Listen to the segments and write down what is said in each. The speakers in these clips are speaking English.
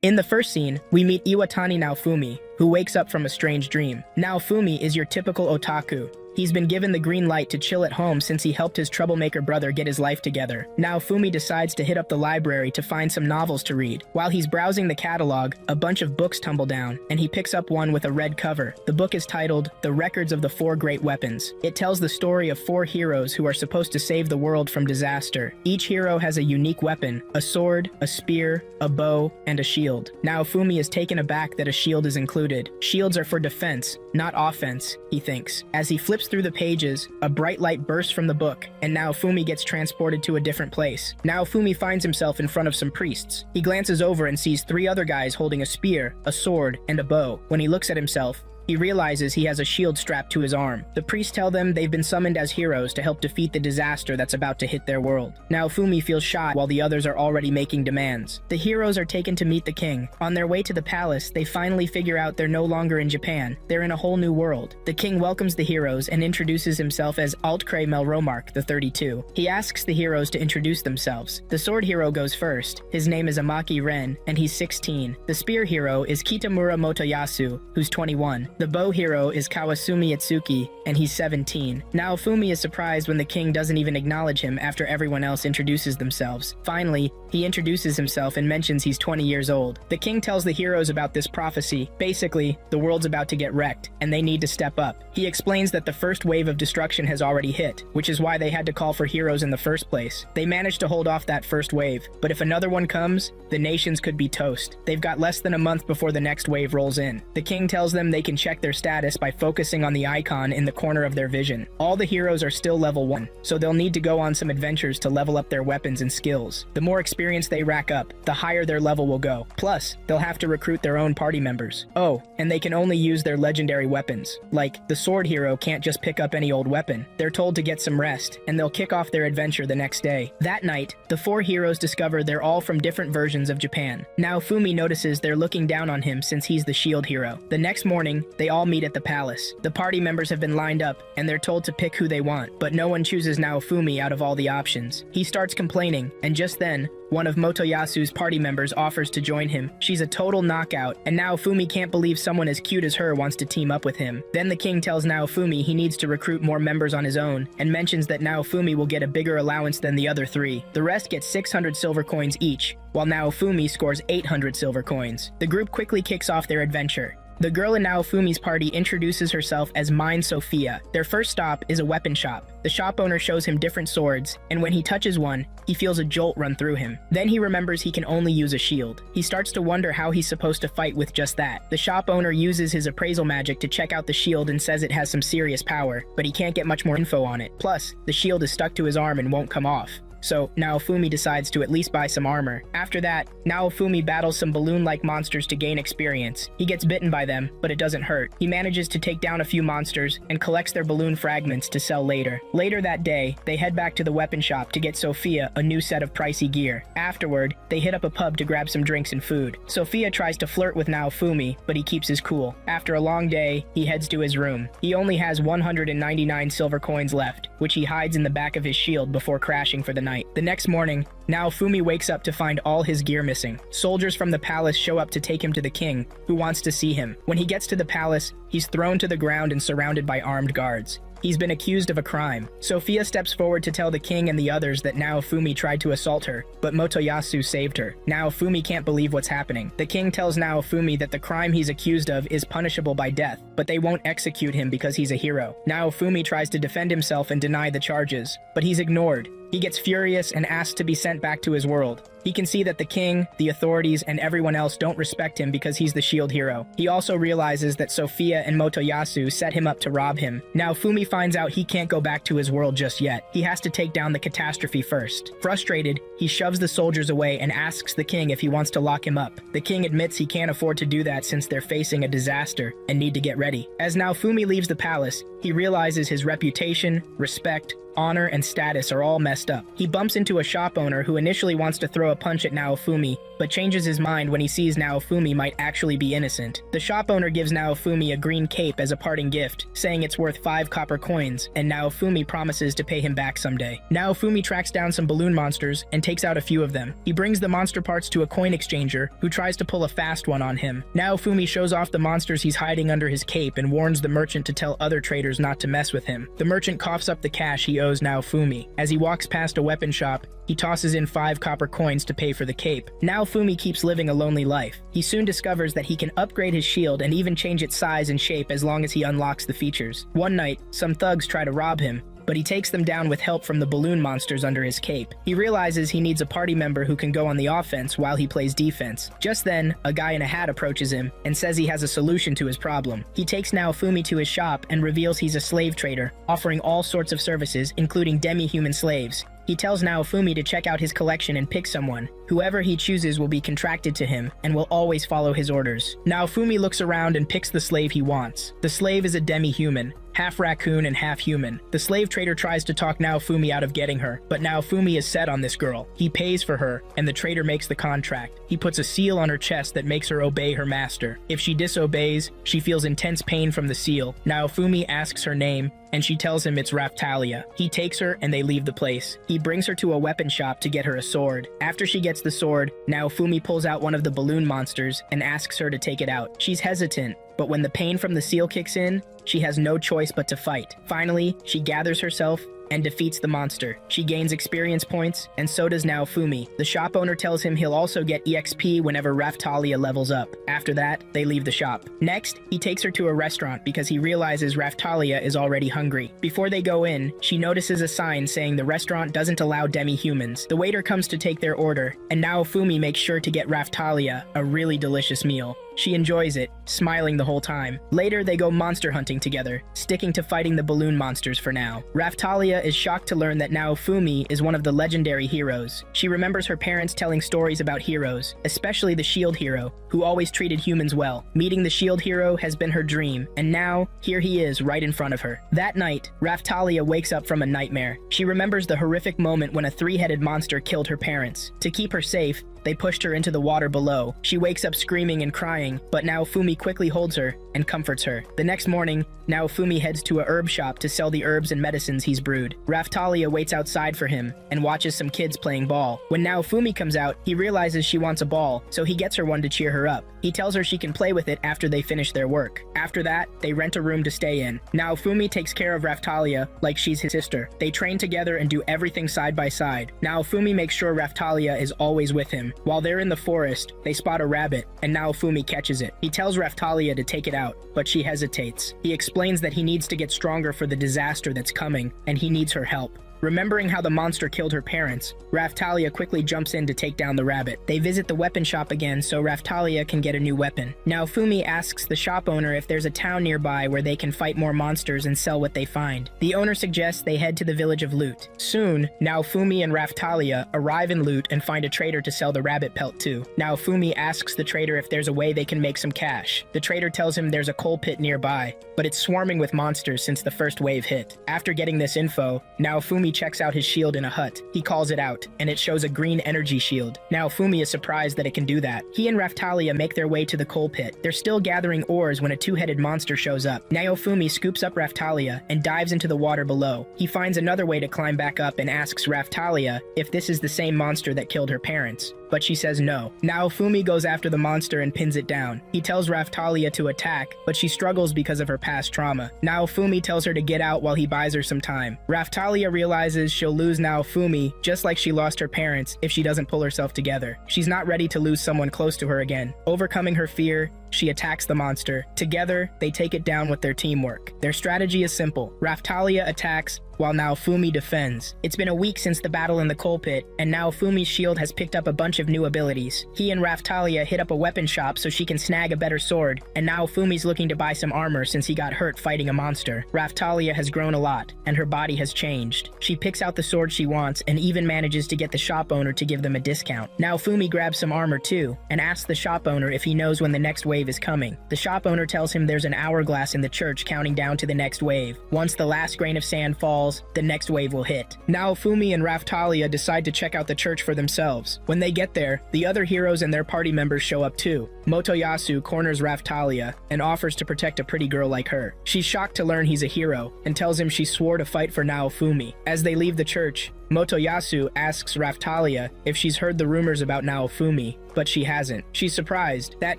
In the first scene, we meet Iwatani Naofumi, who wakes up from a strange dream. Naofumi is your typical otaku. He's been given the green light to chill at home since he helped his troublemaker brother get his life together. Naofumi decides to hit up the library to find some novels to read. While he's browsing the catalog, a bunch of books tumble down, and he picks up one with a red cover. The book is titled The Records of the Four Great Weapons. It tells the story of four heroes who are supposed to save the world from disaster. Each hero has a unique weapon: a sword, a spear, a bow, and a shield. Naofumi is taken aback that a shield is included. Shields are for defense, not offense, he thinks. As he flips through the pages, a bright light bursts from the book, and Naofumi gets transported to a different place. Naofumi finds himself in front of some priests. He glances over and sees three other guys holding a spear, a sword, and a bow. When he looks at himself, he realizes he has a shield strapped to his arm. The priests tell them they've been summoned as heroes to help defeat the disaster that's about to hit their world. Naofumi feels shy while the others are already making demands. The heroes are taken to meet the king. On their way to the palace, they finally figure out they're no longer in Japan. They're in a whole new world. The king welcomes the heroes and introduces himself as Altkre Melromark, the 32. He asks the heroes to introduce themselves. The sword hero goes first. His name is Amaki Ren, and he's 16. The spear hero is Kitamura Motoyasu, who's 21. The bow hero is Kawasumi Itsuki, and he's 17. Naofumi is surprised when the king doesn't even acknowledge him after everyone else introduces themselves. Finally, he introduces himself and mentions he's 20 years old. The king tells the heroes about this prophecy. Basically, the world's about to get wrecked, and they need to step up. He explains that the first wave of destruction has already hit, which is why they had to call for heroes in the first place. They managed to hold off that first wave, but if another one comes, the nations could be toast. They've got less than a month before the next wave rolls in. The king tells them they can check their status by focusing on the icon in the corner of their vision. All the heroes are still level 1, so they'll need to go on some adventures to level up their weapons and skills. The more experience they rack up, the higher their level will go. Plus, they'll have to recruit their own party members. Oh, and they can only use their legendary weapons. Like, the sword hero can't just pick up any old weapon. They're told to get some rest, and they'll kick off their adventure the next day. That night, the four heroes discover they're all from different versions of Japan. Naofumi notices they're looking down on him since he's the shield hero. The next morning, they all meet at the palace. The party members have been lined up, and they're told to pick who they want, but no one chooses Naofumi out of all the options. He starts complaining, and just then, one of Motoyasu's party members offers to join him. She's a total knockout, and Naofumi can't believe someone as cute as her wants to team up with him. Then the king tells Naofumi he needs to recruit more members on his own, and mentions that Naofumi will get a bigger allowance than the other three. The rest get 600 silver coins each, while Naofumi scores 800 silver coins. The group quickly kicks off their adventure. The girl in Naofumi's party introduces herself as Mine Sophia. Their first stop is a weapon shop. The shop owner shows him different swords, and when he touches one, he feels a jolt run through him. Then he remembers he can only use a shield. He starts to wonder how he's supposed to fight with just that. The shop owner uses his appraisal magic to check out the shield and says it has some serious power, but he can't get much more info on it. Plus, the shield is stuck to his arm and won't come off. So, Naofumi decides to at least buy some armor. After that, Naofumi battles some balloon-like monsters to gain experience. He gets bitten by them, but it doesn't hurt. He manages to take down a few monsters and collects their balloon fragments to sell later. Later that day, they head back to the weapon shop to get Sophia a new set of pricey gear. Afterward, they hit up a pub to grab some drinks and food. Sophia tries to flirt with Naofumi, but he keeps his cool. After a long day, he heads to his room. He only has 199 silver coins left, which he hides in the back of his shield before crashing for the night. The next morning, Naofumi wakes up to find all his gear missing. Soldiers from the palace show up to take him to the king, who wants to see him. When he gets to the palace, he's thrown to the ground and surrounded by armed guards. He's been accused of a crime. Sophia steps forward to tell the king and the others that Naofumi tried to assault her, but Motoyasu saved her. Naofumi can't believe what's happening. The king tells Naofumi that the crime he's accused of is punishable by death, but they won't execute him because he's a hero. Naofumi tries to defend himself and deny the charges, but he's ignored. He gets furious and asks to be sent back to his world. He can see that the king, the authorities, and everyone else don't respect him because he's the shield hero. He also realizes that Sophia and Motoyasu set him up to rob him. Naofumi finds out he can't go back to his world just yet. He has to take down the catastrophe first. Frustrated, he shoves the soldiers away and asks the king if he wants to lock him up. The king admits he can't afford to do that since they're facing a disaster and need to get ready. As Naofumi leaves the palace, he realizes his reputation, respect, honor, and status are all messed up. He bumps into a shop owner who initially wants to throw a punch at Naofumi, but changes his mind when he sees Naofumi might actually be innocent. The shop owner gives Naofumi a green cape as a parting gift, saying it's worth 5 copper coins, and Naofumi promises to pay him back someday. Naofumi tracks down some balloon monsters and takes out a few of them. He brings the monster parts to a coin exchanger, who tries to pull a fast one on him. Naofumi shows off the monsters he's hiding under his cape and warns the merchant to tell other traders not to mess with him. The merchant coughs up the cash he owes Naofumi. As he walks past a weapon shop, he tosses in 5 copper coins to pay for the cape. Naofumi keeps living a lonely life. He soon discovers that he can upgrade his shield and even change its size and shape as long as he unlocks the features. One night, some thugs try to rob him, but he takes them down with help from the balloon monsters under his cape. He realizes he needs a party member who can go on the offense while he plays defense. Just then, a guy in a hat approaches him and says he has a solution to his problem. He takes Naofumi to his shop and reveals he's a slave trader, offering all sorts of services, including demi-human slaves. He tells Naofumi to check out his collection and pick someone. Whoever he chooses will be contracted to him and will always follow his orders. Naofumi looks around and picks the slave he wants. The slave is a demi-human, half raccoon and half human. The slave trader tries to talk Naofumi out of getting her, but Naofumi is set on this girl. He pays for her, and the trader makes the contract. He puts a seal on her chest that makes her obey her master. If she disobeys, she feels intense pain from the seal. Naofumi asks her name, and she tells him it's Raftalia. He takes her and they leave the place. He brings her to a weapon shop to get her a sword. After she gets the sword, Naofumi pulls out one of the balloon monsters and asks her to take it out. She's hesitant, but when the pain from the seal kicks in, she has no choice but to fight. Finally, she gathers herself and defeats the monster. She gains experience points, and so does Naofumi. The shop owner tells him he'll also get EXP whenever Raftalia levels up. After that, they leave the shop. Next, he takes her to a restaurant because he realizes Raftalia is already hungry. Before they go in, she notices a sign saying the restaurant doesn't allow demi-humans. The waiter comes to take their order, and Naofumi makes sure to get Raftalia a really delicious meal. She enjoys it, smiling the whole time. Later, they go monster hunting together, sticking to fighting the balloon monsters for now. Raftalia is shocked to learn that Naofumi is one of the legendary heroes. She remembers her parents telling stories about heroes, especially the shield hero, who always treated humans well. Meeting the shield hero has been her dream, and now, here he is right in front of her. That night, Raftalia wakes up from a nightmare. She remembers the horrific moment when a 3-headed monster killed her parents. To keep her safe, they pushed her into the water below. She wakes up screaming and crying, but Naofumi quickly holds her and comforts her. The next morning, Naofumi heads to a herb shop to sell the herbs and medicines he's brewed. Raftalia waits outside for him and watches some kids playing ball. When Naofumi comes out, he realizes she wants a ball, so he gets her one to cheer her up. He tells her she can play with it after they finish their work. After that, they rent a room to stay in. Naofumi takes care of Raftalia like she's his sister. They train together and do everything side by side. Naofumi makes sure Raftalia is always with him. While they're in the forest, they spot a rabbit, and Naofumi catches it. He tells Raftalia to take it out, but she hesitates. He explains that he needs to get stronger for the disaster that's coming, and he needs her help. Remembering how the monster killed her parents, Raftalia quickly jumps in to take down the rabbit. They visit the weapon shop again so Raftalia can get a new weapon. Naofumi asks the shop owner if there's a town nearby where they can fight more monsters and sell what they find. The owner suggests they head to the village of Loot. Soon, Naofumi and Raftalia arrive in Loot and find a trader to sell the rabbit pelt to. Naofumi asks the trader if there's a way they can make some cash. The trader tells him there's a coal pit nearby, but it's swarming with monsters since the first wave hit. After getting this info, Naofumi checks out his shield in a hut. He calls it out, and it shows a green energy shield. Naofumi is surprised that it can do that. He and Raftalia make their way to the coal pit. They're still gathering ores when a 2-headed monster shows up. Naofumi scoops up Raftalia and dives into the water below. He finds another way to climb back up and asks Raftalia if this is the same monster that killed her parents, but she says no. Naofumi goes after the monster and pins it down. He tells Raftalia to attack, but she struggles because of her past trauma. Naofumi tells her to get out while he buys her some time. Raftalia realizes she'll lose Naofumi just like she lost her parents if she doesn't pull herself together. She's not ready to lose someone close to her again. Overcoming her fear, she attacks the monster. Together, they take it down with their teamwork. Their strategy is simple. Raftalia attacks while Naofumi defends. It's been a week since the battle in the coal pit, and Naofumi's shield has picked up a bunch of new abilities. He and Raftalia hit up a weapon shop so she can snag a better sword, and Naofumi's looking to buy some armor since he got hurt fighting a monster. Raftalia has grown a lot, and her body has changed. She picks out the sword she wants and even manages to get the shop owner to give them a discount. Naofumi grabs some armor too, and asks the shop owner if he knows when the next wave is coming. The shop owner tells him there's an hourglass in the church counting down to the next wave. Once the last grain of sand falls, falls, the next wave will hit. Naofumi and Raftalia decide to check out the church for themselves. When they get there, the other heroes and their party members show up too. Motoyasu corners Raftalia and offers to protect a pretty girl like her. She's shocked to learn he's a hero and tells him she swore to fight for Naofumi. As they leave the church, Motoyasu asks Raftalia if she's heard the rumors about Naofumi, but she hasn't. She's surprised. That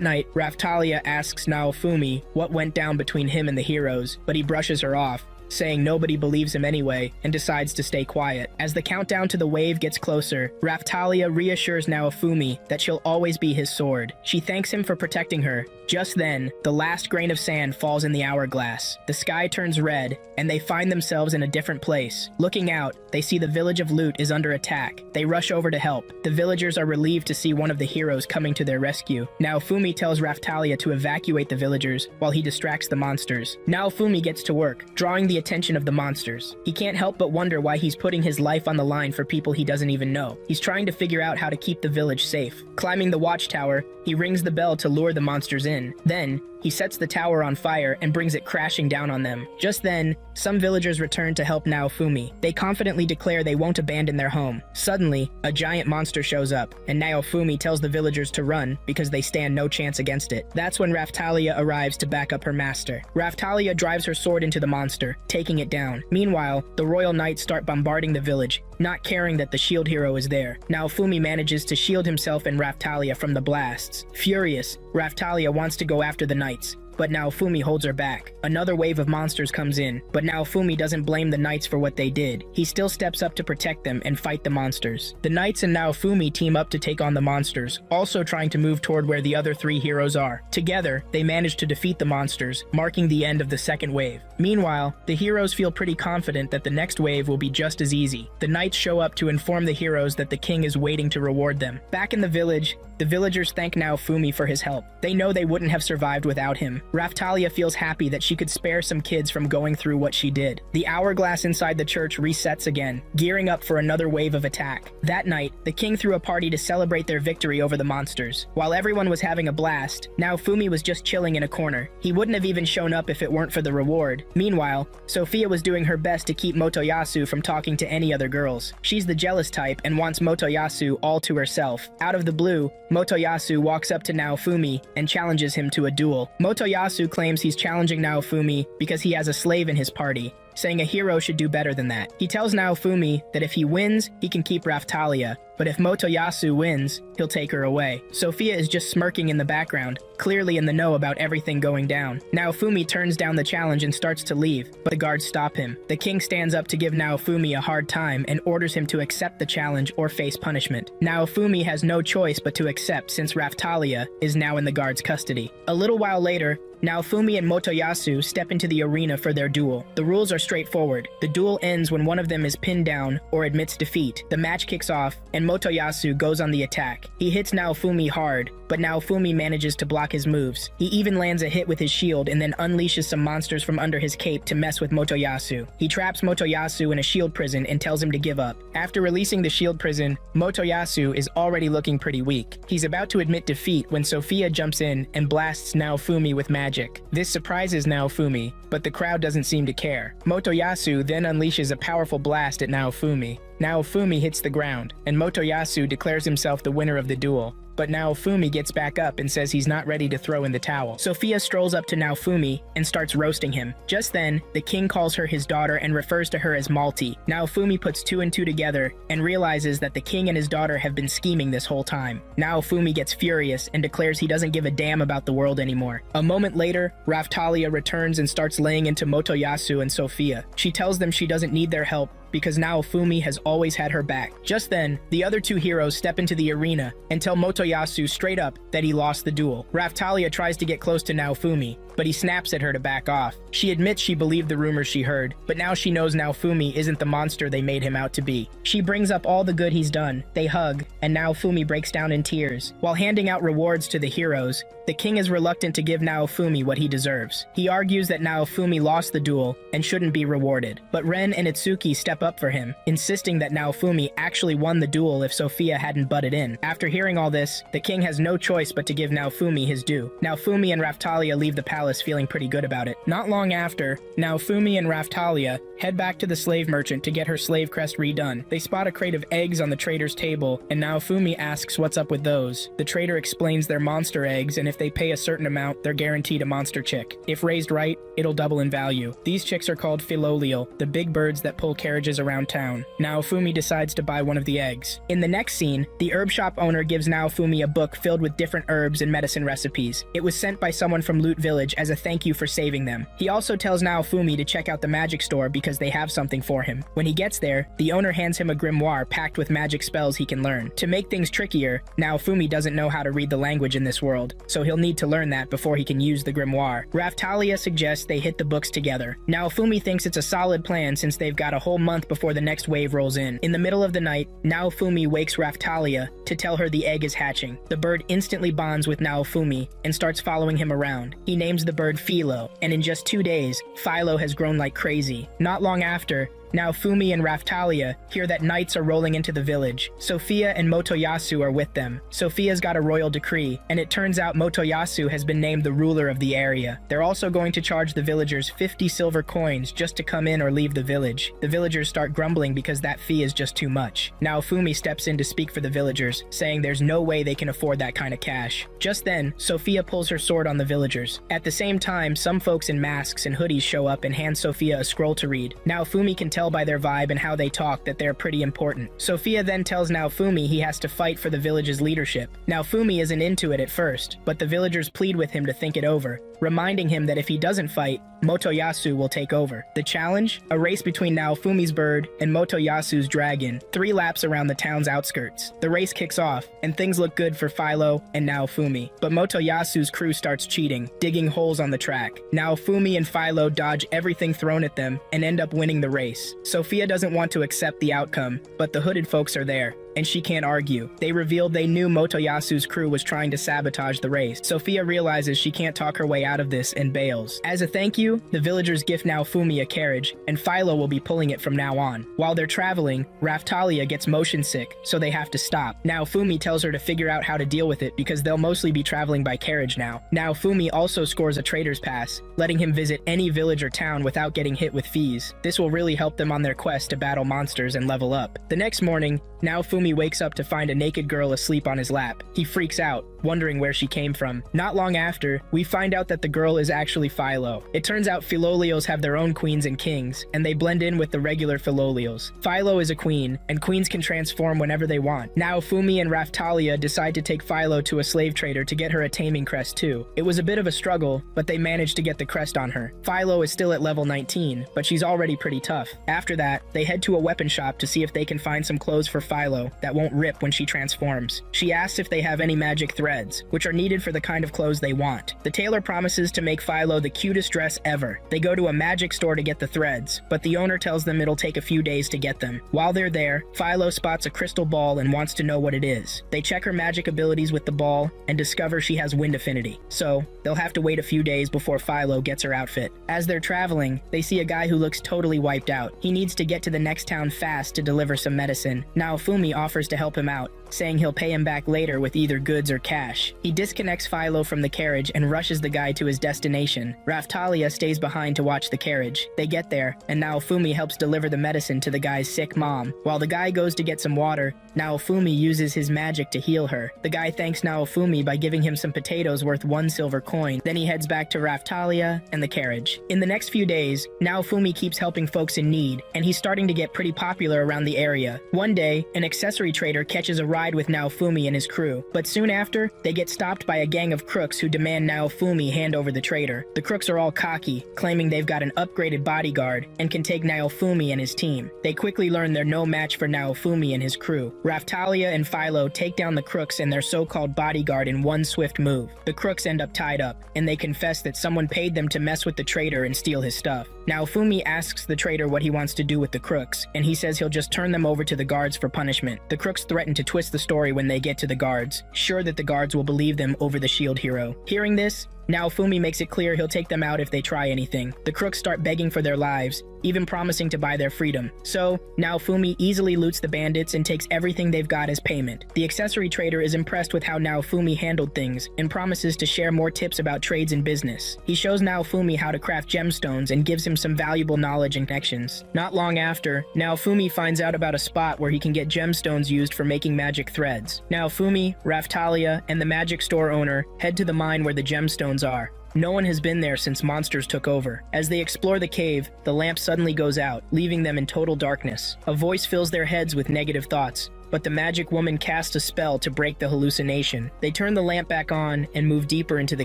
night, Raftalia asks Naofumi what went down between him and the heroes, but he brushes her off, saying nobody believes him anyway, and decides to stay quiet. As the countdown to the wave gets closer, Raftalia reassures Naofumi that she'll always be his sword. She thanks him for protecting her. Just then, the last grain of sand falls in the hourglass. The sky turns red, and they find themselves in a different place. Looking out, they see the village of Loot is under attack. They rush over to help. The villagers are relieved to see one of the heroes coming to their rescue. Naofumi tells Raftalia to evacuate the villagers while he distracts the monsters. Naofumi gets to work, drawing the attention of the monsters. He can't help but wonder why he's putting his life on the line for people he doesn't even know. He's trying to figure out how to keep the village safe. Climbing the watchtower, he rings the bell to lure the monsters in. Then, he sets the tower on fire and brings it crashing down on them. Just then, some villagers return to help Naofumi. They confidently declare they won't abandon their home. Suddenly, a giant monster shows up, and Naofumi tells the villagers to run because they stand no chance against it. That's when Raftalia arrives to back up her master. Raftalia drives her sword into the monster, taking it down. Meanwhile, the royal knights start bombarding the village, not caring that the shield hero is there. Naofumi manages to shield himself and Raftalia from the blasts. Furious, Raftalia wants to go after the knights, but Naofumi holds her back. Another wave of monsters comes in, but Naofumi doesn't blame the knights for what they did. He still steps up to protect them and fight the monsters. The knights and Naofumi team up to take on the monsters, also trying to move toward where the other three heroes are. Together, they manage to defeat the monsters, marking the end of the second wave. Meanwhile, the heroes feel pretty confident that the next wave will be just as easy. The knights show up to inform the heroes that the king is waiting to reward them. Back in the village, the villagers thank Naofumi for his help. They know they wouldn't have survived without him. Raftalia feels happy that she could spare some kids from going through what she did. The hourglass inside the church resets again, gearing up for another wave of attack. That night, the king threw a party to celebrate their victory over the monsters. While everyone was having a blast, Naofumi was just chilling in a corner. He wouldn't have even shown up if it weren't for the reward. Meanwhile, Sophia was doing her best to keep Motoyasu from talking to any other girls. She's the jealous type and wants Motoyasu all to herself. Out of the blue, Motoyasu walks up to Naofumi and challenges him to a duel. Motoyasu claims he's challenging Naofumi because he has a slave in his party, saying a hero should do better than that. He tells Naofumi that if he wins, he can keep Raftalia, but if Motoyasu wins, he'll take her away. Sophia is just smirking in the background, clearly in the know about everything going down. Naofumi turns down the challenge and starts to leave, but the guards stop him. The king stands up to give Naofumi a hard time and orders him to accept the challenge or face punishment. Naofumi has no choice but to accept since Raftalia is now in the guards' custody. A little while later, Naofumi and Motoyasu step into the arena for their duel. The rules are straightforward. The duel ends when one of them is pinned down or admits defeat. The match kicks off, and Motoyasu goes on the attack. He hits Naofumi hard, but Naofumi manages to block his moves. He even lands a hit with his shield and then unleashes some monsters from under his cape to mess with Motoyasu. He traps Motoyasu in a shield prison and tells him to give up. After releasing the shield prison, Motoyasu is already looking pretty weak. He's about to admit defeat when Sophia jumps in and blasts Naofumi with magic. This surprises Naofumi, but the crowd doesn't seem to care. Motoyasu then unleashes a powerful blast at Naofumi. Naofumi hits the ground, and Motoyasu declares himself the winner of the duel. But Naofumi gets back up and says he's not ready to throw in the towel. Sophia strolls up to Naofumi and starts roasting him. Just then, the king calls her his daughter and refers to her as Malti. Naofumi puts two and two together and realizes that the king and his daughter have been scheming this whole time. Naofumi gets furious and declares he doesn't give a damn about the world anymore. A moment later, Raftalia returns and starts laying into Motoyasu and Sophia. She tells them she doesn't need their help because Naofumi has always had her back. Just then, the other two heroes step into the arena and tell Motoyasu straight up that he lost the duel. Raftalia tries to get close to Naofumi, but he snaps at her to back off. She admits she believed the rumors she heard, but now she knows Naofumi isn't the monster they made him out to be. She brings up all the good he's done. They hug, and Naofumi breaks down in tears. While handing out rewards to the heroes, the king is reluctant to give Naofumi what he deserves. He argues that Naofumi lost the duel and shouldn't be rewarded, but Ren and Itsuki step up for him, insisting that Naofumi actually won the duel if Sophia hadn't butted in. After hearing all this, the king has no choice but to give Naofumi his due. Naofumi and Raftalia leave the palace palace feeling pretty good about it. Not long after, Naofumi and Raftalia head back to the slave merchant to get her slave crest redone. They spot a crate of eggs on the trader's table, and Naofumi asks what's up with those. The trader explains they're monster eggs, and if they pay a certain amount, they're guaranteed a monster chick. If raised right, it'll double in value. These chicks are called Philolial, the big birds that pull carriages around town. Naofumi decides to buy one of the eggs. In the next scene, the herb shop owner gives Naofumi a book filled with different herbs and medicine recipes. It was sent by someone from Loot Village as a thank you for saving them. He also tells Naofumi to check out the magic store because they have something for him. When he gets there, the owner hands him a grimoire packed with magic spells he can learn. To make things trickier, Naofumi doesn't know how to read the language in this world, so he'll need to learn that before he can use the grimoire. Raftalia suggests they hit the books together. Naofumi thinks it's a solid plan since they've got a whole month before the next wave rolls in. In the middle of the night, Naofumi wakes Raftalia to tell her the egg is hatching. The bird instantly bonds with Naofumi and starts following him around. He names the bird Philo, and in just 2 days, Philo has grown like crazy. Not long after, Naofumi and Raftalia hear that knights are rolling into the village. Sophia and Motoyasu are with them. Sophia's got a royal decree, and it turns out Motoyasu has been named the ruler of the area. They're also going to charge the villagers 50 silver coins just to come in or leave the village. The villagers start grumbling because that fee is just too much. Naofumi steps in to speak for the villagers, saying there's no way they can afford that kind of cash. Just then, Sophia pulls her sword on the villagers. At the same time, some folks in masks and hoodies show up and hand Sophia a scroll to read. Naofumi can tell by their vibe and how they talk that they're pretty important. Sophia then tells Naofumi he has to fight for the village's leadership. Naofumi isn't into it at first, but the villagers plead with him to think it over, reminding him that if he doesn't fight, Motoyasu will take over. The challenge? A race between Naofumi's bird and Motoyasu's dragon, 3 laps around the town's outskirts. The race kicks off, and things look good for Philo and Naofumi. But Motoyasu's crew starts cheating, digging holes on the track. Naofumi and Philo dodge everything thrown at them and end up winning the race. Sophia doesn't want to accept the outcome, but the hooded folks are there, and she can't argue. They revealed they knew Motoyasu's crew was trying to sabotage the race. Sophia realizes she can't talk her way out of this and bails. As a thank you, the villagers gift Naofumi a carriage, and Philo will be pulling it from now on. While they're traveling, Raftalia gets motion sick, so they have to stop. Naofumi tells her to figure out how to deal with it because they'll mostly be traveling by carriage now. Naofumi also scores a trader's pass, letting him visit any village or town without getting hit with fees. This will really help them on their quest to battle monsters and level up. The next morning, Naofumi wakes up to find a naked girl asleep on his lap. He freaks out, wondering where she came from. Not long after, we find out that the girl is actually Philo. It turns out Philolials have their own queens and kings, and they blend in with the regular Philolials. Philo is a queen, and queens can transform whenever they want. Naofumi and Raftalia decide to take Philo to a slave trader to get her a taming crest too. It was a bit of a struggle, but they managed to get the crest on her. Philo is still at level 19, but she's already pretty tough. After that, they head to a weapon shop to see if they can find some clothes for Philo that won't rip when she transforms. She asks if they have any magic threads, which are needed for the kind of clothes they want. The tailor promises to make Philo the cutest dress ever. They go to a magic store to get the threads, but the owner tells them it'll take a few days to get them. While they're there, Philo spots a crystal ball and wants to know what it is. They check her magic abilities with the ball and discover she has wind affinity, so they'll have to wait a few days before Philo gets her outfit. As they're traveling, they see a guy who looks totally wiped out. He needs to get to the next town fast to deliver some medicine. Naofumi offers to help him out, saying he'll pay him back later with either goods or cash. He disconnects Philo from the carriage and rushes the guy to his destination. Raftalia stays behind to watch the carriage. They get there, and Naofumi helps deliver the medicine to the guy's sick mom. While the guy goes to get some water, Naofumi uses his magic to heal her. The guy thanks Naofumi by giving him some potatoes worth 1 silver coin. Then he heads back to Raftalia and the carriage. In the next few days, Naofumi keeps helping folks in need, and he's starting to get pretty popular around the area. One day, an accessory trader catches a ride with Naofumi and his crew, but soon after, they get stopped by a gang of crooks who demand Naofumi hand over the trader. The crooks are all cocky, claiming they've got an upgraded bodyguard and can take Naofumi and his team. They quickly learn they're no match for Naofumi and his crew. Raftalia and Philo take down the crooks and their so-called bodyguard in one swift move. The crooks end up tied up, and they confess that someone paid them to mess with the trader and steal his stuff. Naofumi asks the trader what he wants to do with the crooks, and he says he'll just turn them over to the guards for punishment. The crooks threaten to twist the story when they get to the guards, sure that the guards will believe them over the shield hero. Hearing this, Naofumi makes it clear he'll take them out if they try anything. The crooks start begging for their lives, even promising to buy their freedom. So, Naofumi easily loots the bandits and takes everything they've got as payment. The accessory trader is impressed with how Naofumi handled things and promises to share more tips about trades and business. He shows Naofumi how to craft gemstones and gives him some valuable knowledge and connections. Not long after, Naofumi finds out about a spot where he can get gemstones used for making magic threads. Naofumi, Raftalia, and the magic store owner head to the mine where the gemstones are. No one has been there since monsters took over. As they explore the cave, the lamp suddenly goes out, leaving them in total darkness. A voice fills their heads with negative thoughts, but the magic woman casts a spell to break the hallucination. They turn the lamp back on and move deeper into the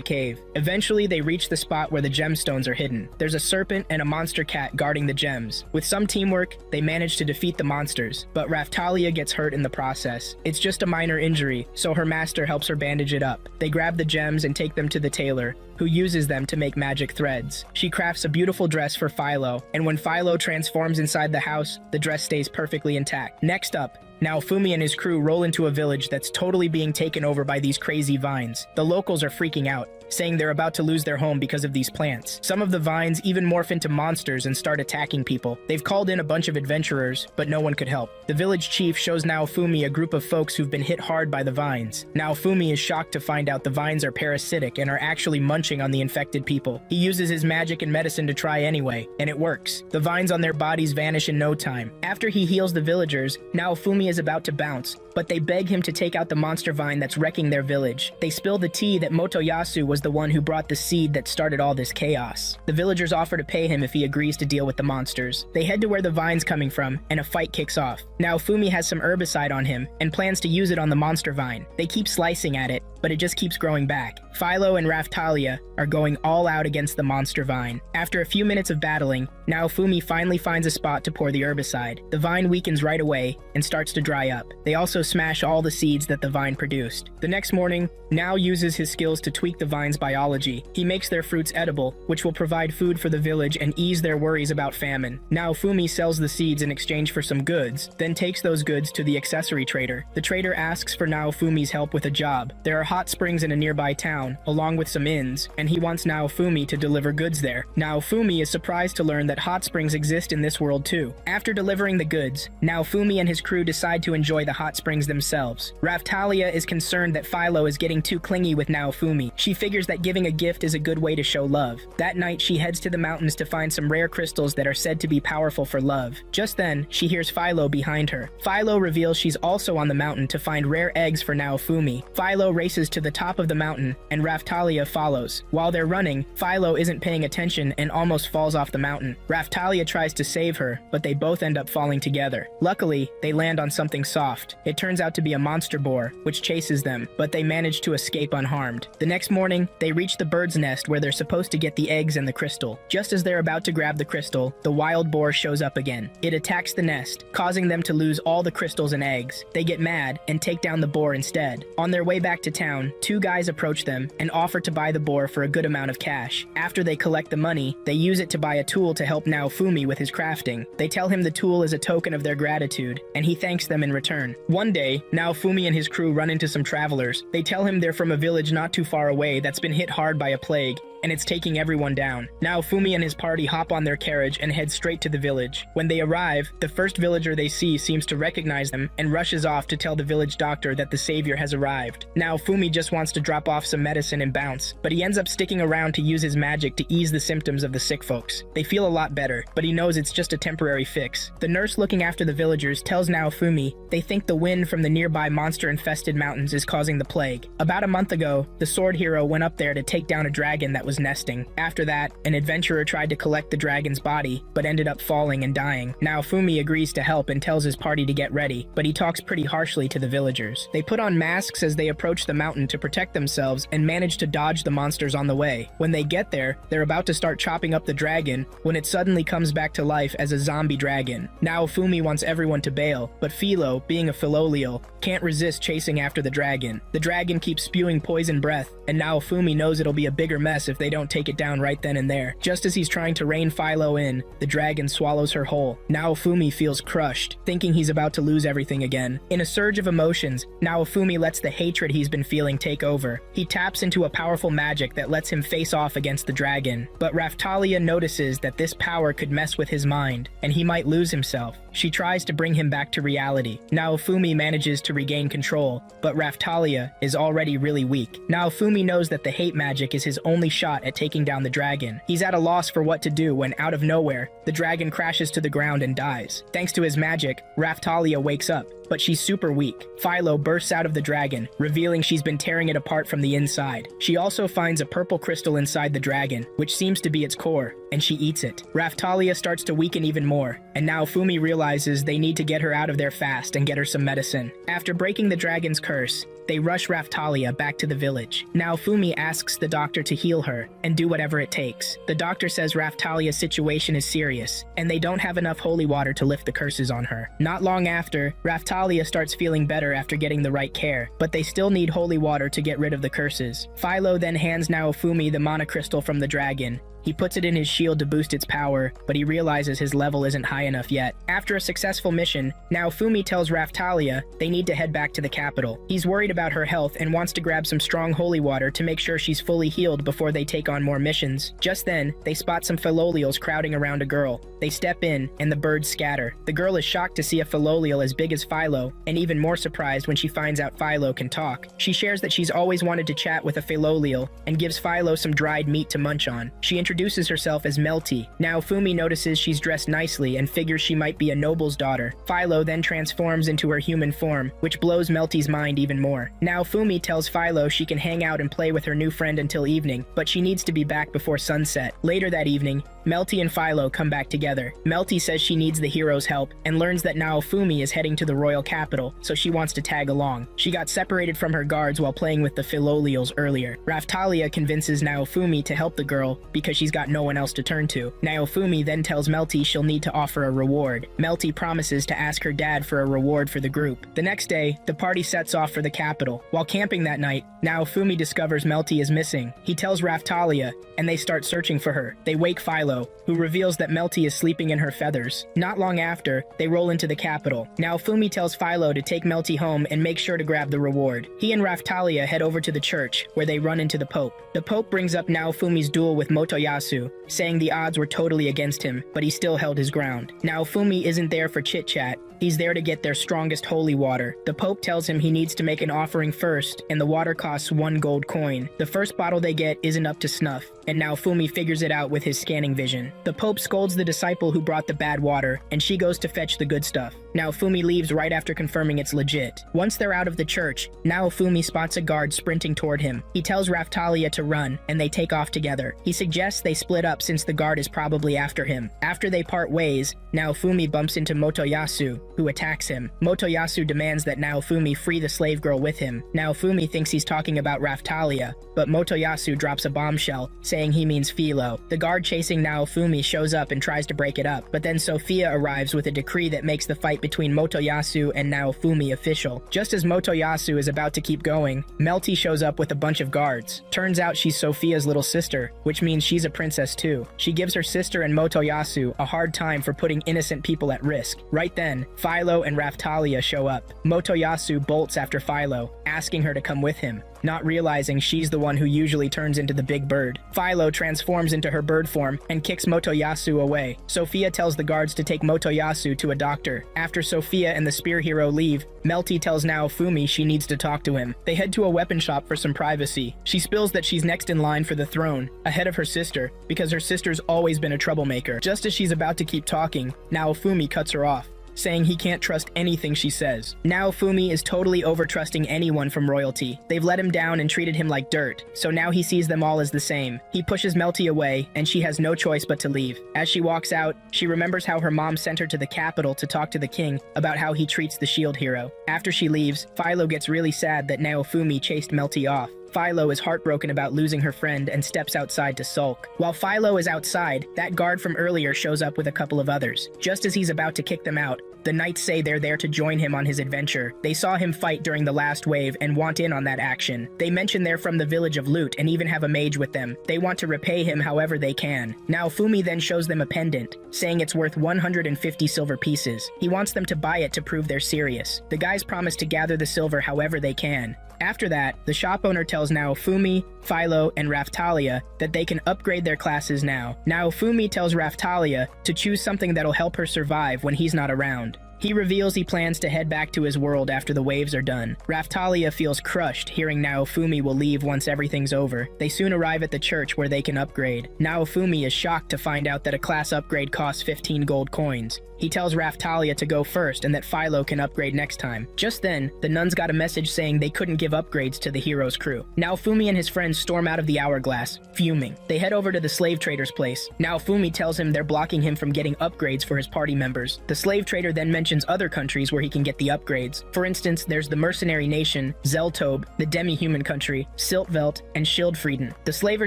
cave. Eventually, they reach the spot where the gemstones are hidden. There's a serpent and a monster cat guarding the gems. With some teamwork, they manage to defeat the monsters, but Raftalia gets hurt in the process. It's just a minor injury, so her master helps her bandage it up. They grab the gems and take them to the tailor, who uses them to make magic threads. She crafts a beautiful dress for Philo, and when Philo transforms inside the house, the dress stays perfectly intact. Next up, Naofumi and his crew roll into a village that's totally being taken over by these crazy vines. The locals are freaking out, saying they're about to lose their home because of these plants. Some of the vines even morph into monsters and start attacking people. They've called in a bunch of adventurers, but no one could help. The village chief shows Naofumi a group of folks who've been hit hard by the vines. Naofumi is shocked to find out the vines are parasitic and are actually munching on the infected people. He uses his magic and medicine to try anyway, and it works. The vines on their bodies vanish in no time. After he heals the villagers, Naofumi is about to bounce, but they beg him to take out the monster vine that's wrecking their village. They spill the tea that Motoyasu was the one who brought the seed that started all this chaos. The villagers offer to pay him if he agrees to deal with the monsters. They head to where the vine's coming from, and a fight kicks off. Naofumi has some herbicide on him, and plans to use it on the monster vine. They keep slicing at it, but it just keeps growing back. Philo and Raftalia are going all out against the monster vine. After a few minutes of battling, Naofumi finally finds a spot to pour the herbicide. The vine weakens right away and starts to dry up. They also smash all the seeds that the vine produced. The next morning, Nao uses his skills to tweak the vine's biology. He makes their fruits edible, which will provide food for the village and ease their worries about famine. Naofumi sells the seeds in exchange for some goods, then takes those goods to the accessory trader. The trader asks for Naofumi's help with a job. There are hot springs in a nearby town, along with some inns, and he wants Naofumi to deliver goods there. Naofumi is surprised to learn that hot springs exist in this world too. After delivering the goods, Naofumi and his crew decide to enjoy the hot springs themselves. Raftalia is concerned that Philo is getting too clingy with Naofumi. She figures that giving a gift is a good way to show love. That night, she heads to the mountains to find some rare crystals that are said to be powerful for love. Just then, she hears Philo behind her. Philo reveals she's also on the mountain to find rare eggs for Naofumi. Philo races to the top of the mountain, and Raftalia follows. While they're running, Philo isn't paying attention and almost falls off the mountain. Raftalia tries to save her, but they both end up falling together. Luckily, they land on something soft. It turns out to be a monster boar, which chases them, but they manage to escape unharmed. The next morning, they reach the bird's nest where they're supposed to get the eggs and the crystal. Just as they're about to grab the crystal, the wild boar shows up again. It attacks the nest, causing them to lose all the crystals and eggs. They get mad and take down the boar instead. On their way back to town, two guys approach them and offer to buy the boar for a good amount of cash. After they collect the money, they use it to buy a tool to help Naofumi with his crafting. They tell him the tool is a token of their gratitude, and he thanks them in return. One day, Naofumi and his crew run into some travelers. They tell him they're from a village not too far away that's been hit hard by a plague, and it's taking everyone down. Naofumi and his party hop on their carriage and head straight to the village. When they arrive, the first villager they see seems to recognize them and rushes off to tell the village doctor that the savior has arrived. Naofumi just wants to drop off some medicine and bounce, but he ends up sticking around to use his magic to ease the symptoms of the sick folks. They feel a lot better, but he knows it's just a temporary fix. The nurse looking after the villagers tells Naofumi they think the wind from the nearby monster-infested mountains is causing the plague. About a month ago, the sword hero went up there to take down a dragon that was nesting. After that, an adventurer tried to collect the dragon's body, but ended up falling and dying. Naofumi agrees to help and tells his party to get ready, but he talks pretty harshly to the villagers. They put on masks as they approach the mountain to protect themselves and manage to dodge the monsters on the way. When they get there, they're about to start chopping up the dragon when it suddenly comes back to life as a zombie dragon. Naofumi wants everyone to bail, but Philo, being a Philolial, can't resist chasing after the dragon. The dragon keeps spewing poison breath, and Naofumi knows it'll be a bigger mess if if they don't take it down right then and there. Just as he's trying to rein Philo in, the dragon swallows her whole. Naofumi feels crushed, thinking he's about to lose everything again. In a surge of emotions, Naofumi lets the hatred he's been feeling take over. He taps into a powerful magic that lets him face off against the dragon. But Raphtalia notices that this power could mess with his mind, and he might lose himself. She tries to bring him back to reality. Naofumi manages to regain control, but Raphtalia is already really weak. Naofumi knows that the hate magic is his only shot at taking down the dragon. He's at a loss for what to do when, out of nowhere, the dragon crashes to the ground and dies. Thanks to his magic, Raphtalia wakes up, but she's super weak. Philo bursts out of the dragon, revealing she's been tearing it apart from the inside. She also finds a purple crystal inside the dragon, which seems to be its core, and she eats it. Raphtalia starts to weaken even more, and Naofumi realizes they need to get her out of there fast and get her some medicine. After breaking the dragon's curse, they rush Raphtalia back to the village. Naofumi asks the doctor to heal her and do whatever it takes. The doctor says Raphtalia's situation is serious, and they don't have enough holy water to lift the curses on her. Not long after, Raphtalia starts feeling better after getting the right care, but they still need holy water to get rid of the curses. Philo then hands Naofumi the mana crystal from the dragon. He puts it in his shield to boost its power, but he realizes his level isn't high enough yet. After a successful mission, Naofumi tells Raphtalia they need to head back to the capital. He's worried about her health and wants to grab some strong holy water to make sure she's fully healed before they take on more missions. Just then, they spot some Philolials crowding around a girl. They step in, and the birds scatter. The girl is shocked to see a Philolial as big as Philo, and even more surprised when she finds out Philo can talk. She shares that she's always wanted to chat with a Philolial, and gives Philo some dried meat to munch on. She introduces herself as Melty. Naofumi notices she's dressed nicely and figures she might be a noble's daughter. Philo then transforms into her human form, which blows Melty's mind even more. Naofumi tells Philo she can hang out and play with her new friend until evening, but she needs to be back before sunset. Later that evening, Melty and Philo come back together. Melty says she needs the hero's help and learns that Naofumi is heading to the royal capital, so she wants to tag along. She got separated from her guards while playing with the Philolials earlier. Raphtalia convinces Naofumi to help the girl because she's got no one else to turn to. Naofumi then tells Melty she'll need to offer a reward. Melty promises to ask her dad for a reward for the group. The next day, the party sets off for the capital. While camping that night, Naofumi discovers Melty is missing. He tells Raphtalia, and they start searching for her. They wake Philo, who reveals that Melty is sleeping in her feathers. Not long after, they roll into the capital. Naofumi tells Philo to take Melty home and make sure to grab the reward. He and Raphtalia head over to the church, where they run into the Pope. The Pope brings up Naofumi's duel with Motoyasu, saying the odds were totally against him, but he still held his ground. Naofumi isn't there for chit-chat. He's there to get their strongest holy water. The Pope tells him he needs to make an offering first, and the water costs 1 gold coin. The first bottle they get isn't up to snuff, and Naofumi figures it out with his scanning vision. The Pope scolds the disciple who brought the bad water, and she goes to fetch the good stuff. Naofumi leaves right after confirming it's legit. Once they're out of the church, Naofumi spots a guard sprinting toward him. He tells Raphtalia to run, and they take off together. He suggests they split up since the guard is probably after him. After they part ways, Naofumi bumps into Motoyasu, who attacks him. Motoyasu demands that Naofumi free the slave girl with him. Naofumi thinks he's talking about Raphtalia, but Motoyasu drops a bombshell, saying he means Philo. The guard chasing Naofumi shows up and tries to break it up, but then Sophia arrives with a decree that makes the fight between Motoyasu and Naofumi official. Just as Motoyasu is about to keep going, Melty shows up with a bunch of guards. Turns out she's Sophia's little sister, which means she's a princess too. She gives her sister and Motoyasu a hard time for putting innocent people at risk. Right then, Philo and Raphtalia show up. Motoyasu bolts after Philo, asking her to come with him, not realizing she's the one who usually turns into the big bird. Philo transforms into her bird form and kicks Motoyasu away. Sophia tells the guards to take Motoyasu to a doctor. After Sophia and the spear hero leave, Melty tells Naofumi she needs to talk to him. They head to a weapon shop for some privacy. She spills that she's next in line for the throne, ahead of her sister, because her sister's always been a troublemaker. Just as she's about to keep talking, Naofumi cuts her off, saying he can't trust anything she says. Naofumi is totally over-trusting anyone from royalty. They've let him down and treated him like dirt, so now he sees them all as the same. He pushes Melty away, and she has no choice but to leave. As she walks out, she remembers how her mom sent her to the capital to talk to the king about how he treats the shield hero. After she leaves, Philo gets really sad that Naofumi chased Melty off. Philo is heartbroken about losing her friend and steps outside to sulk. While Philo is outside, that guard from earlier shows up with a couple of others. Just as he's about to kick them out, The knights say they're there to join him on his adventure. They saw him fight during the last wave and want in on that action. They mention they're from the village of Loot and even have a mage with them. They want to repay him however they can. Naofumi then shows them a pendant, saying it's worth 150 silver pieces. He wants them to buy it to prove they're serious. The guys promise to gather the silver however they can. After that, the shop owner tells Naofumi, Philo, and Raphtalia that they can upgrade their classes now. Naofumi tells Raphtalia to choose something that'll help her survive when he's not around. He reveals he plans to head back to his world after the waves are done. Raphtalia feels crushed hearing Naofumi will leave once everything's over. They soon arrive at the church where they can upgrade. Naofumi is shocked to find out that a class upgrade costs 15 gold coins. He tells Raphtalia to go first and that Philo can upgrade next time. Just then, the nuns got a message saying they couldn't give upgrades to the hero's crew. Naofumi and his friends storm out of the hourglass, fuming. They head over to the slave trader's place. Naofumi tells him they're blocking him from getting upgrades for his party members. The slave trader then mentions other countries where he can get the upgrades. For instance, there's the mercenary nation, Zeltobe, the demi-human country, Siltvelt, and Schildfrieden. The slaver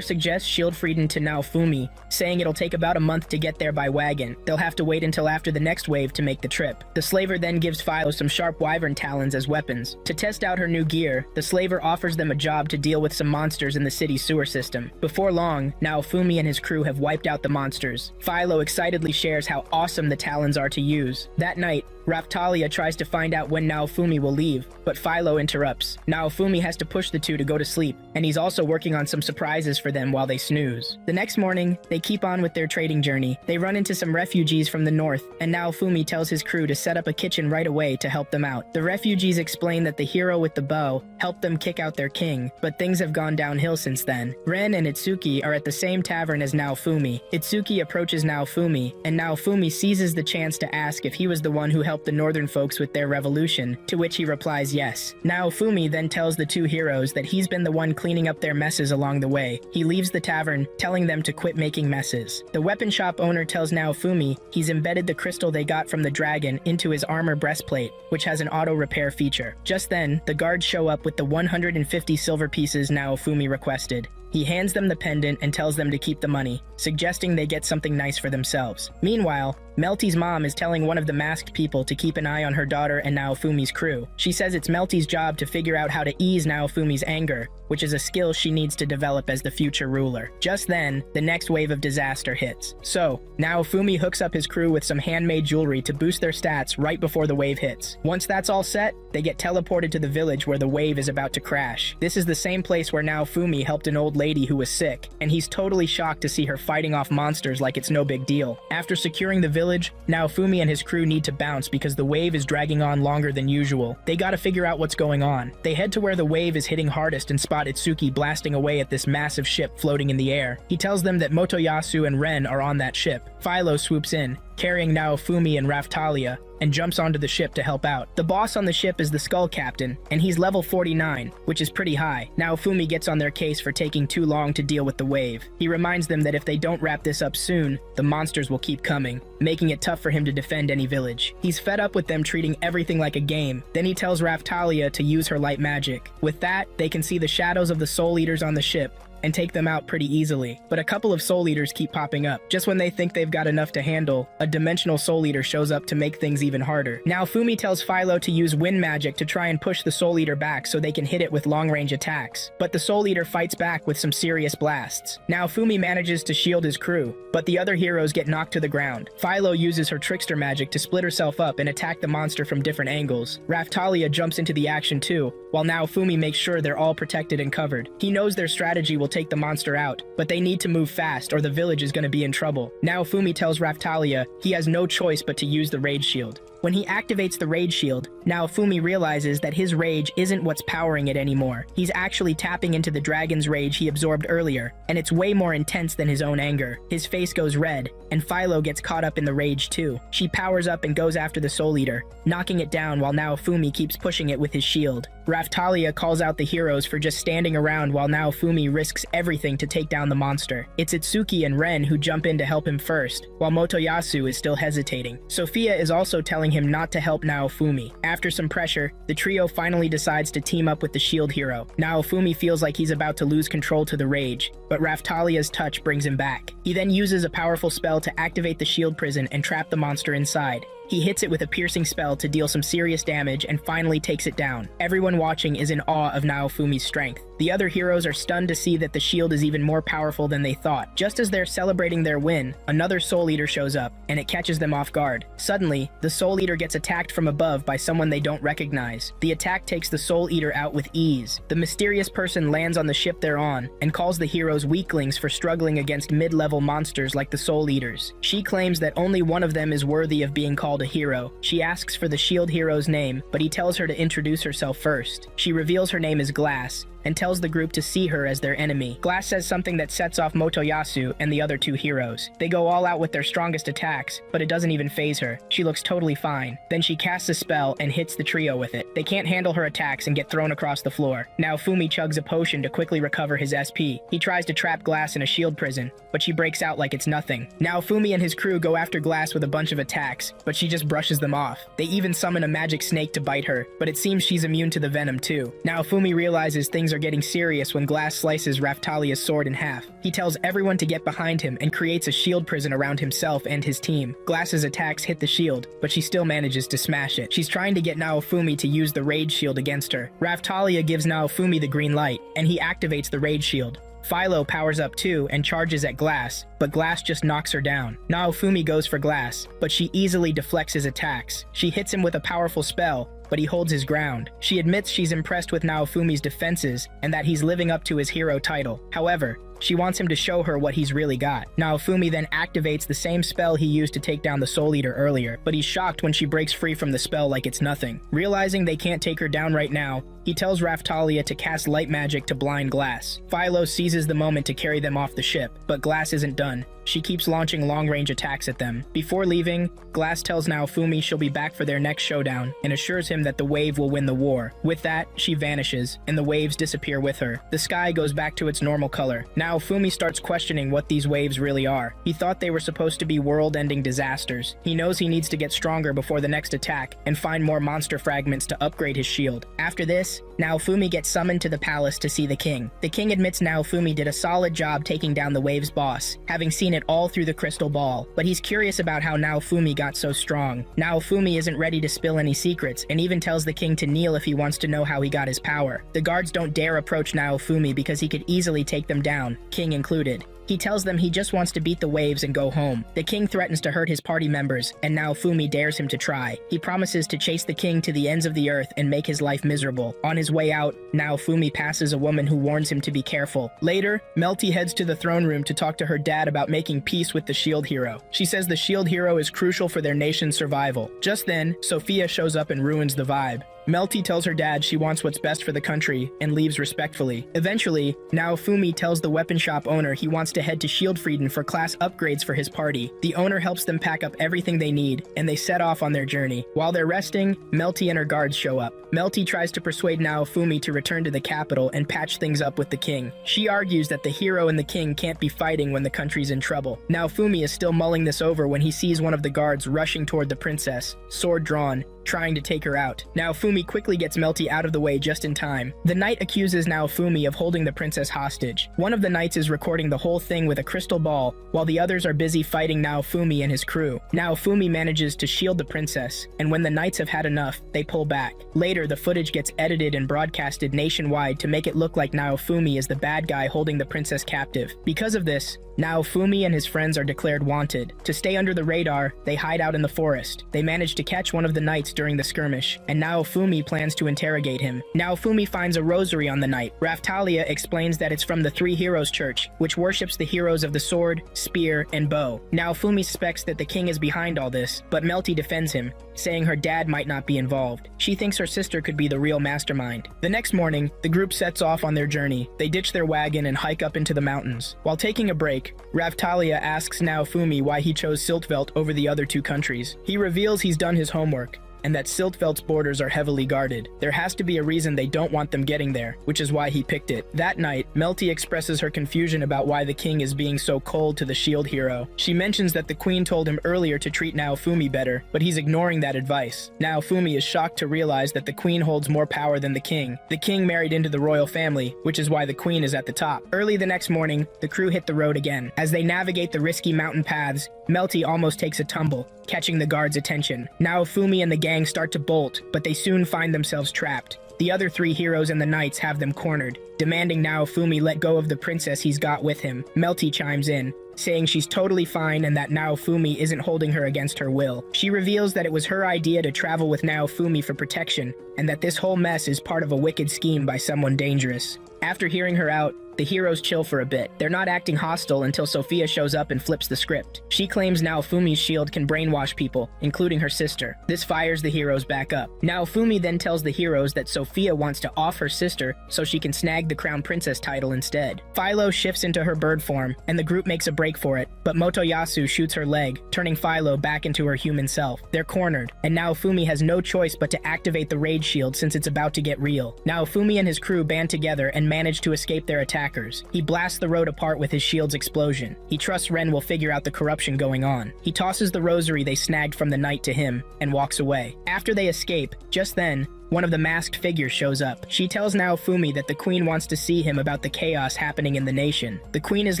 suggests Schildfrieden to Naofumi, saying it'll take about a month to get there by wagon. They'll have to wait until after the next wave to make the trip. The slaver then gives Philo some sharp wyvern talons as weapons. To test out her new gear, the slaver offers them a job to deal with some monsters in the city's sewer system. Before long, Naofumi and his crew have wiped out the monsters. Philo excitedly shares how awesome the talons are to use. That night, Raphtalia tries to find out when Naofumi will leave, but Philo interrupts. Naofumi has to push the two to go to sleep, and he's also working on some surprises for them while they snooze. The next morning, they keep on with their trading journey. They run into some refugees from the north, and Naofumi tells his crew to set up a kitchen right away to help them out. The refugees explain that the hero with the bow helped them kick out their king, but things have gone downhill since then. Ren and Itsuki are at the same tavern as Naofumi. Itsuki approaches Naofumi, and Naofumi seizes the chance to ask if he was the one who helped the northern folks with their revolution, to which he replies yes. Naofumi then tells the two heroes that he's been the one cleaning up their messes along the way. He leaves the tavern, telling them to quit making messes. The weapon shop owner tells Naofumi he's embedded the crystal they got from the dragon into his armor breastplate, which has an auto repair feature. Just then, the guards show up with the 150 silver pieces Naofumi requested. He hands them the pendant and tells them to keep the money, suggesting they get something nice for themselves. Meanwhile, Melty's mom is telling one of the masked people to keep an eye on her daughter and Naofumi's crew. She says it's Melty's job to figure out how to ease Naofumi's anger, which is a skill she needs to develop as the future ruler. Just then, the next wave of disaster hits. So, Naofumi hooks up his crew with some handmade jewelry to boost their stats right before the wave hits. Once that's all set, they get teleported to the village where the wave is about to crash. This is the same place where Naofumi helped an old lady who was sick, and he's totally shocked to see her fighting off monsters like it's no big deal. After securing the village, Naofumi and his crew need to bounce because the wave is dragging on longer than usual. They gotta figure out what's going on. They head to where the wave is hitting hardest and spot Itsuki blasting away at this massive ship floating in the air. He tells them that Motoyasu and Ren are on that ship. Philo swoops in, carrying Naofumi and Raphtalia, and jumps onto the ship to help out. The boss on the ship is the Skull Captain, and he's level 49, which is pretty high. Naofumi gets on their case for taking too long to deal with the wave. He reminds them that if they don't wrap this up soon, the monsters will keep coming, making it tough for him to defend any village. He's fed up with them treating everything like a game. Then he tells Raphtalia to use her light magic. With that, they can see the shadows of the Soul Eaters on the ship, and take them out pretty easily. But a couple of Soul Eaters keep popping up. Just when they think they've got enough to handle, a dimensional Soul Eater shows up to make things even harder. Naofumi tells Philo to use wind magic to try and push the Soul Eater back so they can hit it with long-range attacks. But the Soul Eater fights back with some serious blasts. Naofumi manages to shield his crew, but the other heroes get knocked to the ground. Philo uses her trickster magic to split herself up and attack the monster from different angles. Raphtalia jumps into the action too, while Naofumi makes sure they're all protected and covered. He knows their strategy will take the monster out, but they need to move fast or the village is going to be in trouble. Naofumi tells Raphtalia he has no choice but to use the Rage Shield. When he activates the Rage Shield, Naofumi realizes that his rage isn't what's powering it anymore. He's actually tapping into the dragon's rage he absorbed earlier, and it's way more intense than his own anger. His face goes red, and Philo gets caught up in the rage too. She powers up and goes after the Soul Eater, knocking it down while Naofumi keeps pushing it with his shield. Raphtalia calls out the heroes for just standing around while Naofumi risks everything to take down the monster. It's Itsuki and Ren who jump in to help him first, while Motoyasu is still hesitating. Sophia is also telling him not to help Naofumi. After some pressure, the trio finally decides to team up with the shield hero. Naofumi feels like he's about to lose control to the rage, but Raphtalia's touch brings him back. He then uses a powerful spell to activate the shield prison and trap the monster inside. He hits it with a piercing spell to deal some serious damage and finally takes it down. Everyone watching is in awe of Naofumi's strength. The other heroes are stunned to see that the shield is even more powerful than they thought. Just as they're celebrating their win, another Soul Eater shows up, and it catches them off guard. Suddenly, the Soul Eater gets attacked from above by someone they don't recognize. The attack takes the Soul Eater out with ease. The mysterious person lands on the ship they're on, and calls the heroes weaklings for struggling against mid-level monsters like the Soul Eaters. She claims that only one of them is worthy of being called a hero. She asks for the shield hero's name, but he tells her to introduce herself first. She reveals her name is Glass, and tells the group to see her as their enemy. Glass says something that sets off Motoyasu and the other two heroes. They go all out with their strongest attacks, but it doesn't even faze her. She looks totally fine. Then she casts a spell and hits the trio with it. They can't handle her attacks and get thrown across the floor. Now Fumi chugs a potion to quickly recover his SP. He tries to trap Glass in a shield prison, but she breaks out like it's nothing. Now Fumi and his crew go after Glass with a bunch of attacks, but she just brushes them off. They even summon a magic snake to bite her, but it seems she's immune to the venom too. Now Fumi realizes things are getting serious when Glass slices Raphtalia's sword in half. He tells everyone to get behind him and creates a shield prison around himself and his team. Glass's attacks hit the shield, but she still manages to smash it. She's trying to get Naofumi to use the rage shield against her. Raphtalia gives Naofumi the green light, and he activates the rage shield. Philo powers up too and charges at Glass, but Glass just knocks her down. Naofumi goes for Glass, but she easily deflects his attacks. She hits him with a powerful spell, but he holds his ground. She admits she's impressed with Naofumi's defenses and that he's living up to his hero title. However, she wants him to show her what he's really got. Naofumi then activates the same spell he used to take down the Soul Eater earlier, but he's shocked when she breaks free from the spell like it's nothing. Realizing they can't take her down right now, he tells Raphtalia to cast light magic to blind Glass. Philo seizes the moment to carry them off the ship, but Glass isn't done. She keeps launching long-range attacks at them. Before leaving, Glass tells Naofumi she'll be back for their next showdown and assures him that the wave will win the war. With that, she vanishes, and the waves disappear with her. The sky goes back to its normal color. Naofumi starts questioning what these waves really are. He thought they were supposed to be world-ending disasters. He knows he needs to get stronger before the next attack and find more monster fragments to upgrade his shield. After this, Naofumi gets summoned to the palace to see the king. The king admits Naofumi did a solid job taking down the wave's boss, having seen it all through the crystal ball, but he's curious about how Naofumi got so strong. Naofumi isn't ready to spill any secrets, and even tells the king to kneel if he wants to know how he got his power. The guards don't dare approach Naofumi because he could easily take them down, king included. He tells them he just wants to beat the waves and go home. The king threatens to hurt his party members, and Naofumi dares him to try. He promises to chase the king to the ends of the earth and make his life miserable. On his way out, Naofumi passes a woman who warns him to be careful. Later, Melty heads to the throne room to talk to her dad about making peace with the shield hero. She says the shield hero is crucial for their nation's survival. Just then, Sophia shows up and ruins the vibe. Melty tells her dad she wants what's best for the country and leaves respectfully. Eventually, Naofumi tells the weapon shop owner he wants to head to Shieldfrieden for class upgrades for his party. The owner helps them pack up everything they need, and they set off on their journey. While they're resting, Melty and her guards show up. Melty tries to persuade Naofumi to return to the capital and patch things up with the king. She argues that the hero and the king can't be fighting when the country's in trouble. Naofumi is still mulling this over when he sees one of the guards rushing toward the princess, sword drawn, trying to take her out. Naofumi quickly gets Melty out of the way just in time. The knight accuses Naofumi of holding the princess hostage. One of the knights is recording the whole thing with a crystal ball, while the others are busy fighting Naofumi and his crew. Naofumi manages to shield the princess, and when the knights have had enough, they pull back. Later, the footage gets edited and broadcasted nationwide to make it look like Naofumi is the bad guy holding the princess captive. Because of this, Naofumi and his friends are declared wanted. To stay under the radar, they hide out in the forest. They manage to catch one of the knights during the skirmish, and Naofumi plans to interrogate him. Naofumi finds a rosary on the knight. Raphtalia explains that it's from the Three Heroes Church, which worships the heroes of the sword, spear, and bow. Naofumi suspects that the king is behind all this, but Melty defends him, saying her dad might not be involved. She thinks her sister could be the real mastermind. The next morning, the group sets off on their journey. They ditch their wagon and hike up into the mountains. While taking a break, Raphtalia asks Naofumi why he chose Siltvelt over the other two countries. He reveals he's done his homework. and that Siltfeld's borders are heavily guarded. There has to be a reason they don't want them getting there, which is why he picked it. That night, Melty expresses her confusion about why the king is being so cold to the shield hero. She mentions that the queen told him earlier to treat Naofumi better, but he's ignoring that advice. Naofumi is shocked to realize that the queen holds more power than the king. The king married into the royal family, which is why the queen is at the top. Early the next morning, the crew hit the road again. As they navigate the risky mountain paths, Melty almost takes a tumble, catching the guards' attention. Naofumi and the gang start to bolt, but they soon find themselves trapped. The other three heroes and the knights have them cornered, demanding Naofumi let go of the princess he's got with him. Melty chimes in, saying she's totally fine and that Naofumi isn't holding her against her will. She reveals that it was her idea to travel with Naofumi for protection, and that this whole mess is part of a wicked scheme by someone dangerous. After hearing her out, the heroes chill for a bit. They're not acting hostile until Sophia shows up and flips the script. She claims Naofumi's shield can brainwash people, including her sister. This fires the heroes back up. Naofumi then tells the heroes that Sophia wants to off her sister so she can snag the crown princess title instead. Philo shifts into her bird form, and the group makes a break for it, but Motoyasu shoots her leg, turning Philo back into her human self. They're cornered, and Naofumi has no choice but to activate the raid shield since it's about to get real. Naofumi and his crew band together and manage to escape their attackers. He blasts the road apart with his shield's explosion. He trusts Ren will figure out the corruption going on. He tosses the rosary they snagged from the knight to him and walks away. After they escape, just then, one of the masked figures shows up. She tells Naofumi that the queen wants to see him about the chaos happening in the nation. The queen is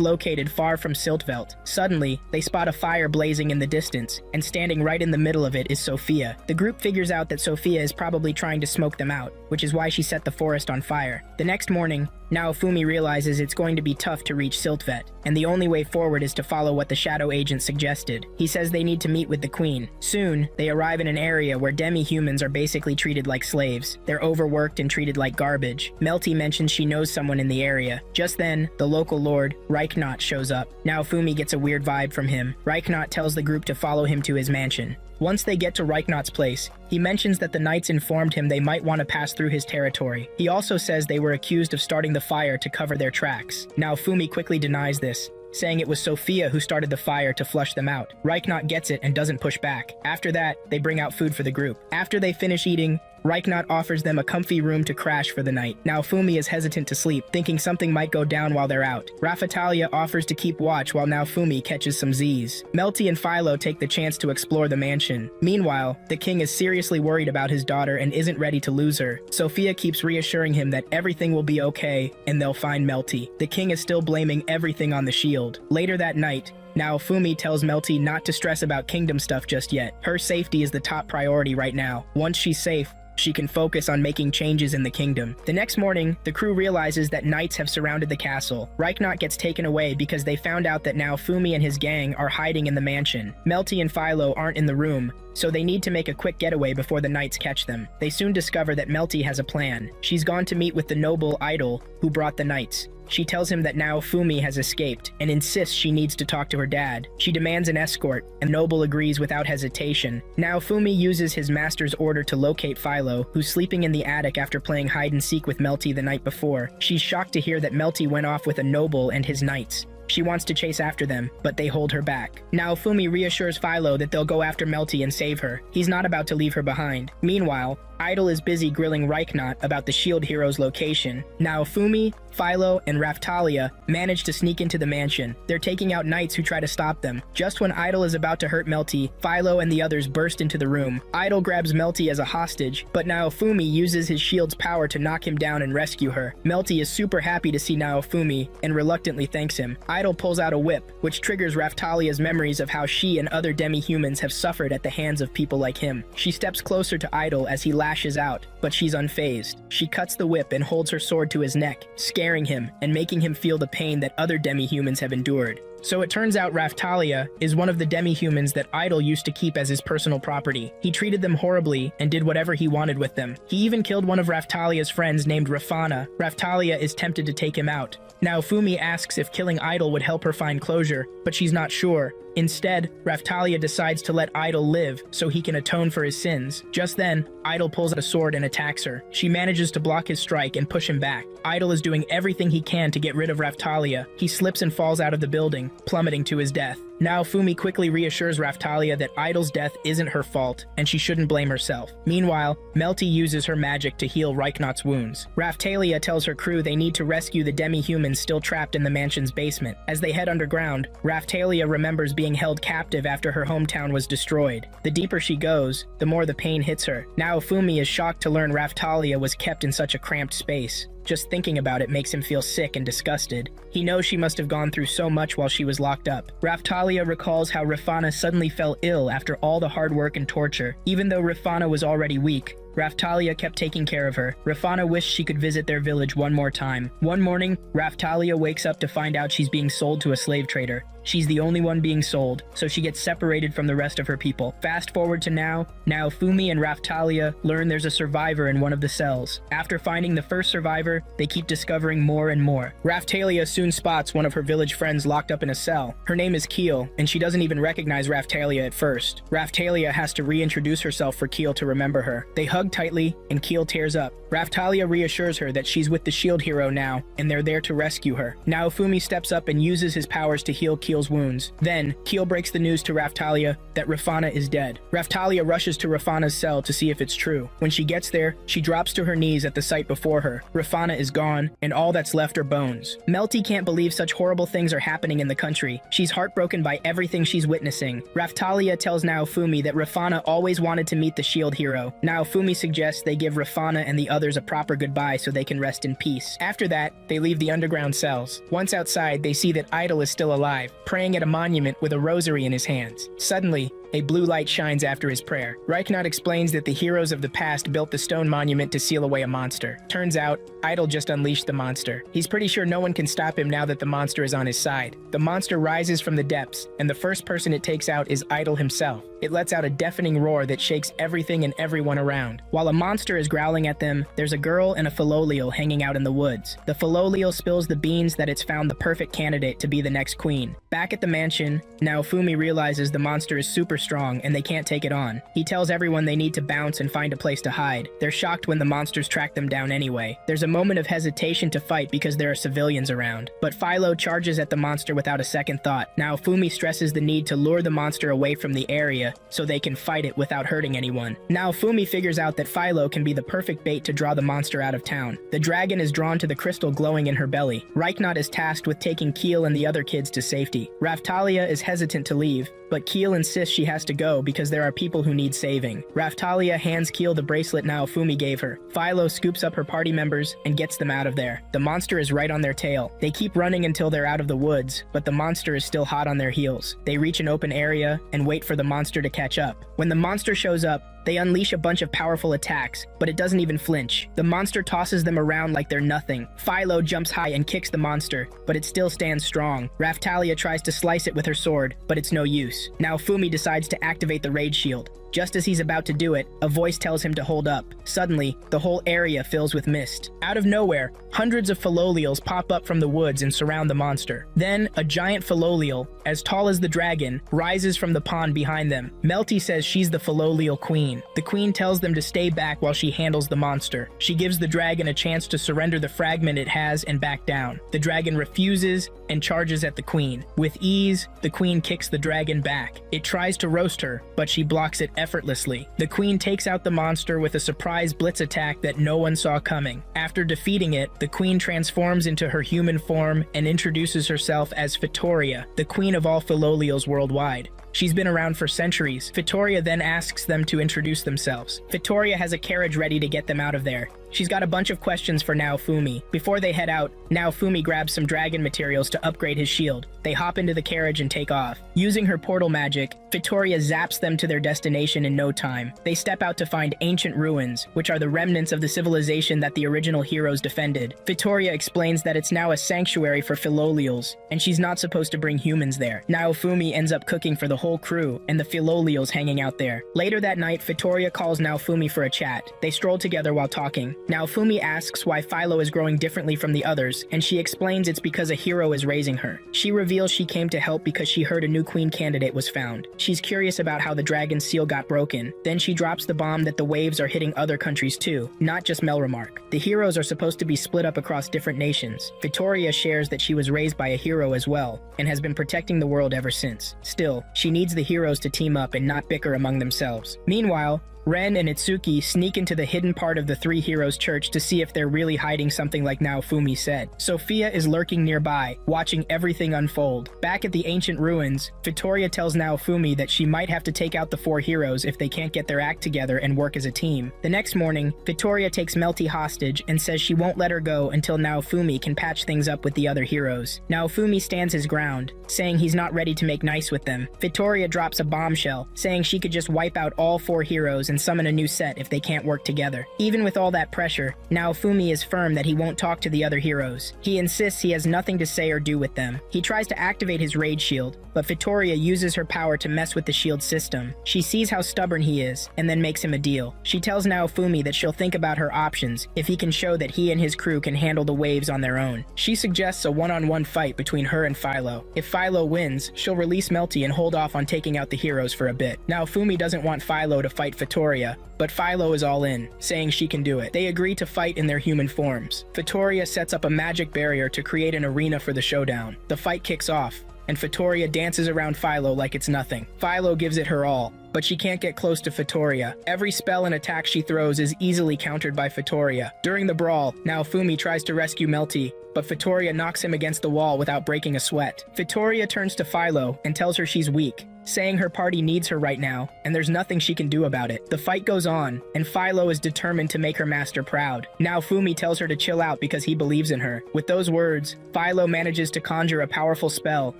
located far from Siltveld. Suddenly, they spot a fire blazing in the distance, and standing right in the middle of it is Sophia. The group figures out that Sophia is probably trying to smoke them out, which is why she set the forest on fire. The next morning, Naofumi realizes it's going to be tough to reach Siltvet, and the only way forward is to follow what the shadow agent suggested. He says they need to meet with the queen. Soon, they arrive in an area where demi-humans are basically treated like slaves. They're overworked and treated like garbage. Melty mentions she knows someone in the area. Just then, the local lord, Reichnot, shows up. Naofumi gets a weird vibe from him. Reichnot tells the group to follow him to his mansion. Once they get to Reichnot's place, he mentions that the knights informed him they might want to pass through his territory. He also says they were accused of starting the fire to cover their tracks. Naofumi quickly denies this, saying it was Sophia who started the fire to flush them out. Reichnot gets it and doesn't push back. After that, they bring out food for the group. After they finish eating, Reichnot offers them a comfy room to crash for the night. Naofumi is hesitant to sleep, thinking something might go down while they're out. Raphtalia offers to keep watch while Naofumi catches some Z's. Melty and Philo take the chance to explore the mansion. Meanwhile, the king is seriously worried about his daughter and isn't ready to lose her. Sophia keeps reassuring him that everything will be okay and they'll find Melty. The king is still blaming everything on the shield. Later that night, Naofumi tells Melty not to stress about kingdom stuff just yet. Her safety is the top priority right now. Once she's safe, she can focus on making changes in the kingdom. The next morning, the crew realizes that knights have surrounded the castle. Reichnot gets taken away because they found out that Naofumi and his gang are hiding in the mansion. Melty and Philo aren't in the room, so they need to make a quick getaway before the knights catch them. They soon discover that Melty has a plan. She's gone to meet with the noble idol who brought the knights. She tells him that Naofumi has escaped and insists she needs to talk to her dad. She demands an escort, and Noble agrees without hesitation. Naofumi uses his master's order to locate Philo, who's sleeping in the attic after playing hide-and-seek with Melty the night before. She's shocked to hear that Melty went off with a noble and his knights. She wants to chase after them, but they hold her back. Naofumi reassures Philo that they'll go after Melty and save her. He's not about to leave her behind. Meanwhile, Idol is busy grilling Reichnot about the shield hero's location. Naofumi, Philo, and Raphtalia manage to sneak into the mansion. They're taking out knights who try to stop them. Just when Idol is about to hurt Melty, Philo and the others burst into the room. Idol grabs Melty as a hostage, but Naofumi uses his shield's power to knock him down and rescue her. Melty is super happy to see Naofumi and reluctantly thanks him. Idol pulls out a whip, which triggers Raphtalia's memories of how she and other demi-humans have suffered at the hands of people like him. She steps closer to Idol as he lashes out, but she's unfazed. She cuts the whip and holds her sword to his neck, scaring him and making him feel the pain that other demi-humans have endured. So it turns out Raphtalia is one of the demi-humans that Idol used to keep as his personal property. He treated them horribly and did whatever he wanted with them. He even killed one of Raphtalia's friends named Rafana. Raphtalia is tempted to take him out. Naofumi asks if killing Idol would help her find closure, but she's not sure. Instead, Raphtalia decides to let Idol live so he can atone for his sins. Just then, Idol pulls out a sword and attacks her. She manages to block his strike and push him back. Idol is doing everything he can to get rid of Raphtalia. He slips and falls out of the building, plummeting to his death. Naofumi quickly reassures Raftalia that Idol's death isn't her fault, and she shouldn't blame herself. Meanwhile, Melty uses her magic to heal Reichnaut's wounds. Raftalia tells her crew they need to rescue the demi-humans still trapped in the mansion's basement. As they head underground, Raftalia remembers being held captive after her hometown was destroyed. The deeper she goes, the more the pain hits her. Naofumi is shocked to learn Raftalia was kept in such a cramped space. Just thinking about it makes him feel sick and disgusted. He knows she must have gone through so much while she was locked up. Raftalia recalls how Rafana suddenly fell ill after all the hard work and torture. Even though Rafana was already weak, Raftalia kept taking care of her. Rafana wished she could visit their village one more time. One morning, Raftalia wakes up to find out she's being sold to a slave trader. She's the only one being sold, so she gets separated from the rest of her people. Fast forward to now Fumi and Raftalia learn there's a survivor in one of the cells. After finding the first survivor, they keep discovering more and more. Raftalia soon spots one of her village friends locked up in a cell. Her name is Keel, and she doesn't even recognize Raftalia at first. Raftalia has to reintroduce herself for Keel to remember her. They hug tightly, and Keel tears up. Raftalia reassures her that she's with the shield hero now, and they're there to rescue her. Naofumi steps up and uses his powers to heal Keel's wounds. Then, Keel breaks the news to Raftalia that Rafana is dead. Raftalia rushes to Rafana's cell to see if it's true. When she gets there, she drops to her knees at the sight before her. Rafana is gone, and all that's left are bones. Melty can't believe such horrible things are happening in the country. She's heartbroken by everything she's witnessing. Raftalia tells Naofumi that Rafana always wanted to meet the shield hero. Naofumi suggests they give Rafana and the others a proper goodbye so they can rest in peace. After that, they leave the underground cells. Once outside, they see that Idol is still alive, praying at a monument with a rosary in his hands. Suddenly, a blue light shines after his prayer. Reichnaut explains that the heroes of the past built the stone monument to seal away a monster. Turns out, Idol just unleashed the monster. He's pretty sure no one can stop him now that the monster is on his side. The monster rises from the depths, and the first person it takes out is Idol himself. It lets out a deafening roar that shakes everything and everyone around. While a monster is growling at them, there's a girl and a philolial hanging out in the woods. The philolial spills the beans that it's found the perfect candidate to be the next queen. Back at the mansion, Naofumi realizes the monster is super strong and they can't take it on. He tells everyone they need to bounce and find a place to hide. They're shocked when the monsters track them down anyway. There's a moment of hesitation to fight because there are civilians around, but Philo charges at the monster without a second thought. Naofumi stresses the need to lure the monster away from the area so they can fight it without hurting anyone. Naofumi figures out that Philo can be the perfect bait to draw the monster out of town. The dragon is drawn to the crystal glowing in her belly. Reichnaut is tasked with taking Keel and the other kids to safety. Raftalia is hesitant to leave, but Keel insists she has to go because there are people who need saving. Raftalia hands Keel the bracelet Naofumi gave her. Philo scoops up her party members and gets them out of there. The monster is right on their tail. They keep running until they're out of the woods, but the monster is still hot on their heels. They reach an open area and wait for the monster to catch up. When the monster shows up, they unleash a bunch of powerful attacks, but it doesn't even flinch. The monster tosses them around like they're nothing. Philo jumps high and kicks the monster, but it still stands strong. Raftalia tries to slice it with her sword, but it's no use. Naofumi decides to activate the rage shield. Just as he's about to do it, a voice tells him to hold up. Suddenly, the whole area fills with mist. Out of nowhere, hundreds of philolials pop up from the woods and surround the monster. Then, a giant philolial, as tall as the dragon, rises from the pond behind them. Melty says she's the philolial queen. The queen tells them to stay back while she handles the monster. She gives the dragon a chance to surrender the fragment it has and back down. The dragon refuses and charges at the queen. With ease, the queen kicks the dragon back. It tries to roast her, but she blocks it effortlessly. The queen takes out the monster with a surprise blitz attack that no one saw coming. After defeating it, the queen transforms into her human form and introduces herself as Vittoria, the queen of all philolials worldwide. She's been around for centuries. Vittoria then asks them to introduce themselves. Vittoria has a carriage ready to get them out of there. She's got a bunch of questions for Naofumi. Before they head out, Naofumi grabs some dragon materials to upgrade his shield. They hop into the carriage and take off. Using her portal magic, Vittoria zaps them to their destination in no time. They step out to find ancient ruins, which are the remnants of the civilization that the original heroes defended. Vittoria explains that it's now a sanctuary for philolials, and she's not supposed to bring humans there. Naofumi ends up cooking for the whole crew and the Philolials hanging out there. Later that night, Vittoria calls Naofumi for a chat. They stroll together while talking. Naofumi asks why Philo is growing differently from the others, and she explains it's because a hero is raising her. She reveals she came to help because she heard a new queen candidate was found. She's curious about how the dragon seal got broken. Then she drops the bomb that the waves are hitting other countries too, not just Melremark. The heroes are supposed to be split up across different nations. Vittoria shares that she was raised by a hero as well, and has been protecting the world ever since. Still, she needs the heroes to team up and not bicker among themselves. Meanwhile, Ren and Itsuki sneak into the hidden part of the three heroes' church to see if they're really hiding something like Naofumi said. Sophia is lurking nearby, watching everything unfold. Back at the ancient ruins, Vittoria tells Naofumi that she might have to take out the four heroes if they can't get their act together and work as a team. The next morning, Vittoria takes Melty hostage and says she won't let her go until Naofumi can patch things up with the other heroes. Naofumi stands his ground, saying he's not ready to make nice with them. Vittoria drops a bombshell, saying she could just wipe out all four heroes and summon a new set if they can't work together. Even with all that pressure, Naofumi is firm that he won't talk to the other heroes. He insists he has nothing to say or do with them. He tries to activate his rage shield, but Vittoria uses her power to mess with the shield system. She sees how stubborn he is, and then makes him a deal. She tells Naofumi that she'll think about her options if he can show that he and his crew can handle the waves on their own. She suggests a one-on-one fight between her and Philo. If Philo wins, she'll release Melty and hold off on taking out the heroes for a bit. Naofumi doesn't want Philo to fight Vittoria, but Philo is all in, saying she can do it. They agree to fight in their human forms. Vittoria sets up a magic barrier to create an arena for the showdown. The fight kicks off, and Vittoria dances around Philo like it's nothing. Philo gives it her all, but she can't get close to Vittoria. Every spell and attack she throws is easily countered by Vittoria. During the brawl, Naofumi tries to rescue Melty, but Vittoria knocks him against the wall without breaking a sweat. Vittoria turns to Philo and tells her she's weak, saying her party needs her right now, and there's nothing she can do about it. The fight goes on, and Philo is determined to make her master proud. Naofumi tells her to chill out because he believes in her. With those words, Philo manages to conjure a powerful spell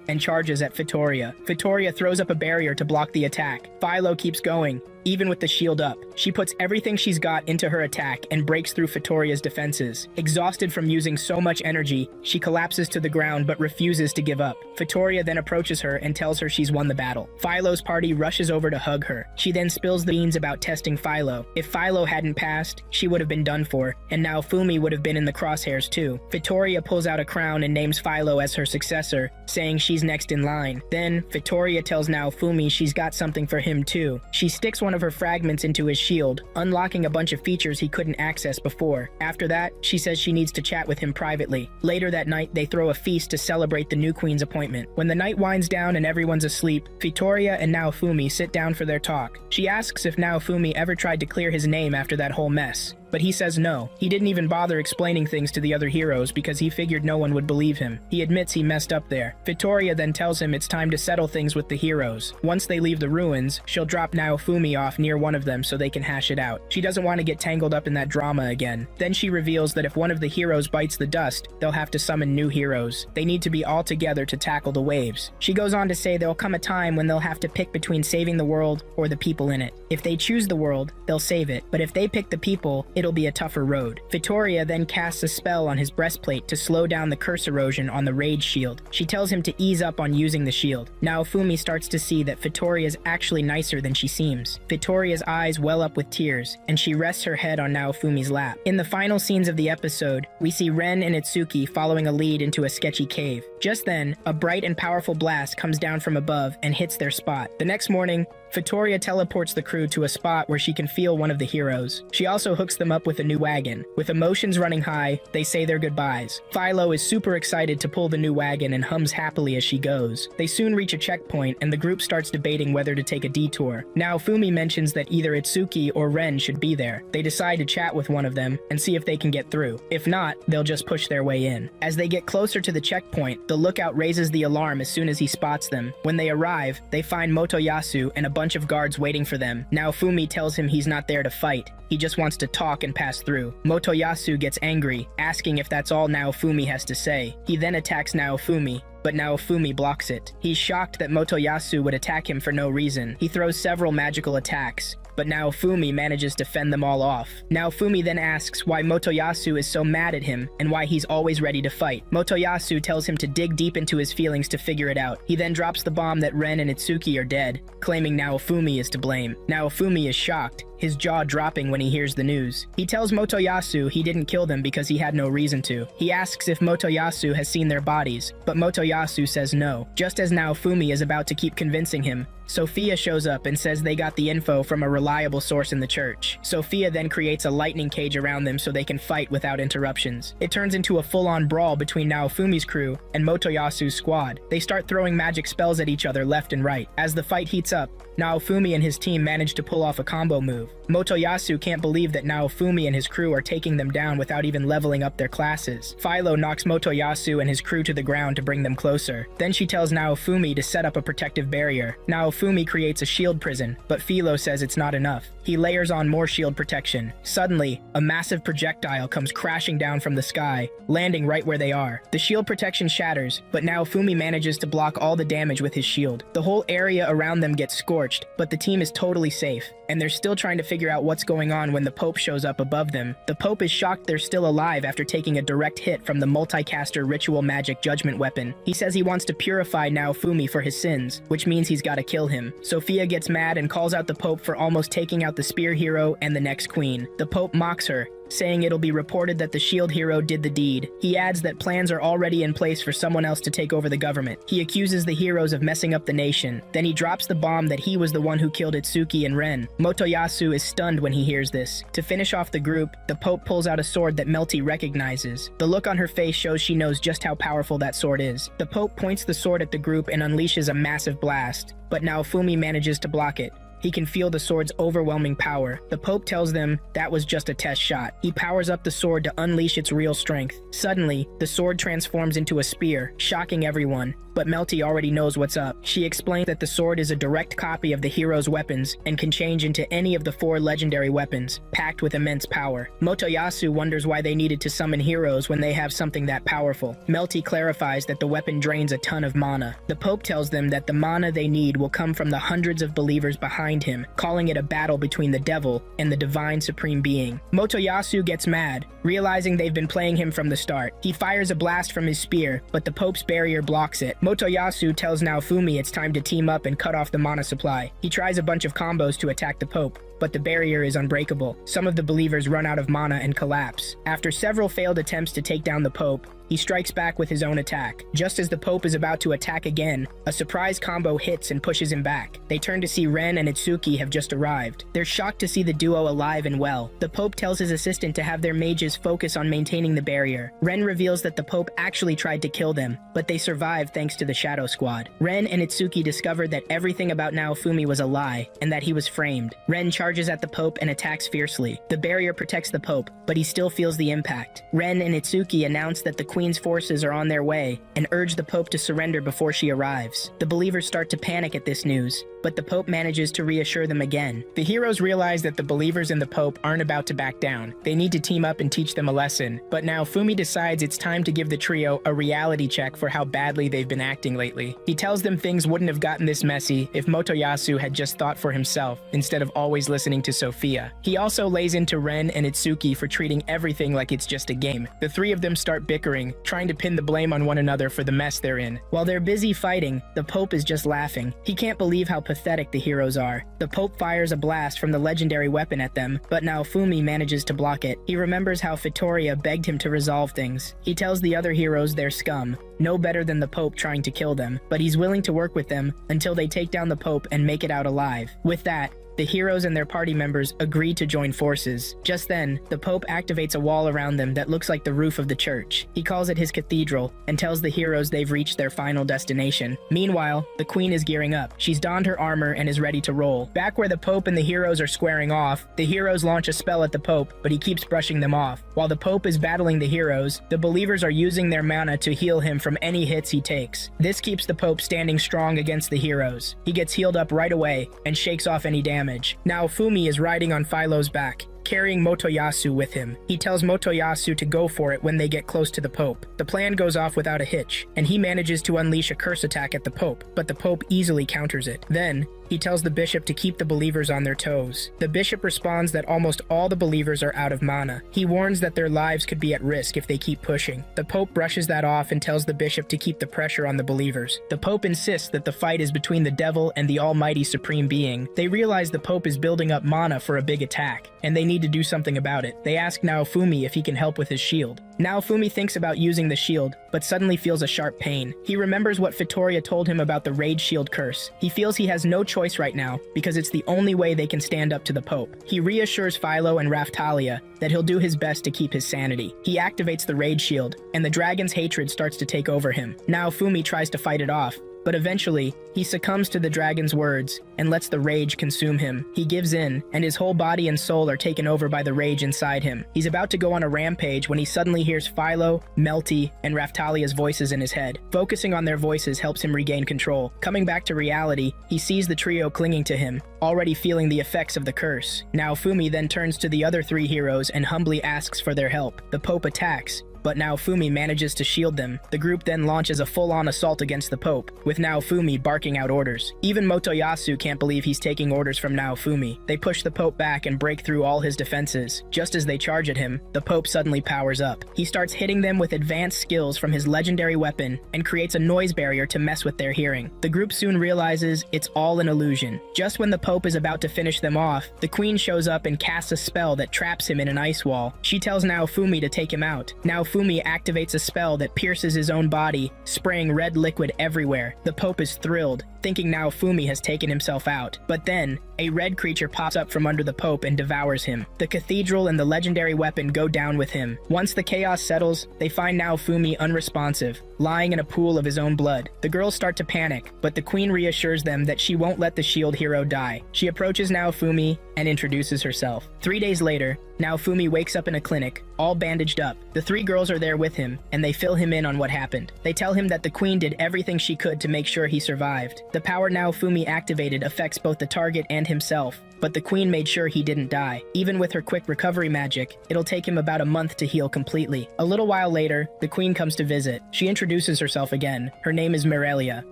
and charges at Vittoria. Vittoria throws up a barrier to block the attack. Philo keeps going, even with the shield up. She puts everything she's got into her attack and breaks through Vittoria's defenses. Exhausted from using so much energy, she collapses to the ground but refuses to give up. Vittoria then approaches her and tells her she's won the battle. Philo's party rushes over to hug her. She then spills the beans about testing Philo. If Philo hadn't passed, she would have been done for, and Naofumi would have been in the crosshairs too. Vittoria pulls out a crown and names Philo as her successor, saying she's next in line. Then, Vittoria tells Naofumi she's got something for him too. She sticks one of her fragments into his shield, unlocking a bunch of features he couldn't access before. After that, she says she needs to chat with him privately. Later that night, they throw a feast to celebrate the new queen's appointment. When the night winds down and everyone's asleep, Vittoria and Naofumi sit down for their talk. She asks if Naofumi ever tried to clear his name after that whole mess, but he says no. He didn't even bother explaining things to the other heroes because he figured no one would believe him. He admits he messed up there. Vittoria then tells him it's time to settle things with the heroes. Once they leave the ruins, she'll drop Naofumi off near one of them so they can hash it out. She doesn't want to get tangled up in that drama again. Then she reveals that if one of the heroes bites the dust, they'll have to summon new heroes. They need to be all together to tackle the waves. She goes on to say there'll come a time when they'll have to pick between saving the world or the people in it. If they choose the world, they'll save it, but if they pick the people, it'll be a tougher road. Vittoria then casts a spell on his breastplate to slow down the curse erosion on the rage shield. She tells him to ease up on using the shield. Naofumi starts to see that Vittoria's actually nicer than she seems. Vittoria's eyes well up with tears, and she rests her head on Naofumi's lap. In the final scenes of the episode, we see Ren and Itsuki following a lead into a sketchy cave. Just then, a bright and powerful blast comes down from above and hits their spot. The next morning, Vittoria teleports the crew to a spot where she can feel one of the heroes. She also hooks them up with a new wagon. With emotions running high, they say their goodbyes. Philo is super excited to pull the new wagon and hums happily as she goes. They soon reach a checkpoint and the group starts debating whether to take a detour. Naofumi mentions that either Itsuki or Ren should be there. They decide to chat with one of them and see if they can get through. If not, they'll just push their way in. As they get closer to the checkpoint, the lookout raises the alarm as soon as he spots them. When they arrive, they find Motoyasu and a bunch of guards waiting for them. Naofumi tells him he's not there to fight. He just wants to talk and pass through. Motoyasu gets angry, asking if that's all Naofumi has to say. He then attacks Naofumi, but Naofumi blocks it. He's shocked that Motoyasu would attack him for no reason. He throws several magical attacks, but Naofumi manages to fend them all off. Naofumi then asks why Motoyasu is so mad at him and why he's always ready to fight. Motoyasu tells him to dig deep into his feelings to figure it out. He then drops the bomb that Ren and Itsuki are dead, claiming Naofumi is to blame. Naofumi is shocked, his jaw dropping when he hears the news. He tells Motoyasu he didn't kill them because he had no reason to. He asks if Motoyasu has seen their bodies, but Motoyasu says no. Just as Naofumi is about to keep convincing him, Sophia shows up and says they got the info from a reliable source in the church. Sophia then creates a lightning cage around them so they can fight without interruptions. It turns into a full-on brawl between Naofumi's crew and Motoyasu's squad. They start throwing magic spells at each other left and right. As the fight heats up, Naofumi and his team manage to pull off a combo move. Motoyasu can't believe that Naofumi and his crew are taking them down without even leveling up their classes. Philo knocks Motoyasu and his crew to the ground to bring them closer. Then she tells Naofumi to set up a protective barrier. Naofumi creates a shield prison, but Philo says it's not enough. He layers on more shield protection. Suddenly, a massive projectile comes crashing down from the sky, landing right where they are. The shield protection shatters, but Naofumi manages to block all the damage with his shield. The whole area around them gets scorched, but the team is totally safe, and they're still trying to figure out what's going on when the Pope shows up above them. The Pope is shocked they're still alive after taking a direct hit from the multicaster ritual magic judgment weapon. He says he wants to purify Naofumi for his sins, which means he's gotta kill him. Sophia gets mad and calls out the Pope for almost taking out the spear hero and the next queen. The Pope mocks her, saying it'll be reported that the shield hero did the deed. He adds that plans are already in place for someone else to take over the government. He accuses the heroes of messing up the nation. Then he drops the bomb that he was the one who killed Itsuki and Ren. Motoyasu is stunned when he hears this. To finish off the group, the Pope pulls out a sword that Melty recognizes. The look on her face shows she knows just how powerful that sword is. The Pope points the sword at the group and unleashes a massive blast, but Naofumi manages to block it. He can feel the sword's overwhelming power. The Pope tells them that was just a test shot. He powers up the sword to unleash its real strength. Suddenly, the sword transforms into a spear, shocking everyone. But Melty already knows what's up. She explains that the sword is a direct copy of the hero's weapons and can change into any of the 4 legendary weapons, packed with immense power. Motoyasu wonders why they needed to summon heroes when they have something that powerful. Melty clarifies that the weapon drains a ton of mana. The Pope tells them that the mana they need will come from the hundreds of believers behind him, calling it a battle between the devil and the divine supreme being. Motoyasu gets mad, realizing they've been playing him from the start. He fires a blast from his spear, but the Pope's barrier blocks it. Motoyasu tells Naofumi it's time to team up and cut off the mana supply. He tries a bunch of combos to attack the Pope, but the barrier is unbreakable. Some of the believers run out of mana and collapse. After several failed attempts to take down the Pope, he strikes back with his own attack. Just as the Pope is about to attack again, a surprise combo hits and pushes him back. They turn to see Ren and Itsuki have just arrived. They're shocked to see the duo alive and well. The Pope tells his assistant to have their mages focus on maintaining the barrier. Ren reveals that the Pope actually tried to kill them, but they survived thanks to the Shadow Squad. Ren and Itsuki discovered that everything about Naofumi was a lie, and that he was framed. Ren charges at the Pope and attacks fiercely. The barrier protects the Pope, but he still feels the impact. Ren and Itsuki announce that the Queen's forces are on their way and urge the Pope to surrender before she arrives. The believers start to panic at this news, but the Pope manages to reassure them again. The heroes realize that the believers in the Pope aren't about to back down. They need to team up and teach them a lesson, but now Fumi decides it's time to give the trio a reality check for how badly they've been acting lately. He tells them things wouldn't have gotten this messy if Motoyasu had just thought for himself instead of always listening to Sophia. He also lays into Ren and Itsuki for treating everything like it's just a game. The 3 of them start bickering, trying to pin the blame on one another for the mess they're in. While they're busy fighting, the Pope is just laughing. He can't believe how pathetic the heroes are. The Pope fires a blast from the legendary weapon at them, but Naofumi manages to block it. He remembers how Fitoria begged him to resolve things. He tells the other heroes they're scum, no better than the Pope trying to kill them, but he's willing to work with them until they take down the Pope and make it out alive. With that, the heroes and their party members agree to join forces. Just then, the Pope activates a wall around them that looks like the roof of the church. He calls it his cathedral and tells the heroes they've reached their final destination. Meanwhile, the Queen is gearing up. She's donned her armor and is ready to roll. Back where the Pope and the heroes are squaring off, the heroes launch a spell at the Pope, but he keeps brushing them off. While the Pope is battling the heroes, the believers are using their mana to heal him from any hits he takes. This keeps the Pope standing strong against the heroes. He gets healed up right away and shakes off any damage. Now Fumi is riding on Philo's back, carrying Motoyasu with him. He tells Motoyasu to go for it when they get close to the Pope. The plan goes off without a hitch, and he manages to unleash a curse attack at the Pope, but the Pope easily counters it. Then, He tells the bishop to keep the believers on their toes. The bishop responds that almost all the believers are out of mana. He warns that their lives could be at risk if they keep pushing. The Pope brushes that off and tells the bishop to keep the pressure on the believers. The Pope insists that the fight is between the devil and the almighty supreme being. They realize the Pope is building up mana for a big attack, and they need to do something about it. They ask Naofumi if he can help with his shield. Naofumi thinks about using the shield, but suddenly feels a sharp pain. He remembers what Fitoria told him about the Rage Shield curse. He feels he has no choice right now, because it's the only way they can stand up to the Pope. He reassures Philo and Raftalia that he'll do his best to keep his sanity. He activates the Rage Shield, and the dragon's hatred starts to take over him. Naofumi tries to fight it off, but eventually, he succumbs to the dragon's words and lets the rage consume him. He gives in, and his whole body and soul are taken over by the rage inside him. He's about to go on a rampage when he suddenly hears Philo, Melty, and Raftalia's voices in his head. Focusing on their voices helps him regain control. Coming back to reality, he sees the trio clinging to him, already feeling the effects of the curse. Naofumi then turns to the other three heroes and humbly asks for their help. The Pope attacks, but Naofumi manages to shield them. The group then launches a full-on assault against the Pope, with Naofumi barking out orders. Even Motoyasu can't believe he's taking orders from Naofumi. They push the Pope back and break through all his defenses. Just as they charge at him, the Pope suddenly powers up. He starts hitting them with advanced skills from his legendary weapon and creates a noise barrier to mess with their hearing. The group soon realizes it's all an illusion. Just when the Pope is about to finish them off, the Queen shows up and casts a spell that traps him in an ice wall. She tells Naofumi to take him out. Naofumi activates a spell that pierces his own body, spraying red liquid everywhere. The Pope is thrilled, thinking Naofumi has taken himself out. But then, a red creature pops up from under the Pope and devours him. The cathedral and the legendary weapon go down with him. Once the chaos settles, they find Naofumi unresponsive, lying in a pool of his own blood. The girls start to panic, but the Queen reassures them that she won't let the shield hero die. She approaches Naofumi and introduces herself. 3 days later, Naofumi wakes up in a clinic, all bandaged up. The three girls are there with him, and they fill him in on what happened. They tell him that the Queen did everything she could to make sure he survived. The power Naofumi activated affects both the target and himself, but the Queen made sure he didn't die. Even with her quick recovery magic, it'll take him about a month to heal completely. A little while later, the Queen comes to visit. She introduces herself again. Her name is Mirelia.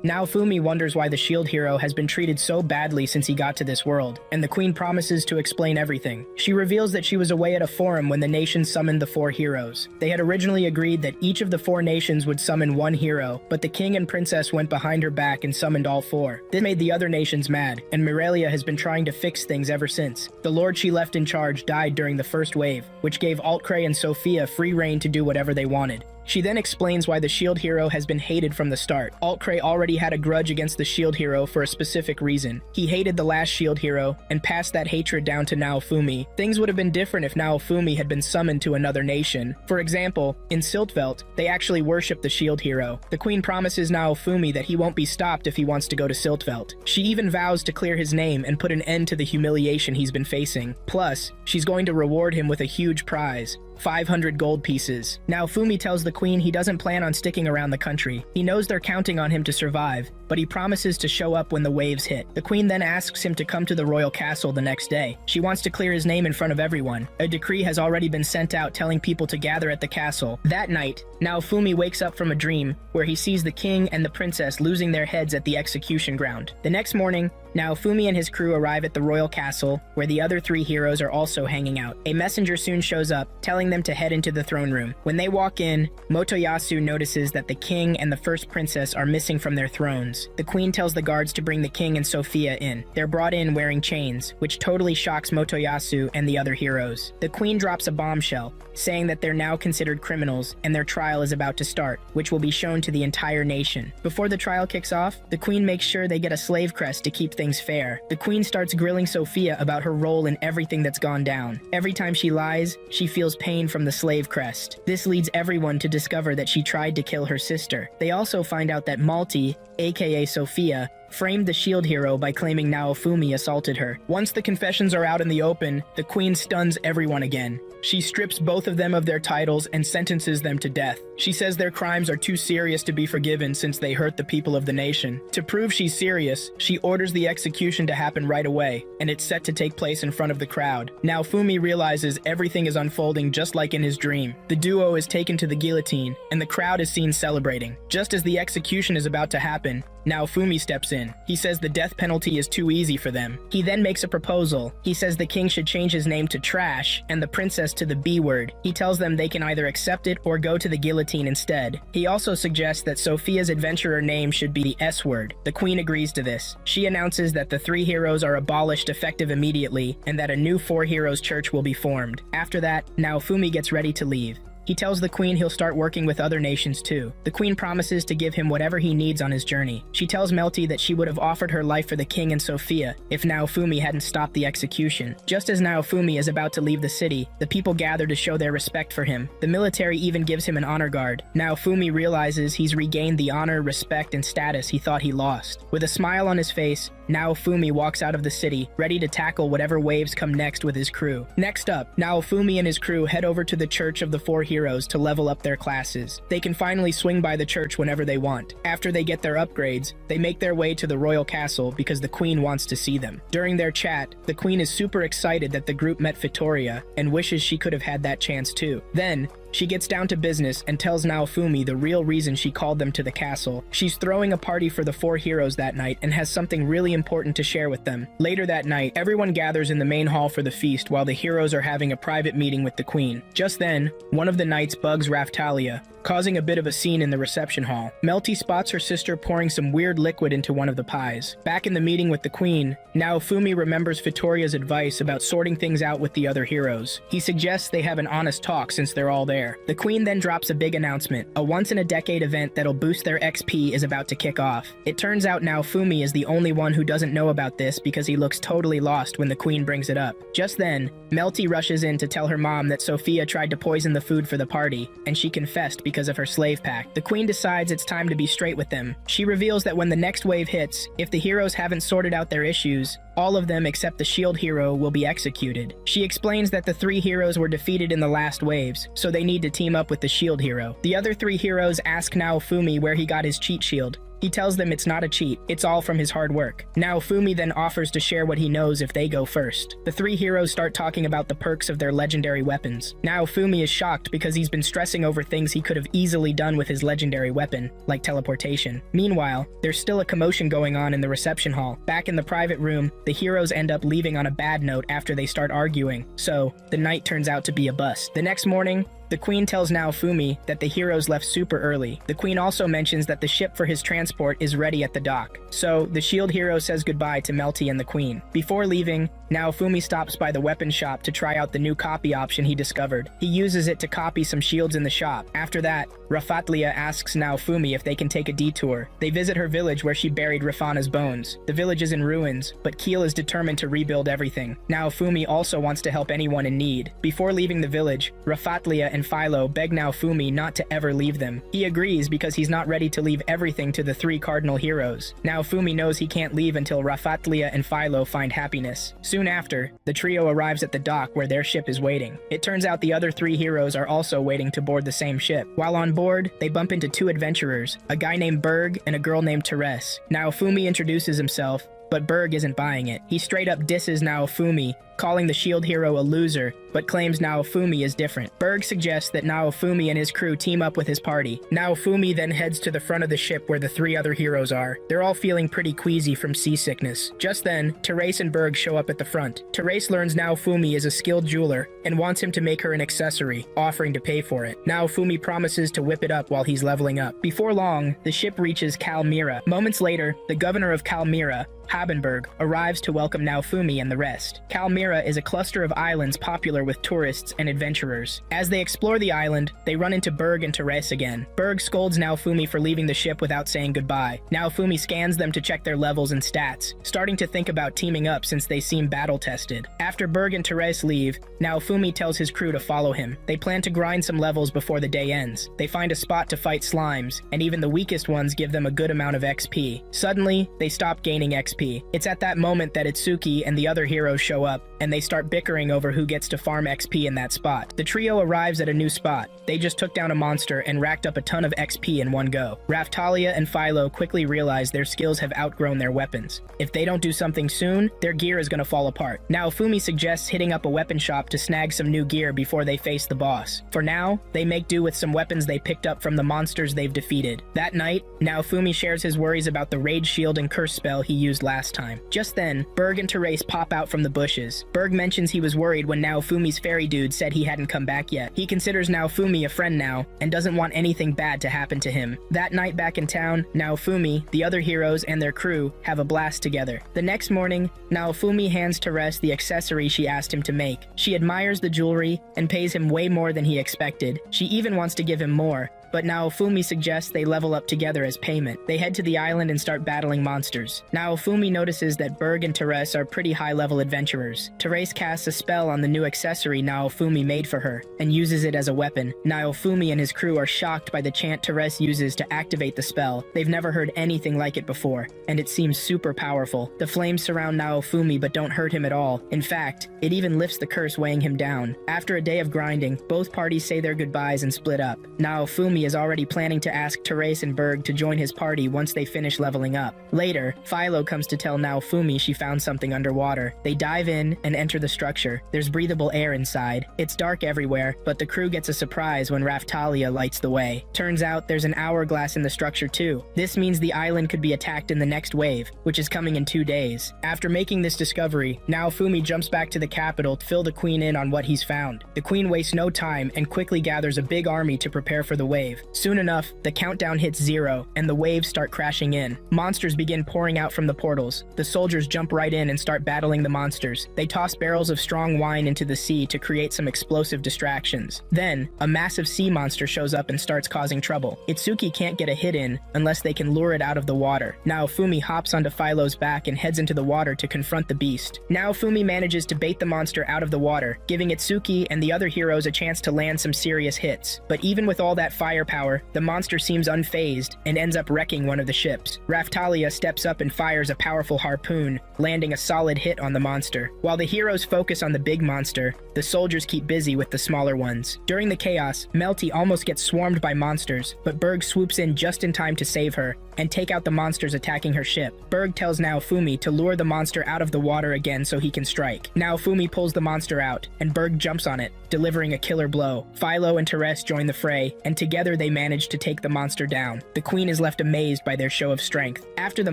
Naofumi wonders why the shield hero has been treated so badly since he got to this world, and the Queen promises to explain everything. She reveals that she was away at a forum when the nations summoned the four heroes. They had originally agreed that each of the four nations would summon one hero, but the king and princess went behind her back and summoned all four. This made the other nations mad, and Mirelia has been trying to fix things ever since. The lord she left in charge died during the first wave, which gave Altcray and Sophia free reign to do whatever they wanted. She then explains why the shield hero has been hated from the start. Altcray already had a grudge against the shield hero for a specific reason. He hated the last shield hero and passed that hatred down to Naofumi. Things would have been different if Naofumi had been summoned to another nation. For example, in Siltvelt, they actually worship the shield hero. The Queen promises Naofumi that he won't be stopped if he wants to go to Siltvelt. She even vows to clear his name and put an end to the humiliation he's been facing. Plus, she's going to reward him with a huge prize. 500 gold pieces. Naofumi tells the Queen he doesn't plan on sticking around the country. He knows they're counting on him to survive, but he promises to show up when the waves hit. The Queen then asks him to come to the royal castle the next day. She wants to clear his name in front of everyone. A decree has already been sent out telling people to gather at the castle. That night, Naofumi wakes up from a dream where he sees the king and the princess losing their heads at the execution ground. The next morning, Naofumi and his crew arrive at the royal castle, where the other three heroes are also hanging out. A messenger soon shows up, telling them to head into the throne room. When they walk in, Motoyasu notices that the king and the first princess are missing from their thrones. The Queen tells the guards to bring the king and Sophia in. They're brought in wearing chains, which totally shocks Motoyasu and the other heroes. The Queen drops a bombshell, saying that they're now considered criminals and their trial is about to start, which will be shown to the entire nation. Before the trial kicks off, the Queen makes sure they get a slave crest to keep things fair. The Queen starts grilling Sophia about her role in everything that's gone down. Every time she lies, she feels pain from the slave crest. This leads everyone to discover that she tried to kill her sister. They also find out that Malti, aka Sophia, framed the shield hero by claiming Naofumi assaulted her. Once the confessions are out in the open, the Queen stuns everyone again. She strips both of them of their titles and sentences them to death. She says their crimes are too serious to be forgiven since they hurt the people of the nation. To prove she's serious, she orders the execution to happen right away, and it's set to take place in front of the crowd. Naofumi realizes everything is unfolding just like in his dream. The duo is taken to the guillotine, and the crowd is seen celebrating. Just as the execution is about to happen, Naofumi steps in. He says the death penalty is too easy for them. He then makes a proposal. He says the king should change his name to Trash and the princess to the B word. He tells them they can either accept it or go to the guillotine instead. He also suggests that Sophia's adventurer name should be the S word. The queen agrees to this. She announces that the 3 heroes are abolished effective immediately and that a new 4 heroes church will be formed. After that, Naofumi gets ready to leave. He tells the queen he'll start working with other nations too. The queen promises to give him whatever he needs on his journey. She tells Melty that she would have offered her life for the king and Sophia if Naofumi hadn't stopped the execution. Just as Naofumi is about to leave the city, the people gather to show their respect for him. The military even gives him an honor guard. Naofumi realizes he's regained the honor, respect, and status he thought he lost. With a smile on his face, Naofumi walks out of the city, ready to tackle whatever waves come next with his crew. Next up, Naofumi and his crew head over to the Church of the 4 Heroes to level up their classes. They can finally swing by the church whenever they want. After they get their upgrades, they make their way to the royal castle because the queen wants to see them. During their chat, the queen is super excited that the group met Vittoria and wishes she could have had that chance too. Then, she gets down to business and tells Naofumi the real reason she called them to the castle. She's throwing a party for the 4 heroes that night and has something really important to share with them. Later that night, everyone gathers in the main hall for the feast while the heroes are having a private meeting with the queen. Just then, one of the knights bugs Raftalia, causing a bit of a scene in the reception hall. Melty spots her sister pouring some weird liquid into one of the pies. Back in the meeting with the queen, Naofumi remembers Vittoria's advice about sorting things out with the other heroes. He suggests they have an honest talk since they're all there. The queen then drops a big announcement. A once-in-a-decade event that'll boost their XP is about to kick off. It turns out Naofumi is the only one who doesn't know about this because he looks totally lost when the queen brings it up. Just then, Melty rushes in to tell her mom that Sophia tried to poison the food for the party, and she confessed because of her slave pact. The queen decides it's time to be straight with them. She reveals that when the next wave hits, if the heroes haven't sorted out their issues, all of them except the shield hero will be executed. She explains that the 3 heroes were defeated in the last waves, so they need to team up with the shield hero. The other 3 heroes ask Naofumi where he got his cheat shield. He tells them it's not a cheat, it's all from his hard work. Naofumi then offers to share what he knows if they go first. The 3 heroes start talking about the perks of their legendary weapons. Naofumi is shocked because he's been stressing over things he could have easily done with his legendary weapon, like teleportation. Meanwhile, there's still a commotion going on in the reception hall. Back in the private room, the heroes end up leaving on a bad note after they start arguing, so the night turns out to be a bust. The next morning, the queen tells Naofumi that the heroes left super early. The queen also mentions that the ship for his transport is ready at the dock. So, the shield hero says goodbye to Melty and the queen. Before leaving, Naofumi stops by the weapon shop to try out the new copy option he discovered. He uses it to copy some shields in the shop. After that, Rafatlia asks Naofumi if they can take a detour. They visit her village where she buried Rafana's bones. The village is in ruins, but Keel is determined to rebuild everything. Naofumi also wants to help anyone in need. Before leaving the village, Rafatlia and Philo beg Naofumi not to ever leave them. He agrees because he's not ready to leave everything to the 3 cardinal heroes. Naofumi knows he can't leave until Rafatlia and Philo find happiness. Soon after, the trio arrives at the dock where their ship is waiting. It turns out the other 3 heroes are also waiting to board the same ship. While on board, they bump into 2 adventurers, a guy named Berg and a girl named Therese. Naofumi introduces himself, but Berg isn't buying it. He straight up disses Naofumi, calling the shield hero a loser, but claims Naofumi is different. Berg suggests that Naofumi and his crew team up with his party. Naofumi then heads to the front of the ship where the 3 other heroes are. They're all feeling pretty queasy from seasickness. Just then, Therese and Berg show up at the front. Therese learns Naofumi is a skilled jeweler and wants him to make her an accessory, offering to pay for it. Naofumi promises to whip it up while he's leveling up. Before long, the ship reaches Kalmyra. Moments later, the governor of Kalmyra, Habenberg, arrives to welcome Naofumi and the rest. Kalmyra is a cluster of islands popular with tourists and adventurers. As they explore the island, they run into Berg and Therese again. Berg scolds Naofumi for leaving the ship without saying goodbye. Naofumi scans them to check their levels and stats, starting to think about teaming up since they seem battle-tested. After Berg and Therese leave, Naofumi tells his crew to follow him. They plan to grind some levels before the day ends. They find a spot to fight slimes, and even the weakest ones give them a good amount of XP. Suddenly, they stop gaining XP. It's at that moment that Itsuki and the other heroes show up. and they start bickering over who gets to farm XP in that spot. The trio arrives at a new spot. They just took down a monster and racked up a ton of XP in one go. Raphtalia and Philo quickly realize their skills have outgrown their weapons. If they don't do something soon, their gear is going to fall apart. Naofumi suggests hitting up a weapon shop to snag some new gear before they face the boss. For now, they make do with some weapons they picked up from the monsters they've defeated. That night, Naofumi shares his worries about the Rage Shield and Curse spell he used last time. Just then, Berg and Therese pop out from the bushes. Berg mentions he was worried when Naofumi's fairy dude said he hadn't come back yet. He considers Naofumi a friend now, and doesn't want anything bad to happen to him. That night back in town, Naofumi, the other heroes, and their crew have a blast together. The next morning, Naofumi hands Therese the accessory she asked him to make. She admires the jewelry and pays him way more than he expected. She even wants to give him more, but Naofumi suggests they level up together as payment. They head to the island and start battling monsters. Naofumi notices that Berg and Therese are pretty high-level adventurers. Therese casts a spell on the new accessory Naofumi made for her, and uses it as a weapon. Naofumi and his crew are shocked by the chant Therese uses to activate the spell. They've never heard anything like it before, and it seems super powerful. The flames surround Naofumi but don't hurt him at all. In fact, it even lifts the curse weighing him down. After a day of grinding, both parties say their goodbyes and split up. Naofumi is already planning to ask Therese and Berg to join his party once they finish leveling up. Later, Philo comes to tell Naofumi she found something underwater. They dive in and enter the structure. There's breathable air inside. It's dark everywhere, but the crew gets a surprise when Raphtalia lights the way. Turns out there's an hourglass in the structure too. This means the island could be attacked in the next wave, which is coming in 2 days. After making this discovery, Naofumi jumps back to the capital to fill the queen in on what he's found. The queen wastes no time and quickly gathers a big army to prepare for the wave. Soon enough, the countdown hits 0, and the waves start crashing in. Monsters begin pouring out from the portals. The soldiers jump right in and start battling the monsters. They toss barrels of strong wine into the sea to create some explosive distractions. Then, a massive sea monster shows up and starts causing trouble. Itsuki can't get a hit in unless they can lure it out of the water. Naofumi hops onto Philo's back and heads into the water to confront the beast. Naofumi manages to bait the monster out of the water, giving Itsuki and the other heroes a chance to land some serious hits. But even with all that firepower, the monster seems unfazed and ends up wrecking one of the ships. Raphtalia steps up and fires a powerful harpoon, landing a solid hit on the monster. While the heroes focus on the big monster, the soldiers keep busy with the smaller ones. During the chaos, Melty almost gets swarmed by monsters, but Berg swoops in just in time to save her and take out the monsters attacking her ship. Berg tells Naofumi to lure the monster out of the water again so he can strike. Naofumi pulls the monster out, and Berg jumps on it, delivering a killer blow. Philo and Therese join the fray, and together they manage to take the monster down. The queen is left amazed by their show of strength. After the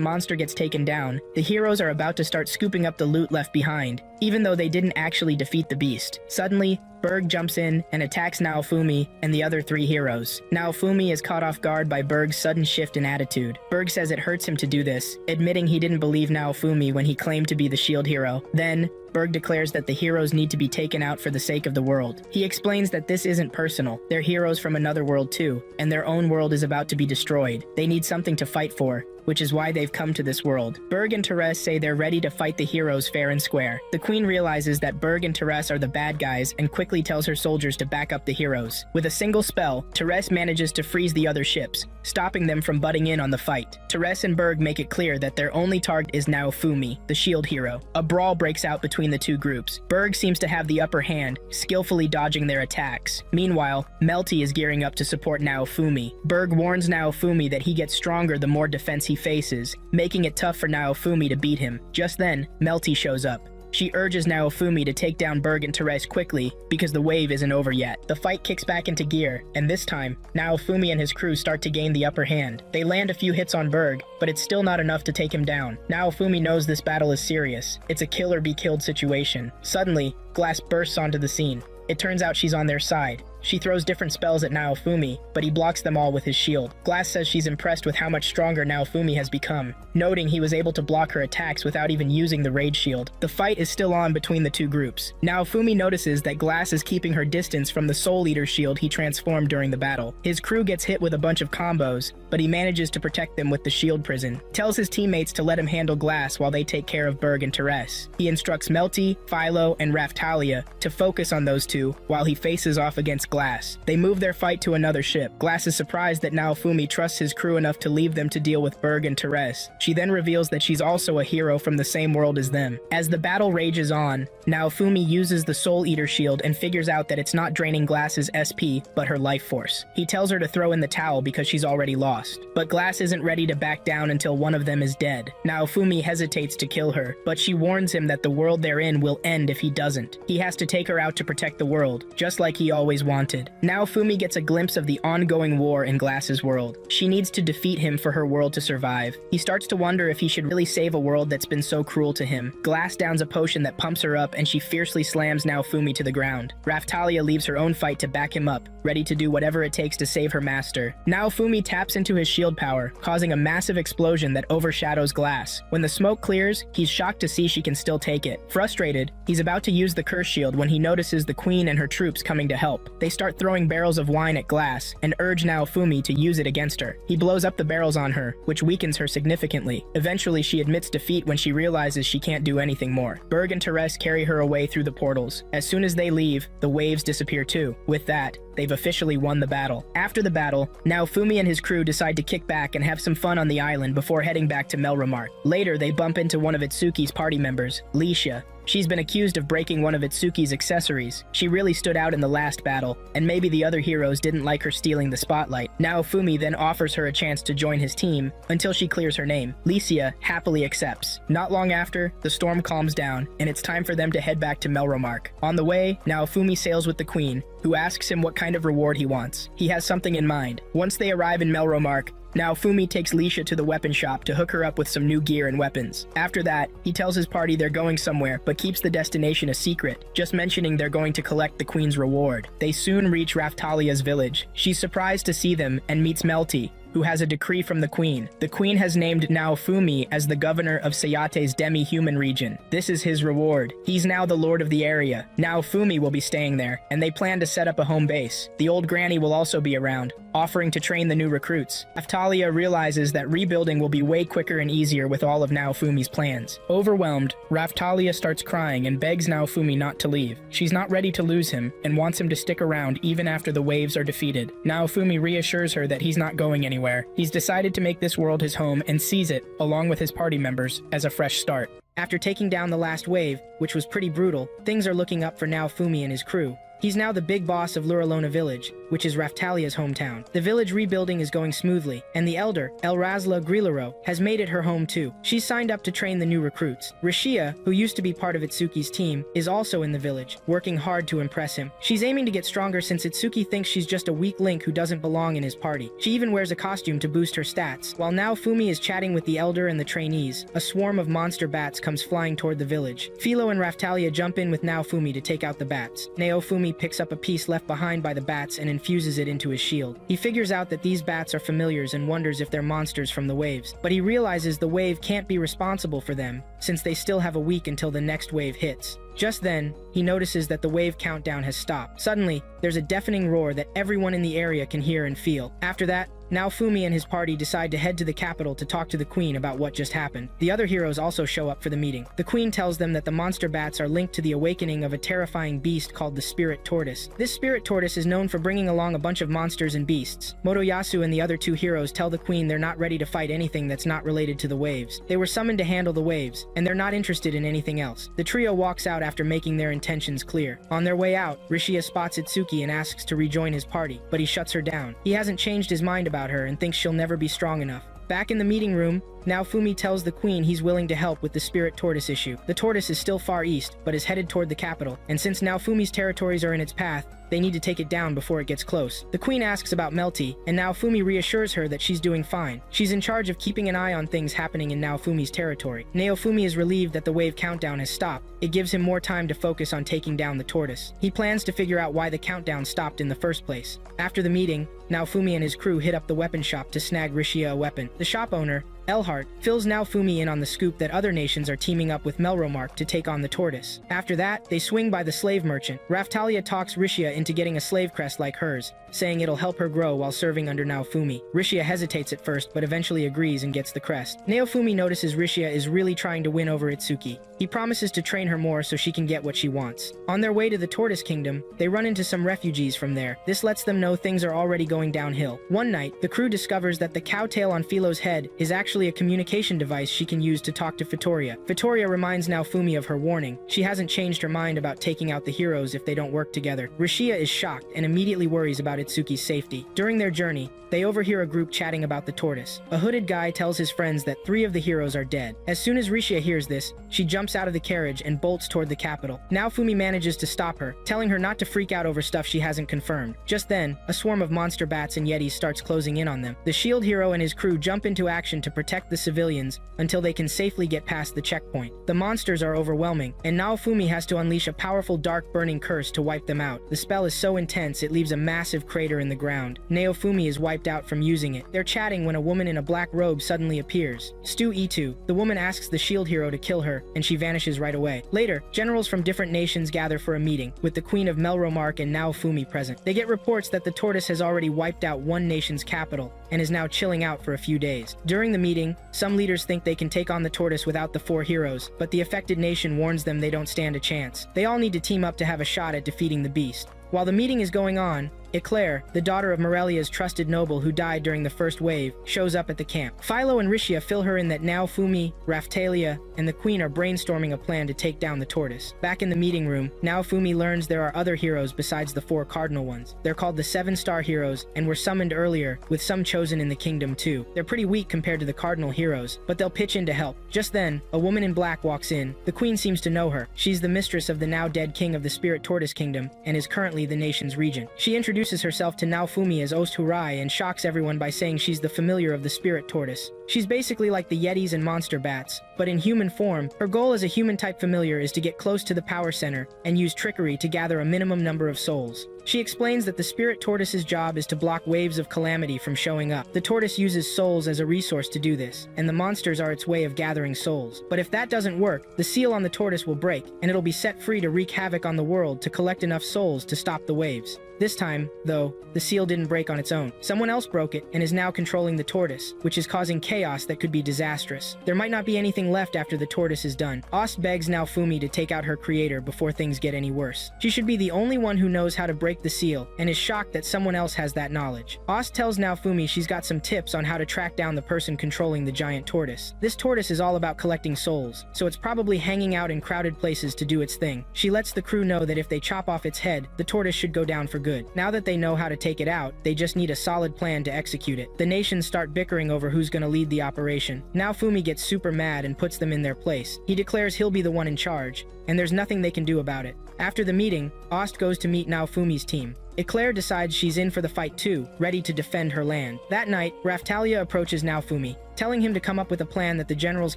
monster gets taken down, the heroes are about to start scooping up the loot left behind, even though they didn't actually defeat the beast. Suddenly, Berg jumps in and attacks Naofumi and the other 3 heroes. Naofumi is caught off guard by Berg's sudden shift in attitude. Berg says it hurts him to do this, admitting he didn't believe Naofumi when he claimed to be the shield hero. Then, Berg declares that the heroes need to be taken out for the sake of the world. He explains that this isn't personal. They're heroes from another world too, and their own world is about to be destroyed. They need something to fight for, which is why they've come to this world. Berg and Therese say they're ready to fight the heroes fair and square. The queen realizes that Berg and Therese are the bad guys and quickly tells her soldiers to back up the heroes. With a single spell, Therese manages to freeze the other ships, stopping them from butting in on the fight. Therese and Berg make it clear that their only target is Naofumi, the shield hero. A brawl breaks out between the two groups. Berg seems to have the upper hand, skillfully dodging their attacks. Meanwhile, Melty is gearing up to support Naofumi. Berg warns Naofumi that he gets stronger the more defense he faces, making it tough for Naofumi to beat him. Just then, Melty shows up. She urges Naofumi to take down Berg and Therese quickly, because the wave isn't over yet. The fight kicks back into gear, and this time, Naofumi and his crew start to gain the upper hand. They land a few hits on Berg, but it's still not enough to take him down. Naofumi knows this battle is serious. It's a kill or be killed situation. Suddenly, Glass bursts onto the scene. It turns out she's on their side. She throws different spells at Naofumi, but he blocks them all with his shield. Glass says she's impressed with how much stronger Naofumi has become, noting he was able to block her attacks without even using the Rage Shield. The fight is still on between the two groups. Naofumi notices that Glass is keeping her distance from the Soul Eater shield he transformed during the battle. His crew gets hit with a bunch of combos, but he manages to protect them with the shield prison. Tells his teammates to let him handle Glass while they take care of Berg and Therese. He instructs Melty, Philo, and Raphtalia to focus on those two while he faces off against Glass. They move their fight to another ship. Glass is surprised that Naofumi trusts his crew enough to leave them to deal with Berg and Therese. She then reveals that she's also a hero from the same world as them. As the battle rages on, Naofumi uses the Soul Eater shield and figures out that it's not draining Glass's SP, but her life force. He tells her to throw in the towel because she's already lost. But Glass isn't ready to back down until one of them is dead. Naofumi hesitates to kill her, but she warns him that the world they're in will end if he doesn't. He has to take her out to protect the world, just like he always wanted. Naofumi gets a glimpse of the ongoing war in Glass's world. She needs to defeat him for her world to survive. He starts to wonder if he should really save a world that's been so cruel to him. Glass downs a potion that pumps her up and she fiercely slams Naofumi to the ground. Raphtalia leaves her own fight to back him up, ready to do whatever it takes to save her master. Naofumi taps into his shield power, causing a massive explosion that overshadows Glass. When the smoke clears, he's shocked to see she can still take it. Frustrated, he's about to use the curse shield when he notices the queen and her troops coming to help. They start throwing barrels of wine at Glass and urge Naofumi to use it against her. He blows up the barrels on her, which weakens her significantly. Eventually, she admits defeat when she realizes she can't do anything more. Berg and Therese carry her away through the portals. As soon as they leave, the waves disappear too. With that, they've officially won the battle. After the battle, Naofumi and his crew decide to kick back and have some fun on the island before heading back to Melromark. Later, they bump into one of Itsuki's party members, Leisha. She's been accused of breaking one of Itsuki's accessories. She really stood out in the last battle, and maybe the other heroes didn't like her stealing the spotlight. Naofumi then offers her a chance to join his team until she clears her name. Leisha happily accepts. Not long after, the storm calms down, and it's time for them to head back to Melromark. On the way, Naofumi sails with the queen, who asks him what kind of reward he wants. He has something in mind. Once they arrive in Melromark, Naofumi takes Leisha to the weapon shop to hook her up with some new gear and weapons. After that, he tells his party they're going somewhere, but keeps the destination a secret, just mentioning they're going to collect the queen's reward. They soon reach Raphtalia's village. She's surprised to see them and meets Melty, who has a decree from the queen. The queen has named Naofumi as the governor of Sayate's demi-human region. This is his reward. He's now the lord of the area. Naofumi will be staying there, and they plan to set up a home base. The old granny will also be around, offering to train the new recruits. Raphtalia realizes that rebuilding will be way quicker and easier with all of Naofumi's plans. Overwhelmed, Raphtalia starts crying and begs Naofumi not to leave. She's not ready to lose him and wants him to stick around even after the waves are defeated. Naofumi reassures her that he's not going anywhere. He's decided to make this world his home and sees it, along with his party members, as a fresh start. After taking down the last wave, which was pretty brutal, things are looking up for Naofumi and his crew. He's now the big boss of Luralona Village, which is Raphtalia's hometown. The village rebuilding is going smoothly, and the elder, Elrazla Grilaro, has made it her home too. She's signed up to train the new recruits. Rishia, who used to be part of Itsuki's team, is also in the village, working hard to impress him. She's aiming to get stronger since Itsuki thinks she's just a weak link who doesn't belong in his party. She even wears a costume to boost her stats. While Naofumi is chatting with the elder and the trainees, a swarm of monster bats comes flying toward the village. Philo and Raphtalia jump in with Naofumi to take out the bats. Naofumi picks up a piece left behind by the bats and infuses it into his shield. He figures out that these bats are familiars and wonders if they're monsters from the waves, but he realizes the wave can't be responsible for them, since they still have a week until the next wave hits. Just then, he notices that the wave countdown has stopped. Suddenly, there's a deafening roar that everyone in the area can hear and feel. After that, Naofumi and his party decide to head to the capital to talk to the queen about what just happened. The other heroes also show up for the meeting. The queen tells them that the monster bats are linked to the awakening of a terrifying beast called the Spirit Tortoise. This Spirit Tortoise is known for bringing along a bunch of monsters and beasts. Motoyasu and the other two heroes tell the queen they're not ready to fight anything that's not related to the waves. They were summoned to handle the waves, and they're not interested in anything else. The trio walks out after making their intentions clear. On their way out, Rishia spots Itsuki and asks to rejoin his party, but he shuts her down. He hasn't changed his mind about her and thinks she'll never be strong enough. Back in the meeting room, Naofumi tells the queen he's willing to help with the Spirit Tortoise issue. The tortoise is still far east, but is headed toward the capital, and since Naofumi's territories are in its path, they need to take it down before it gets close. The queen asks about Melty, and Naofumi reassures her that she's doing fine. She's in charge of keeping an eye on things happening in Naofumi's territory. Naofumi is relieved that the wave countdown has stopped. It gives him more time to focus on taking down the tortoise. He plans to figure out why the countdown stopped in the first place. After the meeting, Naofumi and his crew hit up the weapon shop to snag Rishia a weapon. The shop owner, Elhart, fills Naofumi in on the scoop that other nations are teaming up with Melromark to take on the tortoise. After that, they swing by the slave merchant. Raphtalia talks Rishia into getting a slave crest like hers, saying it'll help her grow while serving under Naofumi. Rishia hesitates at first, but eventually agrees and gets the crest. Naofumi notices Rishia is really trying to win over Itsuki. He promises to train her more so she can get what she wants. On their way to the Tortoise Kingdom, they run into some refugees from there. This lets them know things are already going downhill. One night, the crew discovers that the cow tail on Philo's head is actually a communication device she can use to talk to Fitoria. Fitoria reminds Naofumi of her warning. She hasn't changed her mind about taking out the heroes if they don't work together. Rishia is shocked and immediately worries about Itsuki's safety. During their journey, they overhear a group chatting about the tortoise. A hooded guy tells his friends that 3 of the heroes are dead. As soon as Rishia hears this, she jumps out of the carriage and bolts toward the capital. Naofumi manages to stop her, telling her not to freak out over stuff she hasn't confirmed. Just then, a swarm of monster bats and yetis starts closing in on them. The shield hero and his crew jump into action to protect the civilians until they can safely get past the checkpoint. The monsters are overwhelming, and Naofumi has to unleash a powerful dark burning curse to wipe them out. The spell is so intense it leaves a massive crater in the ground. Naofumi is wiped out from using it. They're chatting when a woman in a black robe suddenly appears. Stu Itu. The woman asks the shield hero to kill her, and she vanishes right away. Later, generals from different nations gather for a meeting, with the Queen of Melromark and Naofumi present. They get reports that the tortoise has already wiped out one nation's capital, and is now chilling out for a few days. During the meeting, some leaders think they can take on the tortoise without the 4 heroes, but the affected nation warns them they don't stand a chance. They all need to team up to have a shot at defeating the beast. While the meeting is going on, Eclair, the daughter of Morelia's trusted noble who died during the first wave, shows up at the camp. Philo and Rishia fill her in that Naofumi, Raphtalia, and the queen are brainstorming a plan to take down the tortoise. Back in the meeting room, Naofumi learns there are other heroes besides the 4 cardinal ones. They're called the 7-star heroes and were summoned earlier, with some chosen in the kingdom too. They're pretty weak compared to the cardinal heroes, but they'll pitch in to help. Just then, a woman in black walks in. The queen seems to know her. She's the mistress of the now dead king of the Spirit Tortoise Kingdom, and is currently the nation's regent. She introduces herself to Naofumi as Ost Hurai and shocks everyone by saying she's the familiar of the Spirit Tortoise. She's basically like the Yetis and monster bats, but in human form. Her goal as a human-type familiar is to get close to the power center and use trickery to gather a minimum number of souls. She explains that the Spirit Tortoise's job is to block waves of calamity from showing up. The tortoise uses souls as a resource to do this, and the monsters are its way of gathering souls. But if that doesn't work, the seal on the tortoise will break, and it'll be set free to wreak havoc on the world to collect enough souls to stop the waves. This time, though, the seal didn't break on its own. Someone else broke it and is now controlling the tortoise, which is causing chaos that could be disastrous. There might not be anything left after the tortoise is done. Ost begs Naofumi to take out her creator before things get any worse. She should be the only one who knows how to break the seal, and is shocked that someone else has that knowledge. Ost tells Naofumi she's got some tips on how to track down the person controlling the giant tortoise. This tortoise is all about collecting souls, so it's probably hanging out in crowded places to do its thing. She lets the crew know that if they chop off its head, the tortoise should go down for good. Now that they know how to take it out, they just need a solid plan to execute it. The nations start bickering over who's gonna lead the operation. Naofumi gets super mad and puts them in their place. He declares he'll be the one in charge, and there's nothing they can do about it. After the meeting, Ost goes to meet Naofumi's team. Eclair decides she's in for the fight too, ready to defend her land. That night, Raphtalia approaches Naofumi, telling him to come up with a plan that the generals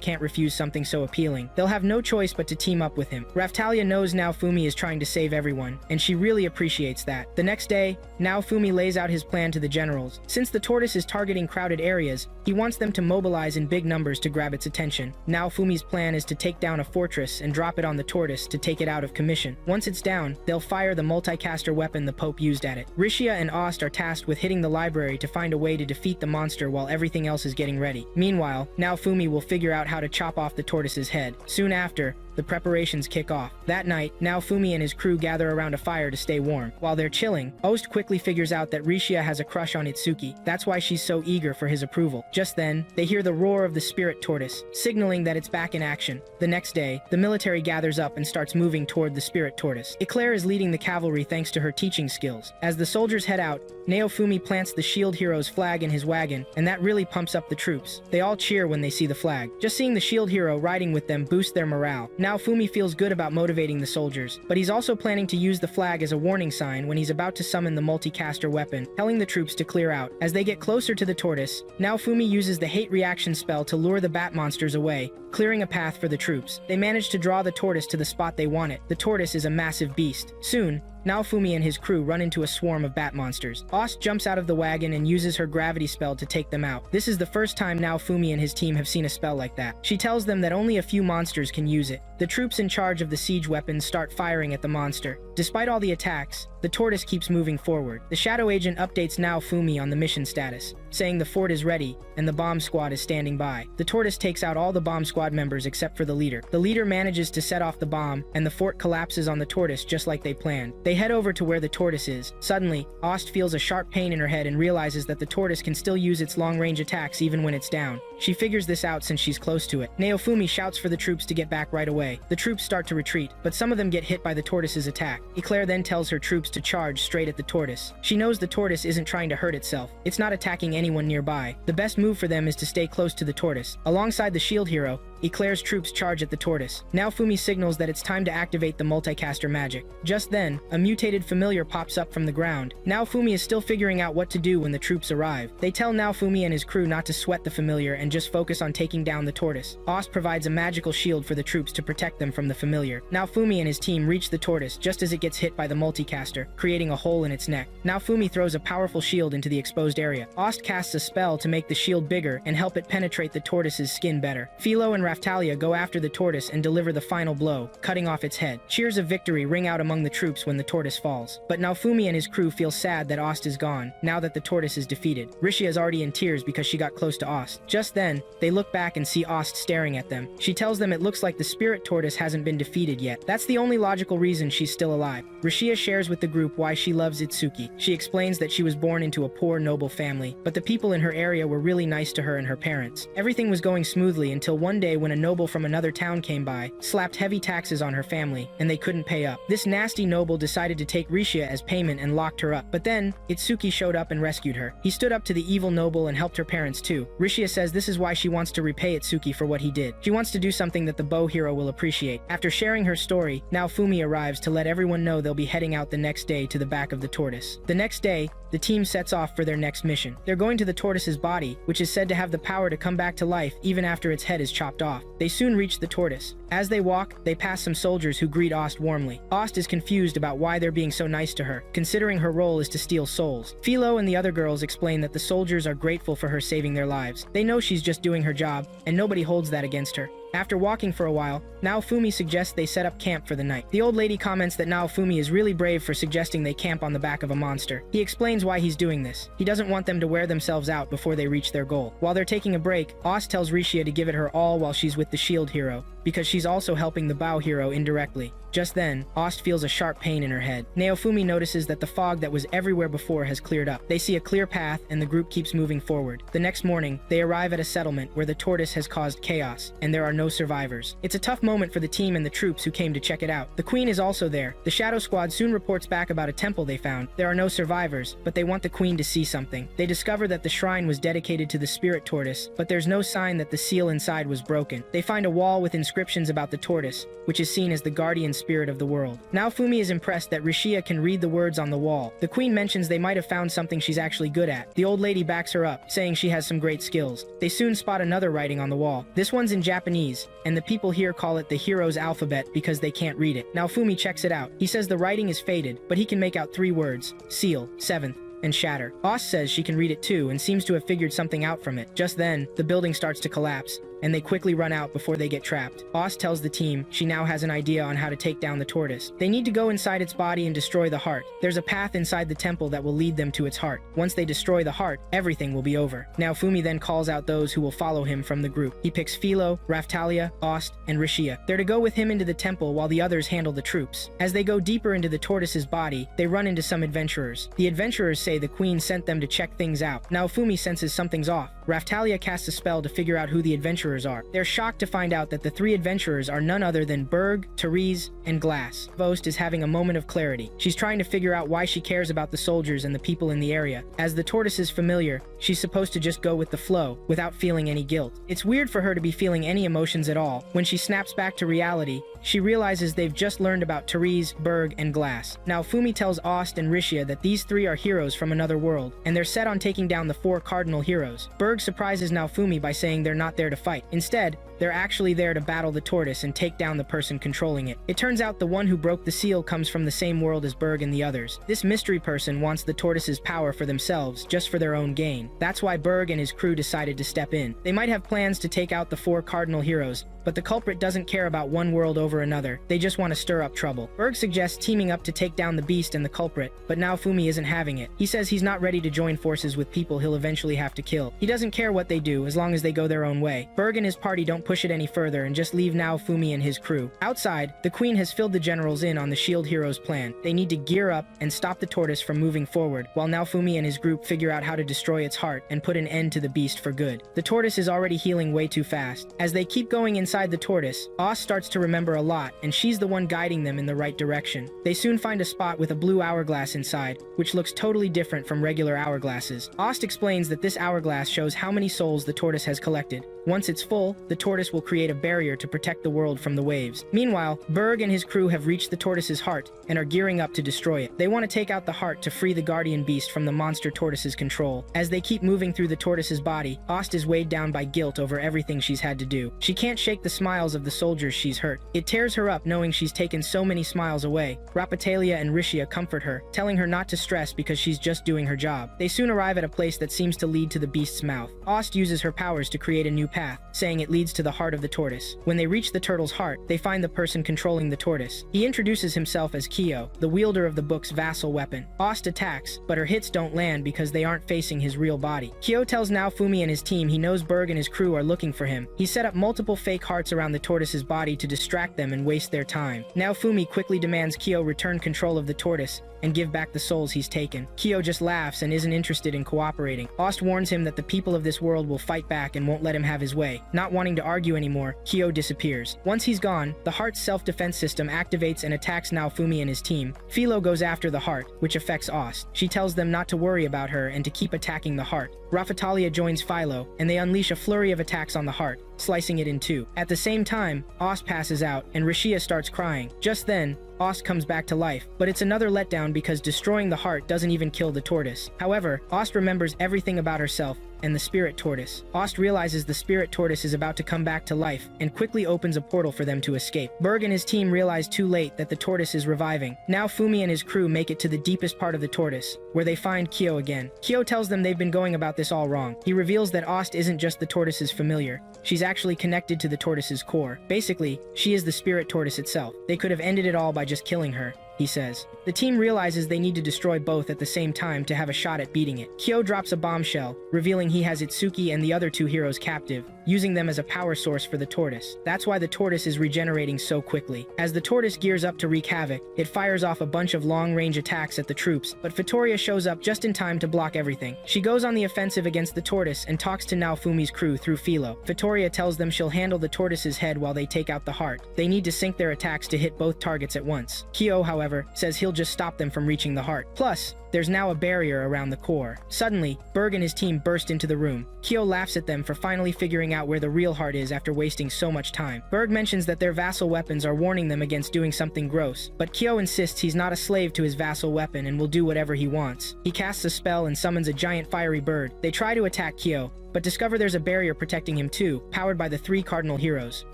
can't refuse something so appealing. They'll have no choice but to team up with him. Raphtalia knows Naofumi is trying to save everyone, and she really appreciates that. The next day, Naofumi lays out his plan to the generals. Since the tortoise is targeting crowded areas, he wants them to mobilize in big numbers to grab its attention. Naofumi's plan is to take down a fortress and drop it on the tortoise to take it out of commission. Once it's down, they'll fire the multicaster weapon the Pope used at it. Rishia and Ost are tasked with hitting the library to find a way to defeat the monster while everything else is getting ready. Meanwhile, Naofumi will figure out how to chop off the tortoise's head. Soon after, the preparations kick off. That night, Naofumi and his crew gather around a fire to stay warm. While they're chilling, Ost quickly figures out that Rishia has a crush on Itsuki. That's why she's so eager for his approval. Just then, they hear the roar of the Spirit Tortoise, signaling that it's back in action. The next day, the military gathers up and starts moving toward the Spirit Tortoise. Eclair is leading the cavalry thanks to her teaching skills. As the soldiers head out, Naofumi plants the shield hero's flag in his wagon, and that really pumps up the troops. They all cheer when they see the flag. Just seeing the shield hero riding with them boosts their morale. Naofumi feels good about motivating the soldiers, but he's also planning to use the flag as a warning sign when he's about to summon the multicaster weapon, telling the troops to clear out. As they get closer to the tortoise, Naofumi uses the hate reaction spell to lure the bat monsters away, clearing a path for the troops. They manage to draw the tortoise to the spot they want it. The tortoise is a massive beast. Soon, Naofumi and his crew run into a swarm of bat monsters. Ost jumps out of the wagon and uses her gravity spell to take them out. This is the first time Naofumi and his team have seen a spell like that. She tells them that only a few monsters can use it, The troops in charge of the siege weapons start firing at the monster. Despite all the attacks, the tortoise keeps moving forward. The shadow agent updates Naofumi on the mission status, saying the fort is ready and the bomb squad is standing by. The tortoise takes out all the bomb squad members except for the leader. The leader manages to set off the bomb and the fort collapses on the tortoise just like they planned. They head over to where the tortoise is. Suddenly, Ost feels a sharp pain in her head and realizes that the tortoise can still use its long-range attacks even when it's down. She figures this out since she's close to it. Naofumi shouts for the troops to get back right away. The troops start to retreat, but some of them get hit by the tortoise's attack. Eclair then tells her troops to charge straight at the tortoise. She knows the tortoise isn't trying to hurt itself. It's not attacking anyone nearby. The best move for them is to stay close to the tortoise. Alongside the shield hero, Eclair's troops charge at the tortoise. Naofumi signals that it's time to activate the multicaster magic. Just then, a mutated familiar pops up from the ground. Naofumi is still figuring out what to do when the troops arrive. They tell Naofumi and his crew not to sweat the familiar and just focus on taking down the tortoise. Ost provides a magical shield for the troops to protect them from the familiar. Naofumi and his team reach the tortoise just as it gets hit by the multicaster, creating a hole in its neck. Naofumi throws a powerful shield into the exposed area. Ost casts a spell to make the shield bigger and help it penetrate the tortoise's skin better. Philo and Raftalia go after the tortoise and deliver the final blow, cutting off its head. Cheers of victory ring out among the troops when the tortoise falls. But Naofumi and his crew feel sad that Ost is gone, now that the tortoise is defeated. Rishia is already in tears because she got close to Ost. Just then, they look back and see Ost staring at them. She tells them it looks like the Spirit Tortoise hasn't been defeated yet. That's the only logical reason she's still alive. Rishia shares with the group why she loves Itsuki. She explains that she was born into a poor, noble family, but the people in her area were really nice to her and her parents. Everything was going smoothly until one day when a noble from another town came by, slapped heavy taxes on her family, and they couldn't pay up. This nasty noble decided to take Rishia as payment and locked her up. But then, Itsuki showed up and rescued her. He stood up to the evil noble and helped her parents too. Rishia says this is why she wants to repay Itsuki for what he did. She wants to do something that the bow hero will appreciate. After sharing her story, Naofumi arrives to let everyone know they'll be heading out the next day to the back of the tortoise. The next day, the team sets off for their next mission. They're going to the tortoise's body, which is said to have the power to come back to life even after its head is chopped off. They soon reach the tortoise. As they walk, they pass some soldiers who greet Ost warmly. Ost is confused about why they're being so nice to her, considering her role is to steal souls. Philo and the other girls explain that the soldiers are grateful for her saving their lives. They know she's just doing her job, and nobody holds that against her. After walking for a while, Naofumi suggests they set up camp for the night. The old lady comments that Naofumi is really brave for suggesting they camp on the back of a monster. He explains why he's doing this. He doesn't want them to wear themselves out before they reach their goal. While they're taking a break, Ost tells Rishia to give it her all while she's with the shield hero, because she's also helping the bow hero indirectly. Just then, Ost feels a sharp pain in her head. Naofumi notices that the fog that was everywhere before has cleared up. They see a clear path, and the group keeps moving forward. The next morning, they arrive at a settlement where the tortoise has caused chaos, and there are no survivors. It's a tough moment for the team and the troops who came to check it out. The queen is also there. The Shadow Squad soon reports back about a temple they found. There are no survivors, but they want the queen to see something. They discover that the shrine was dedicated to the Spirit Tortoise, but there's no sign that the seal inside was broken. They find a wall with inscriptions about the tortoise, which is seen as the guardian spirit of the world. Naofumi is impressed that Rishia can read the words on the wall. The queen mentions they might have found something she's actually good at. The old lady backs her up, saying she has some great skills. They soon spot another writing on the wall. This one's in Japanese, and the people here call it the hero's alphabet because they can't read it. Naofumi checks it out. He says the writing is faded, but he can make out 3 words: seal, seventh, and shatter. Ost says she can read it too and seems to have figured something out from it. Just then, the building starts to collapse, and they quickly run out before they get trapped. Ost tells the team she now has an idea on how to take down the tortoise. They need to go inside its body and destroy the heart. There's a path inside the temple that will lead them to its heart. Once they destroy the heart, everything will be over. Naofumi then calls out those who will follow him from the group. He picks Philo, Raftalia, Ost, and Rishia. They're to go with him into the temple while the others handle the troops. As they go deeper into the tortoise's body, they run into some adventurers. The adventurers say the queen sent them to check things out. Naofumi senses something's off. Raftalia casts a spell to figure out who the adventurers are. They're shocked to find out that the 3 adventurers are none other than Berg, Therese, and Glass. Vost is having a moment of clarity. She's trying to figure out why she cares about the soldiers and the people in the area. As the tortoise is familiar, she's supposed to just go with the flow, without feeling any guilt. It's weird for her to be feeling any emotions at all. When she snaps back to reality, she realizes they've just learned about Therese, Berg, and Glass. Naofumi tells Ost and Rishia that these 3 are heroes from another world, and they're set on taking down the 4 cardinal heroes. Berg surprises Naofumi by saying they're not there to fight. Instead, they're actually there to battle the tortoise and take down the person controlling it. It turns out the one who broke the seal comes from the same world as Berg and the others. This mystery person wants the tortoise's power for themselves, just for their own gain. That's why Berg and his crew decided to step in. They might have plans to take out the 4 cardinal heroes, but the culprit doesn't care about one world over over another, they just want to stir up trouble. Berg suggests teaming up to take down the beast and the culprit, but Naofumi isn't having it. He says he's not ready to join forces with people he'll eventually have to kill. He doesn't care what they do as long as they go their own way. Berg and his party don't push it any further and just leave Naofumi and his crew. Outside, the queen has filled the generals in on the shield hero's plan. They need to gear up and stop the tortoise from moving forward, while Naofumi and his group figure out how to destroy its heart and put an end to the beast for good. The tortoise is already healing way too fast. As they keep going inside the tortoise, Os starts to remember a lot, and she's the one guiding them in the right direction. They soon find a spot with a blue hourglass inside, which looks totally different from regular hourglasses. Ost explains that this hourglass shows how many souls the tortoise has collected. Once it's full, the tortoise will create a barrier to protect the world from the waves. Meanwhile, Berg and his crew have reached the tortoise's heart and are gearing up to destroy it. They want to take out the heart to free the guardian beast from the monster tortoise's control. As they keep moving through the tortoise's body, Ost is weighed down by guilt over everything she's had to do. She can't shake the smiles of the soldiers she's hurt. It tears her up knowing she's taken so many smiles away. Rapatalia and Rishia comfort her, telling her not to stress because she's just doing her job. They soon arrive at a place that seems to lead to the beast's mouth. Ost uses her powers to create a new path, saying it leads to the heart of the tortoise. When they reach the turtle's heart, they find the person controlling the tortoise. He introduces himself as Kyo, the wielder of the book's vassal weapon. Ost attacks, but her hits don't land because they aren't facing his real body. Kyo tells Naofumi and his team he knows Berg and his crew are looking for him. He set up multiple fake hearts around the tortoise's body to distract them and waste their time. Naofumi quickly demands Kyo return control of the tortoise and give back the souls he's taken. Kyo just laughs and isn't interested in cooperating. Ost warns him that the people of this world will fight back and won't let him have his way. Not wanting to argue anymore, Kyo disappears. Once he's gone, the heart's self-defense system activates and attacks Naofumi and his team. Philo goes after the heart, which affects Ost. She tells them not to worry about her and to keep attacking the heart. Rafatalia joins Philo, and they unleash a flurry of attacks on the heart, slicing it in two. At the same time, Ost passes out, and Rishia starts crying. Just then, Ost comes back to life, but it's another letdown because destroying the heart doesn't even kill the tortoise. However, Ost remembers everything about herself and the Spirit Tortoise. Ost realizes the Spirit Tortoise is about to come back to life and quickly opens a portal for them to escape. Berg and his team realize too late that the tortoise is reviving. Now Fumi and his crew make it to the deepest part of the tortoise, where they find Kyo again. Kyo tells them they've been going about this all wrong. He reveals that Ost isn't just the tortoise's familiar. She's actually connected to the tortoise's core. Basically, she is the Spirit Tortoise itself. They could have ended it all by just killing her, he says. The team realizes they need to destroy both at the same time to have a shot at beating it. Kyo drops a bombshell, revealing he has Itsuki and the other two heroes captive, using them as a power source for the tortoise. That's why the tortoise is regenerating so quickly. As the tortoise gears up to wreak havoc, it fires off a bunch of long-range attacks at the troops, but Vittoria shows up just in time to block everything. She goes on the offensive against the tortoise and talks to Naofumi's crew through Philo. Vittoria tells them she'll handle the tortoise's head while they take out the heart. They need to sync their attacks to hit both targets at once. Kyo, however, says he'll just stop them from reaching the heart. Plus, there's now a barrier around the core. Suddenly, Berg and his team burst into the room. Kyo laughs at them for finally figuring out where the real heart is after wasting so much time. Berg mentions that their vassal weapons are warning them against doing something gross, but Kyo insists he's not a slave to his vassal weapon and will do whatever he wants. He casts a spell and summons a giant fiery bird. They try to attack Kyo, but discover there's a barrier protecting him too, powered by the three cardinal heroes.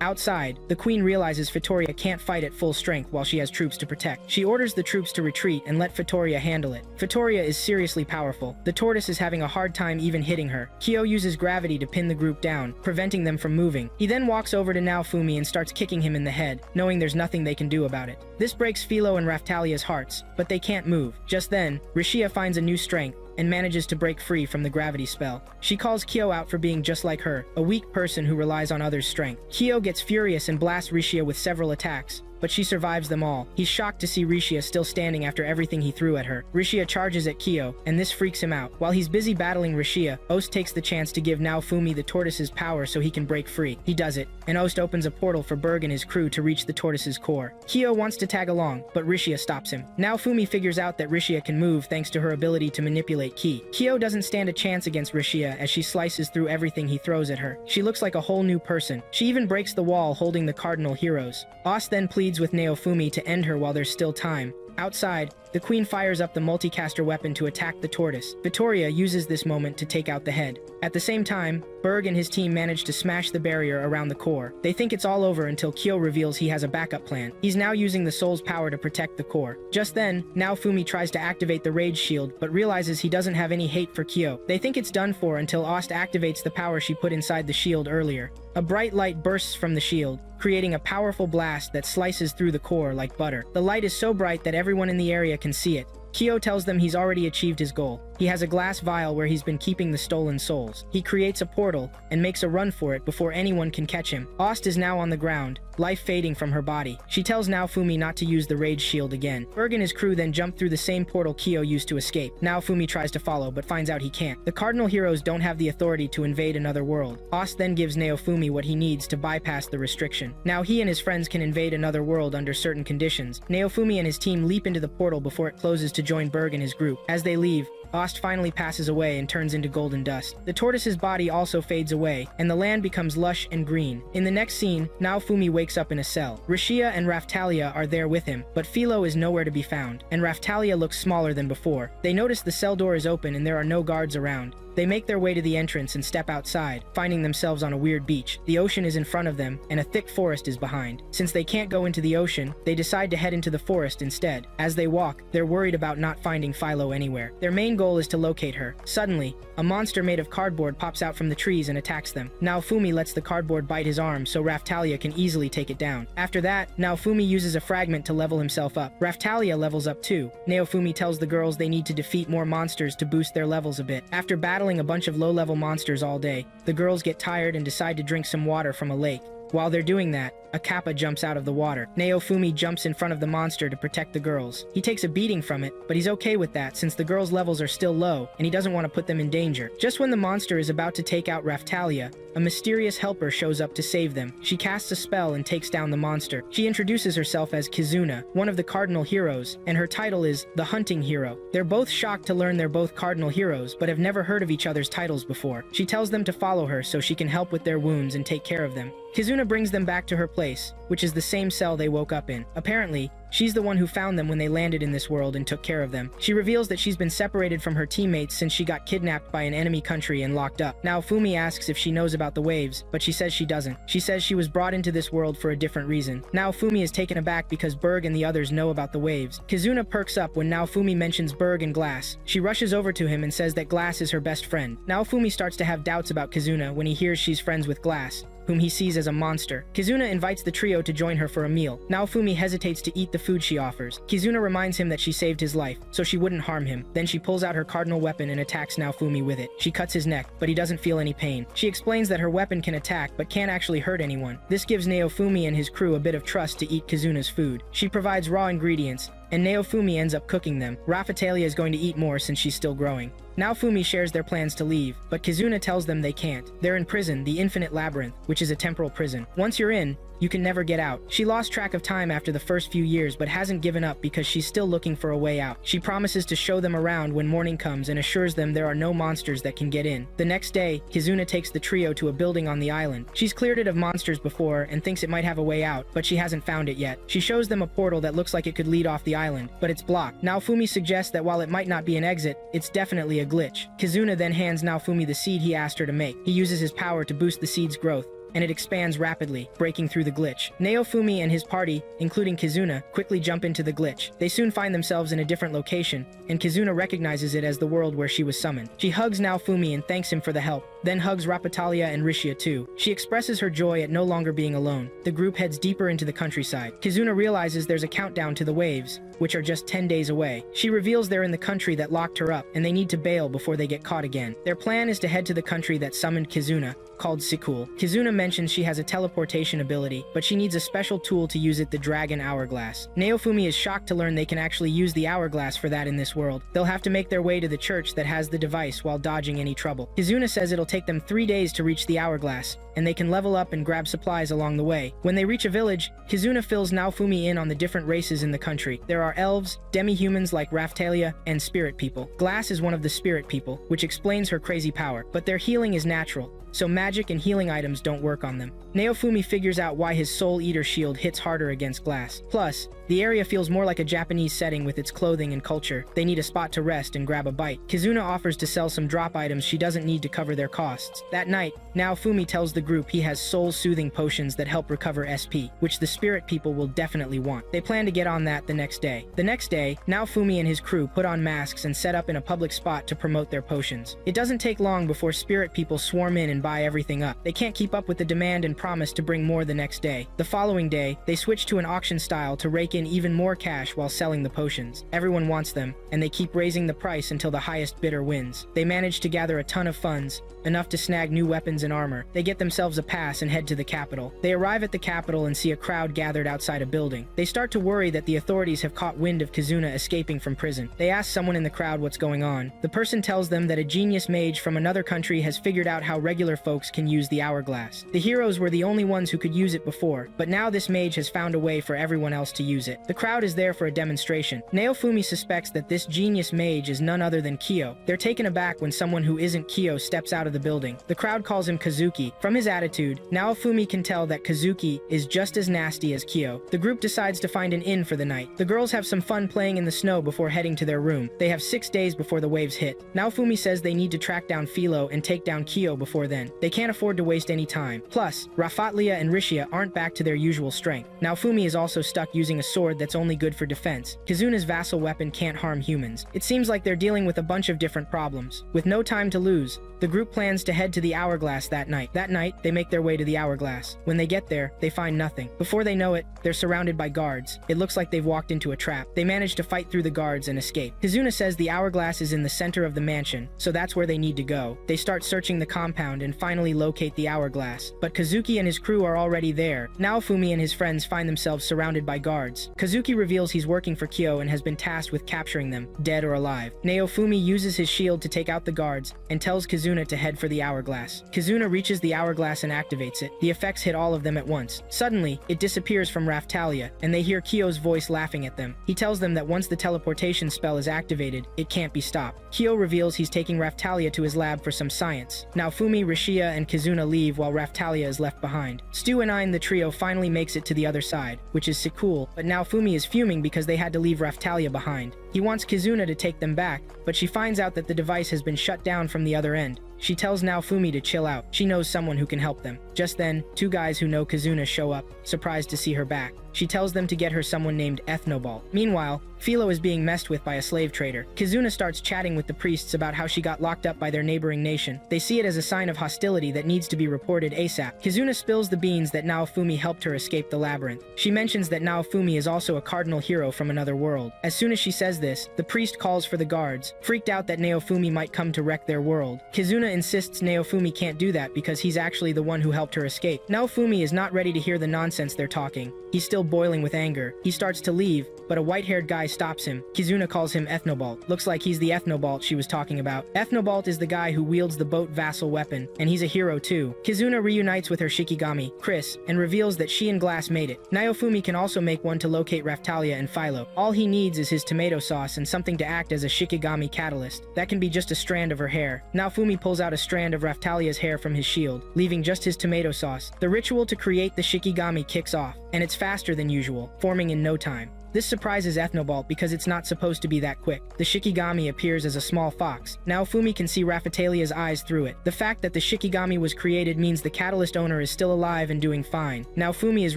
Outside, the queen realizes Vittoria can't fight at full strength while she has troops to protect. She orders the troops to retreat and let Vittoria handle it. Vittoria is seriously powerful. The tortoise is having a hard time even hitting her. Kyo uses gravity to pin the group down, preventing them from moving. He then walks over to Naofumi and starts kicking him in the head, knowing there's nothing they can do about it. This breaks Philo and Raftalia's hearts, but they can't move. Just then, Rishia finds a new strength and manages to break free from the gravity spell. She calls Kyo out for being just like her, a weak person who relies on others' strength. Kyo gets furious and blasts Rishia with several attacks, but she survives them all. He's shocked to see Rishia still standing after everything he threw at her. Rishia charges at Kyo, and this freaks him out. While he's busy battling Rishia, Ost takes the chance to give Naofumi the tortoise's power so he can break free. He does it, and Ost opens a portal for Berg and his crew to reach the tortoise's core. Kyo wants to tag along, but Rishia stops him. Naofumi figures out that Rishia can move thanks to her ability to manipulate ki. Kyo doesn't stand a chance against Rishia as she slices through everything he throws at her. She looks like a whole new person. She even breaks the wall holding the cardinal heroes. Ost then pleads with Naofumi to end her while there's still time. Outside, The queen fires up the multicaster weapon to attack the tortoise. Vittoria uses this moment to take out the head. At the same time, Berg and his team manage to smash the barrier around the core. They think it's all over until Kyo reveals he has a backup plan. He's now using the soul's power to protect the core. Just then, Naofumi tries to activate the rage shield, but realizes he doesn't have any hate for Kyo. They think it's done for until Ost activates the power she put inside the shield earlier. A bright light bursts from the shield, creating a powerful blast that slices through the core like butter. The light is so bright that everyone in the area can see it. Kyo tells them he's already achieved his goal. He has a glass vial where he's been keeping the stolen souls. He creates a portal and makes a run for it before anyone can catch him. Ost is now on the ground, life fading from her body. She tells Naofumi not to use the rage shield again. Berg and his crew then jump through the same portal Kyo used to escape. Naofumi tries to follow, but finds out he can't. The cardinal heroes don't have the authority to invade another world. Ost then gives Naofumi what he needs to bypass the restriction. Now he and his friends can invade another world under certain conditions. Naofumi and his team leap into the portal before it closes to join Berg and his group. As they leave, Ost finally passes away and turns into golden dust. The tortoise's body also fades away, and the land becomes lush and green. In the next scene, Naofumi wakes up in a cell. Rishia and Raftalia are there with him, but Philo is nowhere to be found, and Raftalia looks smaller than before. They notice the cell door is open and there are no guards around. They make their way to the entrance and step outside, finding themselves on a weird beach. The ocean is in front of them, and a thick forest is behind. Since they can't go into the ocean, they decide to head into the forest instead. As they walk, they're worried about not finding Philo anywhere. Their main goal is to locate her. Suddenly, a monster made of cardboard pops out from the trees and attacks them. Naofumi lets the cardboard bite his arm so Raftalia can easily take it down. After that, Naofumi uses a fragment to level himself up. Raftalia levels up too. Naofumi tells the girls they need to defeat more monsters to boost their levels a bit. After battling a bunch of low-level monsters all day, the girls get tired and decide to drink some water from a lake. While they're doing that, a kappa jumps out of the water. Naofumi jumps in front of the monster to protect the girls. He takes a beating from it, but he's okay with that since the girls' levels are still low and he doesn't want to put them in danger. Just when the monster is about to take out Raftalia, a mysterious helper shows up to save them. She casts a spell and takes down the monster. She introduces herself as Kizuna, one of the cardinal heroes, and her title is the Hunting Hero. They're both shocked to learn they're both cardinal heroes, but have never heard of each other's titles before. She tells them to follow her so she can help with their wounds and take care of them. Kizuna brings them back to her place, which is the same cell they woke up in. Apparently, she's the one who found them when they landed in this world and took care of them. She reveals that she's been separated from her teammates since she got kidnapped by an enemy country and locked up. Naofumi asks if she knows about the waves, but she says she doesn't. She says she was brought into this world for a different reason. Naofumi is taken aback because Berg and the others know about the waves. Kizuna perks up when Naofumi mentions Berg and Glass. She rushes over to him and says that Glass is her best friend. Naofumi starts to have doubts about Kizuna when he hears she's friends with Glass, whom he sees as a monster. Kizuna invites the trio to join her for a meal. Naofumi hesitates to eat the food she offers. Kizuna reminds him that she saved his life, so she wouldn't harm him. Then she pulls out her cardinal weapon and attacks Naofumi with it. She cuts his neck, but he doesn't feel any pain. She explains that her weapon can attack, but can't actually hurt anyone. This gives Naofumi and his crew a bit of trust to eat Kizuna's food. She provides raw ingredients, and Naofumi ends up cooking them. Raftalia is going to eat more since she's still growing. Naofumi shares their plans to leave, but Kizuna tells them they can't. They're in prison, the Infinite Labyrinth, which is a temporal prison. Once you're in, you can never get out. She lost track of time after the first few years but hasn't given up because she's still looking for a way out. She promises to show them around when morning comes and assures them there are no monsters that can get in. The next day, Kizuna takes the trio to a building on the island. She's cleared it of monsters before and thinks it might have a way out, but she hasn't found it yet. She shows them a portal that looks like it could lead off the island, but it's blocked. Naofumi suggests that while it might not be an exit, it's definitely a glitch. Kizuna then hands Naofumi the seed he asked her to make. He uses his power to boost the seed's growth, and it expands rapidly, breaking through the glitch. Naofumi and his party, including Kizuna, quickly jump into the glitch. They soon find themselves in a different location, and Kizuna recognizes it as the world where she was summoned. She hugs Naofumi and thanks him for the help, then hugs Rapatalia and Rishia too. She expresses her joy at no longer being alone. The group heads deeper into the countryside. Kizuna realizes there's a countdown to the waves, which are just 10 days away. She reveals they're in the country that locked her up, and they need to bail before they get caught again. Their plan is to head to the country that summoned Kizuna, called Sikul. Kizuna mentions she has a teleportation ability, but she needs a special tool to use it, the Dragon Hourglass. Naofumi is shocked to learn they can actually use the hourglass for that in this world. They'll have to make their way to the church that has the device while dodging any trouble. Kizuna says it'll take them 3 days to reach the hourglass, and they can level up and grab supplies along the way. When they reach a village, Kizuna fills Naofumi in on the different races in the country. There are elves, demi-humans like Raftalia, and spirit people. Glass is one of the spirit people, which explains her crazy power, but their healing is natural, so magic and healing items don't work on them. Naofumi figures out why his Soul Eater shield hits harder against glass. Plus, the area feels more like a Japanese setting with its clothing and culture. They need a spot to rest and grab a bite. Kizuna offers to sell some drop items she doesn't need to cover their costs. That night, Naofumi tells the group he has soul-soothing potions that help recover SP, which the spirit people will definitely want. They plan to get on that the next day. The next day, Naofumi and his crew put on masks and set up in a public spot to promote their potions. It doesn't take long before spirit people swarm in and buy everything up. They can't keep up with the demand and promise to bring more the next day. The following day, they switch to an auction style to rake in even more cash while selling the potions. Everyone wants them, and they keep raising the price until the highest bidder wins. They manage to gather a ton of funds, enough to snag new weapons and armor. They get themselves a pass and head to the capital. They arrive at the capital and see a crowd gathered outside a building. They start to worry that the authorities have caught wind of Kizuna escaping from prison. They ask someone in the crowd what's going on. The person tells them that a genius mage from another country has figured out how regular folks can use the hourglass. The heroes were the only ones who could use it before, but now this mage has found a way for everyone else to use it. The crowd is there for a demonstration. Naofumi suspects that this genius mage is none other than Kyo. They're taken aback when someone who isn't Kyo steps out of the building. The crowd calls him Kazuki. From his attitude, Naofumi can tell that Kazuki is just as nasty as Kyo. The group decides to find an inn for the night. The girls have some fun playing in the snow before heading to their room. They have 6 days before the waves hit. Naofumi says they need to track down Philo and take down Kyo before then. They can't afford to waste any time. Plus, Rafatlia and Rishia aren't back to their usual strength. Naofumi is also stuck using a sword that's only good for defense. Kizuna's vassal weapon can't harm humans. It seems like they're dealing with a bunch of different problems. With no time to lose, the group plans to head to the hourglass that night. That night, they make their way to the hourglass. When they get there, they find nothing. Before they know it, they're surrounded by guards. It looks like they've walked into a trap. They manage to fight through the guards and escape. Kizuna says the hourglass is in the center of the mansion, so that's where they need to go. They start searching the compound and finally locate the hourglass. But Kazuki and his crew are already there. Naofumi and his friends find themselves surrounded by guards. Kazuki reveals he's working for Kyo and has been tasked with capturing them, dead or alive. Naofumi uses his shield to take out the guards and tells Kizuna to head for the hourglass. Kizuna reaches the hourglass and activates it. The effects hit all of them at once. Suddenly, it disappears from Raftalia, and they hear Kyo's voice laughing at them. He tells them that once the teleportation spell is activated, it can't be stopped. Kyo reveals he's taking Raftalia to his lab for some science. Naofumi, Rishia, and Kizuna leave while Raftalia is left behind. Stu and I and the trio finally makes it to the other side, which is cool, but Naofumi is fuming because they had to leave Raftalia behind. He wants Kizuna to take them back, but she finds out that the device has been shut down from the other end. She tells Naofumi to chill out. She knows someone who can help them. Just then, 2 guys who know Kizuna show up, surprised to see her back. She tells them to get her someone named Ethnobalt. Meanwhile, Philo is being messed with by a slave trader. Kizuna starts chatting with the priests about how she got locked up by their neighboring nation. They see it as a sign of hostility that needs to be reported ASAP. Kizuna spills the beans that Naofumi helped her escape the labyrinth. She mentions that Naofumi is also a cardinal hero from another world. As soon as she says this, the priest calls for the guards, freaked out that Naofumi might come to wreck their world. Kizuna insists Naofumi can't do that because he's actually the one who helped her escape. Naofumi is not ready to hear the nonsense they're talking. He's still boiling with anger. He starts to leave, but a white-haired guy stops him. Kizuna calls him Ethnobalt. Looks like he's the Ethnobalt she was talking about. Ethnobalt is the guy who wields the boat vassal weapon, and he's a hero too. Kizuna reunites with her Shikigami, Chris, and reveals that she and Glass made it. Naofumi can also make one to locate Raftalia and Philo. All he needs is his tomato sauce and something to act as a Shikigami catalyst. That can be just a strand of her hair. Naofumi pulls out a strand of Raftalia's hair from his shield, leaving just his tomato sauce. The ritual to create the Shikigami kicks off, and it's faster than usual, forming in no time. This surprises Ethnobalt because it's not supposed to be that quick. The Shikigami appears as a small fox. Naofumi can see Rafatalia's eyes through it. The fact that the Shikigami was created means the catalyst owner is still alive and doing fine. Naofumi is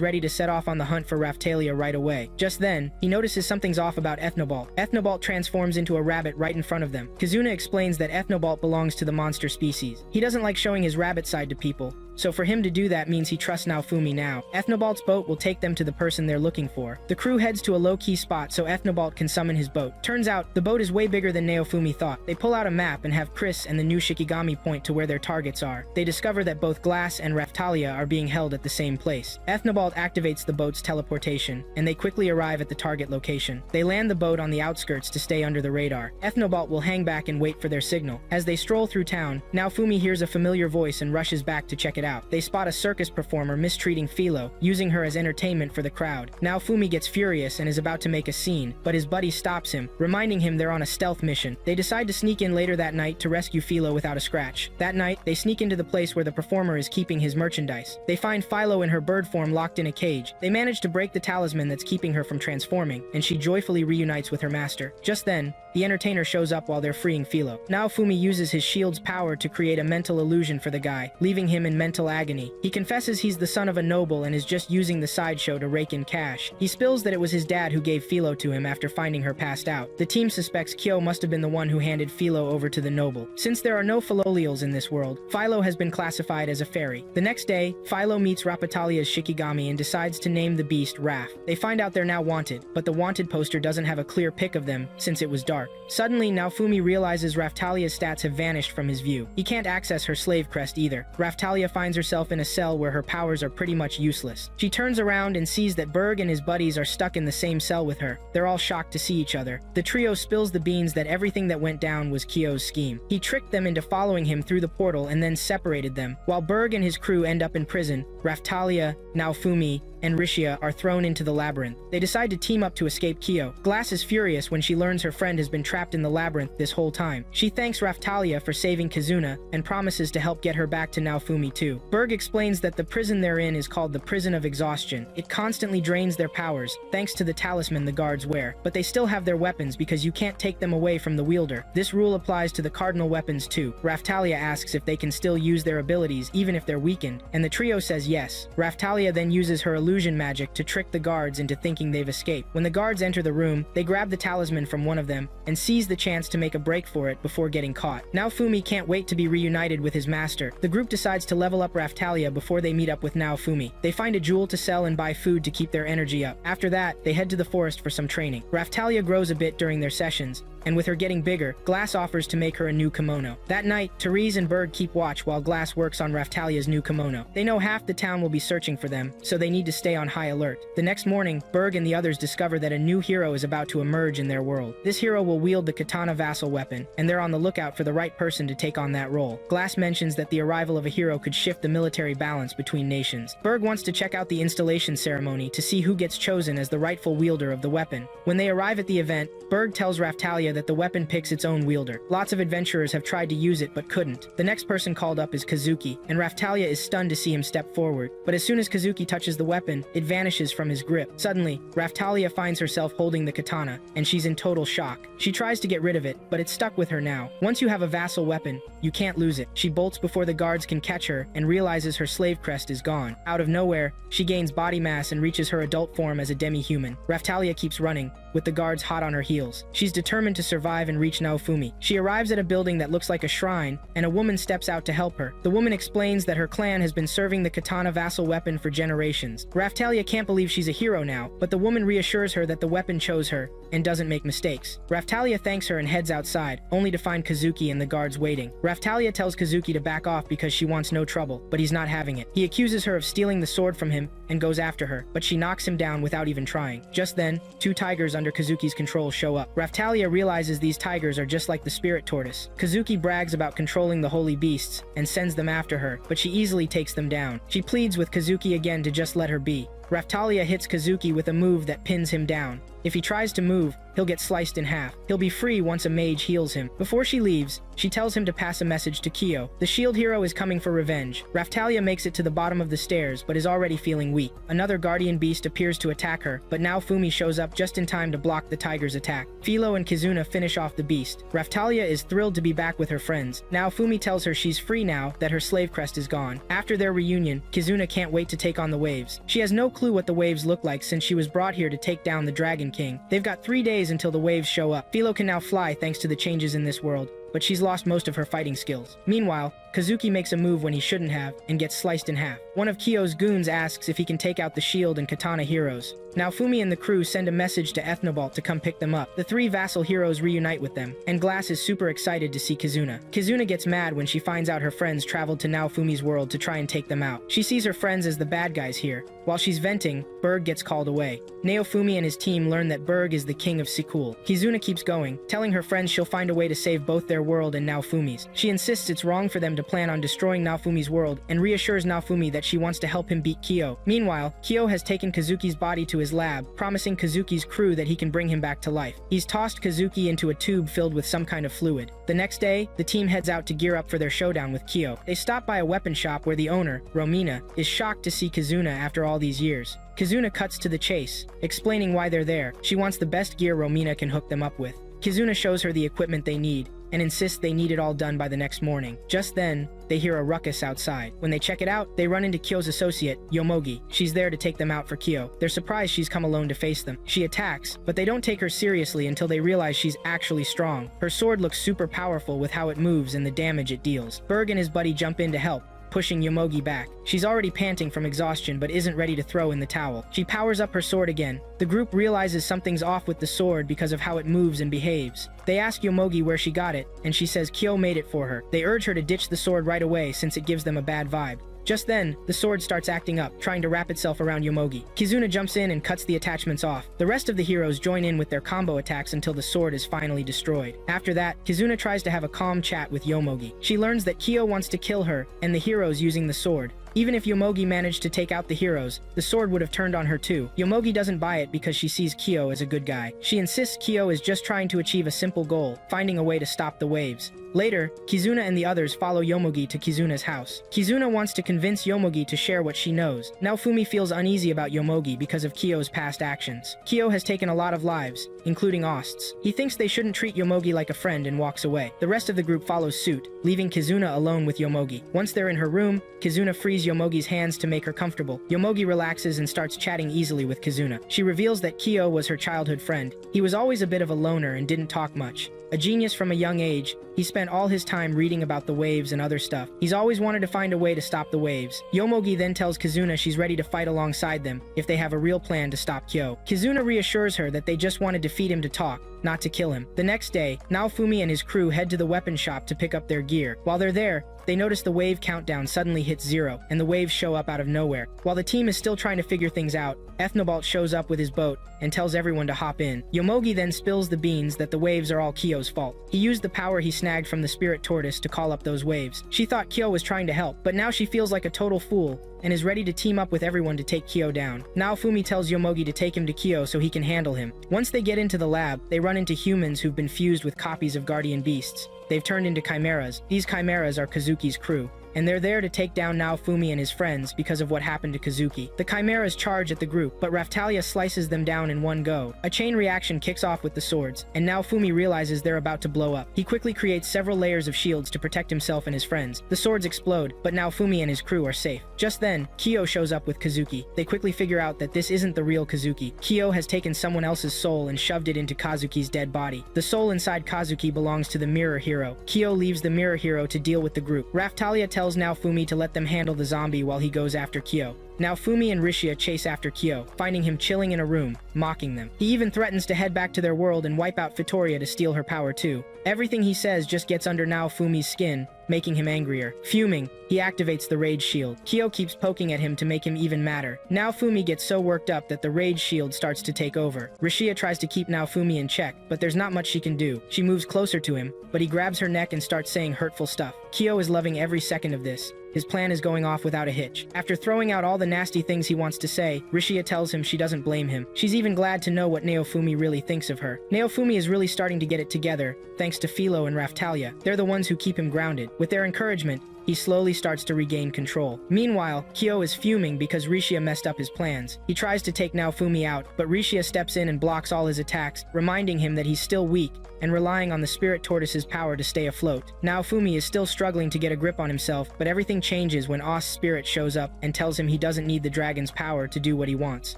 ready to set off on the hunt for Raftalia right away. Just then, he notices something's off about Ethnobalt. Ethnobalt transforms into a rabbit right in front of them. Kizuna explains that Ethnobalt belongs to the monster species. He doesn't like showing his rabbit side to people, so for him to do that means he trusts Naofumi now. Ethnobalt's boat will take them to the person they're looking for. The crew heads to a low-key spot so Ethnobalt can summon his boat. Turns out, the boat is way bigger than Naofumi thought. They pull out a map and have Chris and the new Shikigami point to where their targets are. They discover that both Glass and Raftalia are being held at the same place. Ethnobalt activates the boat's teleportation, and they quickly arrive at the target location. They land the boat on the outskirts to stay under the radar. Ethnobalt will hang back and wait for their signal. As they stroll through town, Naofumi hears a familiar voice and rushes back to check it out. out. They spot a circus performer mistreating Philo, using her as entertainment for the crowd. Now Fumi gets furious and is about to make a scene, but his buddy stops him, reminding him they're on a stealth mission. They decide to sneak in later that night to rescue Philo without a scratch. That night, they sneak into the place where the performer is keeping his merchandise. They find Philo in her bird form locked in a cage. They manage to break the talisman that's keeping her from transforming, and she joyfully reunites with her master. Just then, the entertainer shows up while they're freeing Philo. Now Fumi uses his shield's power to create a mental illusion for the guy, leaving him in mental agony. He confesses he's the son of a noble and is just using the sideshow to rake in cash. He spills that it was his dad who gave Philo to him after finding her passed out. The team suspects Kyo must have been the one who handed Philo over to the noble. Since there are no Philolials in this world, Philo has been classified as a fairy. The next day, Philo meets Rapatalia's Shikigami and decides to name the beast Raph. They find out they're now wanted, but the wanted poster doesn't have a clear pic of them since it was dark. Suddenly, Naofumi realizes Raphtalia's stats have vanished from his view. He can't access her slave crest either. Raphtalia finds herself in a cell where her powers are pretty much useless. She turns around and sees that Berg and his buddies are stuck in the same cell with her. They're all shocked to see each other. The trio spills the beans that everything that went down was Kyo's scheme. He tricked them into following him through the portal and then separated them. While Berg and his crew end up in prison, Raphtalia, Naofumi, and Rishia are thrown into the labyrinth. They decide to team up to escape Kyo. Glass is furious when she learns her friend has been trapped in the labyrinth this whole time. She thanks Raphtalia for saving Kazuna and promises to help get her back to Naofumi too. Berg explains that the prison they're in is called the Prison of Exhaustion. It constantly drains their powers, thanks to the talisman the guards wear. But they still have their weapons because you can't take them away from the wielder. This rule applies to the cardinal weapons too. Raphtalia asks if they can still use their abilities even if they're weakened, and the trio says yes. Raphtalia then uses her illusion magic to trick the guards into thinking they've escaped. When the guards enter the room, they grab the talisman from one of them and seize the chance to make a break for it before getting caught. Now Fumi can't wait to be reunited with his master. The group decides to level up Raphtalia before they meet up with Naofumi. They find a jewel to sell and buy food to keep their energy up. After that, they head to the forest for some training. Raphtalia grows a bit during their sessions, and with her getting bigger, Glass offers to make her a new kimono. That night, Therese and Berg keep watch while Glass works on Raphtalia's new kimono. They know half the town will be searching for them, so they need to stay on high alert. The next morning, Berg and the others discover that a new hero is about to emerge in their world. This hero will wield the katana vassal weapon, and they're on the lookout for the right person to take on that role. Glass mentions that the arrival of a hero could shift the military balance between nations. Berg wants to check out the installation ceremony to see who gets chosen as the rightful wielder of the weapon. When they arrive at the event, Berg tells Raphtalia that the weapon picks its own wielder. Lots of adventurers have tried to use it but couldn't. The next person called up is Kazuki, and Raphtalia is stunned to see him step forward. But as soon as Kazuki touches the weapon, it vanishes from his grip. Suddenly, Raphtalia finds herself holding the katana, and she's in total shock. She tries to get rid of it, but it's stuck with her now. Once you have a vassal weapon, you can't lose it. She bolts before the guards can catch her and realizes her slave crest is gone. Out of nowhere, she gains body mass and reaches her adult form as a demi-human. Raphtalia keeps running, with the guards hot on her heels. She's determined to survive and reach Naofumi. She arrives at a building that looks like a shrine, and a woman steps out to help her. The woman explains that her clan has been serving the katana vassal weapon for generations. Raphtalia can't believe she's a hero now, but the woman reassures her that the weapon chose her and doesn't make mistakes. Raphtalia thanks her and heads outside, only to find Kazuki and the guards waiting. Raphtalia tells Kazuki to back off because she wants no trouble, but he's not having it. He accuses her of stealing the sword from him and goes after her, but she knocks him down without even trying. Just then, two tigers under Kazuki's control show up. Raphtalia realizes these tigers are just like the Spirit Tortoise. Kazuki brags about controlling the holy beasts and sends them after her, but she easily takes them down. She pleads with Kazuki again to just let her be. Raphtalia hits Kazuki with a move that pins him down. If he tries to move, he'll get sliced in half. He'll be free once a mage heals him. Before she leaves, she tells him to pass a message to Kyo. The shield hero is coming for revenge. Raphtalia makes it to the bottom of the stairs, but is already feeling weak. Another guardian beast appears to attack her, but now Fumi shows up just in time to block the tiger's attack. Philo and Kizuna finish off the beast. Raphtalia is thrilled to be back with her friends. Now Fumi tells her she's free now that her slave crest is gone. After their reunion, Kizuna can't wait to take on the waves. She has no clue what the waves look like since she was brought here to take down the Dragon King. They've got 3 days until the waves show up. Philo can now fly thanks to the changes in this world, but she's lost most of her fighting skills. Meanwhile, Kazuki makes a move when he shouldn't have and gets sliced in half. One of Kyo's goons asks if he can take out the shield and katana heroes. Now Fumi and the crew send a message to Ethnobalt to come pick them up. The 3 vassal heroes reunite with them, and Glass is super excited to see Kizuna. Kizuna gets mad when she finds out her friends traveled to Naofumi's world to try and take them out. She sees her friends as the bad guys here. While she's venting, Berg gets called away. Naofumi and his team learn that Berg is the king of Sikul. Kizuna keeps going, telling her friends she'll find a way to save both their world and Naofumi's. She insists it's wrong for them to plan on destroying Naofumi's world and reassures Naofumi that she wants to help him beat Kyo. Meanwhile, Kyo has taken Kazuki's body to his lab, promising Kazuki's crew that he can bring him back to life. He's tossed Kazuki into a tube filled with some kind of fluid. The next day, the team heads out to gear up for their showdown with Kyo. They stop by a weapon shop where the owner, Romina, is shocked to see Kazuna after all these years. Kazuna cuts to the chase, explaining why they're there. She wants the best gear Romina can hook them up with. Kazuna shows her the equipment they need, and insists they need it all done by the next morning. Just then, they hear a ruckus outside. When they check it out, they run into Kyo's associate, Yomogi. She's there to take them out for Kyo. They're surprised she's come alone to face them. She attacks, but they don't take her seriously until they realize she's actually strong. Her sword looks super powerful with how it moves and the damage it deals. Berg and his buddy jump in to help, pushing Yomogi back. She's already panting from exhaustion but isn't ready to throw in the towel. She powers up her sword again. The group realizes something's off with the sword because of how it moves and behaves. They ask Yomogi where she got it, and she says Kyo made it for her. They urge her to ditch the sword right away since it gives them a bad vibe. Just then, the sword starts acting up, trying to wrap itself around Yomogi. Kizuna jumps in and cuts the attachments off. The rest of the heroes join in with their combo attacks until the sword is finally destroyed. After that, Kizuna tries to have a calm chat with Yomogi. She learns that Kyo wants to kill her and the heroes using the sword. Even if Yomogi managed to take out the heroes, the sword would have turned on her too. Yomogi doesn't buy it because she sees Kyo as a good guy. She insists Kyo is just trying to achieve a simple goal, finding a way to stop the waves. Later, Kizuna and the others follow Yomogi to Kizuna's house. Kizuna wants to convince Yomogi to share what she knows. Naofumi feels uneasy about Yomogi because of Kyo's past actions. Kyo has taken a lot of lives, including Ost's. He thinks they shouldn't treat Yomogi like a friend and walks away. The rest of the group follows suit, leaving Kizuna alone with Yomogi. Once they're in her room, Kizuna frees Yomogi's hands to make her comfortable. Yomogi relaxes and starts chatting easily with Kizuna. She reveals that Kyo was her childhood friend. He was always a bit of a loner and didn't talk much. A genius from a young age, he spent all his time reading about the waves and other stuff. He's always wanted to find a way to stop the waves. Yomogi then tells Kizuna she's ready to fight alongside them if they have a real plan to stop Kyo. Kizuna reassures her that they just want to defeat him to talk, not to kill him. The next day, Naofumi and his crew head to the weapon shop to pick up their gear. While they're there, they notice the wave countdown suddenly hits 0, and the waves show up out of nowhere. While the team is still trying to figure things out, Ethnobalt shows up with his boat and tells everyone to hop in. Yomogi then spills the beans that the waves are all Kyo's fault. He used the power he snagged from the Spirit Tortoise to call up those waves. She thought Kyo was trying to help, but now she feels like a total fool and is ready to team up with everyone to take Kyo down. Naofumi tells Yomogi to take him to Kyo so he can handle him. Once they get into the lab, they run into humans who've been fused with copies of guardian beasts. They've turned into chimeras. These chimeras are Kazuki's crew, and they're there to take down Naofumi and his friends because of what happened to Kazuki. The chimeras charge at the group, but Raftalia slices them down in one go. A chain reaction kicks off with the swords, and Naofumi realizes they're about to blow up. He quickly creates several layers of shields to protect himself and his friends. The swords explode, but Naofumi and his crew are safe. Just then, Kyo shows up with Kazuki. They quickly figure out that this isn't the real Kazuki. Kyo has taken someone else's soul and shoved it into Kazuki's dead body. The soul inside Kazuki belongs to the mirror hero. Kyo leaves the mirror hero to deal with the group. Raftalia tells Naofumi to let them handle the zombie while he goes after Kyo. Naofumi and Rishia chase after Kyo, finding him chilling in a room, mocking them. He even threatens to head back to their world and wipe out Fitoria to steal her power too. Everything he says just gets under Naofumi's skin, making him angrier. Fuming, he activates the rage shield. Kyo keeps poking at him to make him even madder. Naofumi gets so worked up that the rage shield starts to take over. Rishia tries to keep Naofumi in check, but there's not much she can do. She moves closer to him, but he grabs her neck and starts saying hurtful stuff. Kyo is loving every second of this. His plan is going off without a hitch. After throwing out all the nasty things he wants to say, Rishia tells him she doesn't blame him. She's even glad to know what Naofumi really thinks of her. Naofumi is really starting to get it together, thanks to Philo and Raftalia. They're the ones who keep him grounded. With their encouragement, he slowly starts to regain control. Meanwhile, Kyo is fuming because Rishia messed up his plans. He tries to take Naofumi out, but Rishia steps in and blocks all his attacks, reminding him that he's still weak and relying on the Spirit Tortoise's power to stay afloat. Naofumi is still struggling to get a grip on himself, but everything changes when Ost's spirit shows up and tells him he doesn't need the dragon's power to do what he wants.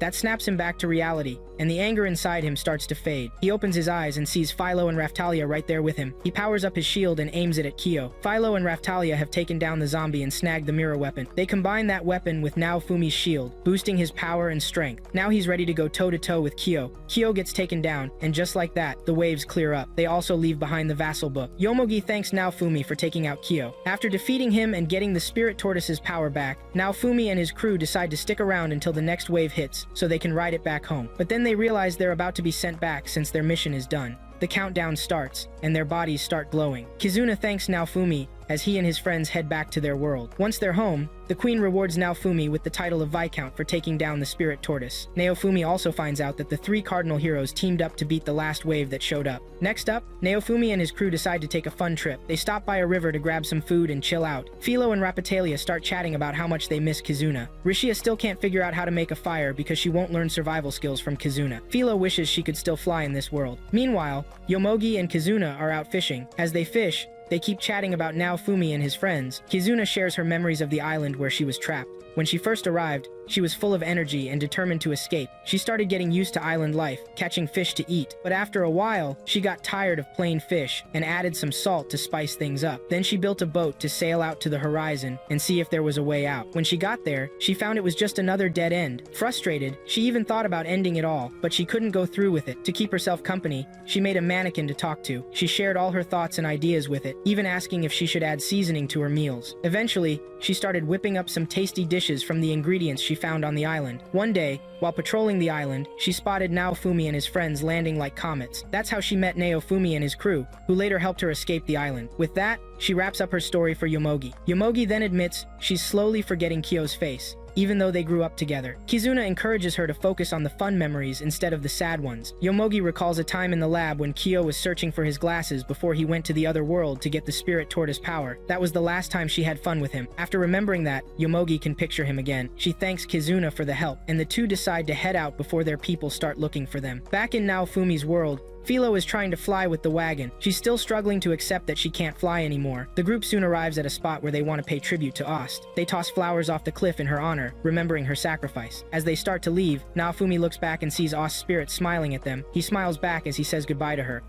That snaps him back to reality, and the anger inside him starts to fade. He opens his eyes and sees Philo and Raftalia right there with him. He powers up his shield and aims it at Kyo. Philo and Raftalia have taken down the zombie and snagged the mirror weapon. They combine that weapon with Naofumi's shield, boosting his power and strength. Now he's ready to go toe-to-toe with Kyo. Kyo gets taken down, and just like that, the waves clear up. They also leave behind the vassal book. Yomogi thanks Naofumi for taking out Kyo. After defeating him and getting the Spirit Tortoise's power back, Naofumi and his crew decide to stick around until the next wave hits, so they can ride it back home. But then they realize they're about to be sent back since their mission is done. The countdown starts, and their bodies start glowing. Kizuna thanks Naofumi as he and his friends head back to their world. Once they're home, the queen rewards Naofumi with the title of Viscount for taking down the Spirit Tortoise. Naofumi also finds out that the three cardinal heroes teamed up to beat the last wave that showed up. Next up, Naofumi and his crew decide to take a fun trip. They stop by a river to grab some food and chill out. Philo and Rapitalia start chatting about how much they miss Kizuna. Rishia still can't figure out how to make a fire because she won't learn survival skills from Kizuna. Philo wishes she could still fly in this world. Meanwhile, Yomogi and Kizuna are out fishing. As they fish, they keep chatting about Naofumi and his friends. Kizuna shares her memories of the island where she was trapped. When she first arrived, she was full of energy and determined to escape. She started getting used to island life, catching fish to eat. But after a while, she got tired of plain fish and added some salt to spice things up. Then she built a boat to sail out to the horizon and see if there was a way out. When she got there, she found it was just another dead end. Frustrated, she even thought about ending it all, but she couldn't go through with it. To keep herself company, she made a mannequin to talk to. She shared all her thoughts and ideas with it, even asking if she should add seasoning to her meals. Eventually, she started whipping up some tasty dishes from the ingredients she found on the island. One day, while patrolling the island, she spotted Naofumi and his friends landing like comets. That's how she met Naofumi and his crew, who later helped her escape the island. With that, she wraps up her story for Yomogi. Yomogi then admits she's slowly forgetting Kyo's face, even though they grew up together. Kizuna encourages her to focus on the fun memories instead of the sad ones. Yomogi recalls a time in the lab when Kyo was searching for his glasses before he went to the other world to get the Spirit Tortoise power. That was the last time she had fun with him. After remembering that, Yomogi can picture him again. She thanks Kizuna for the help, and the two decide to head out before their people start looking for them. Back in Naofumi's world, Philo is trying to fly with the wagon. She's still struggling to accept that she can't fly anymore. The group soon arrives at a spot where they want to pay tribute to Ost. They toss flowers off the cliff in her honor, remembering her sacrifice. As they start to leave, Naofumi looks back and sees Ost's spirit smiling at them. He smiles back as he says goodbye to her.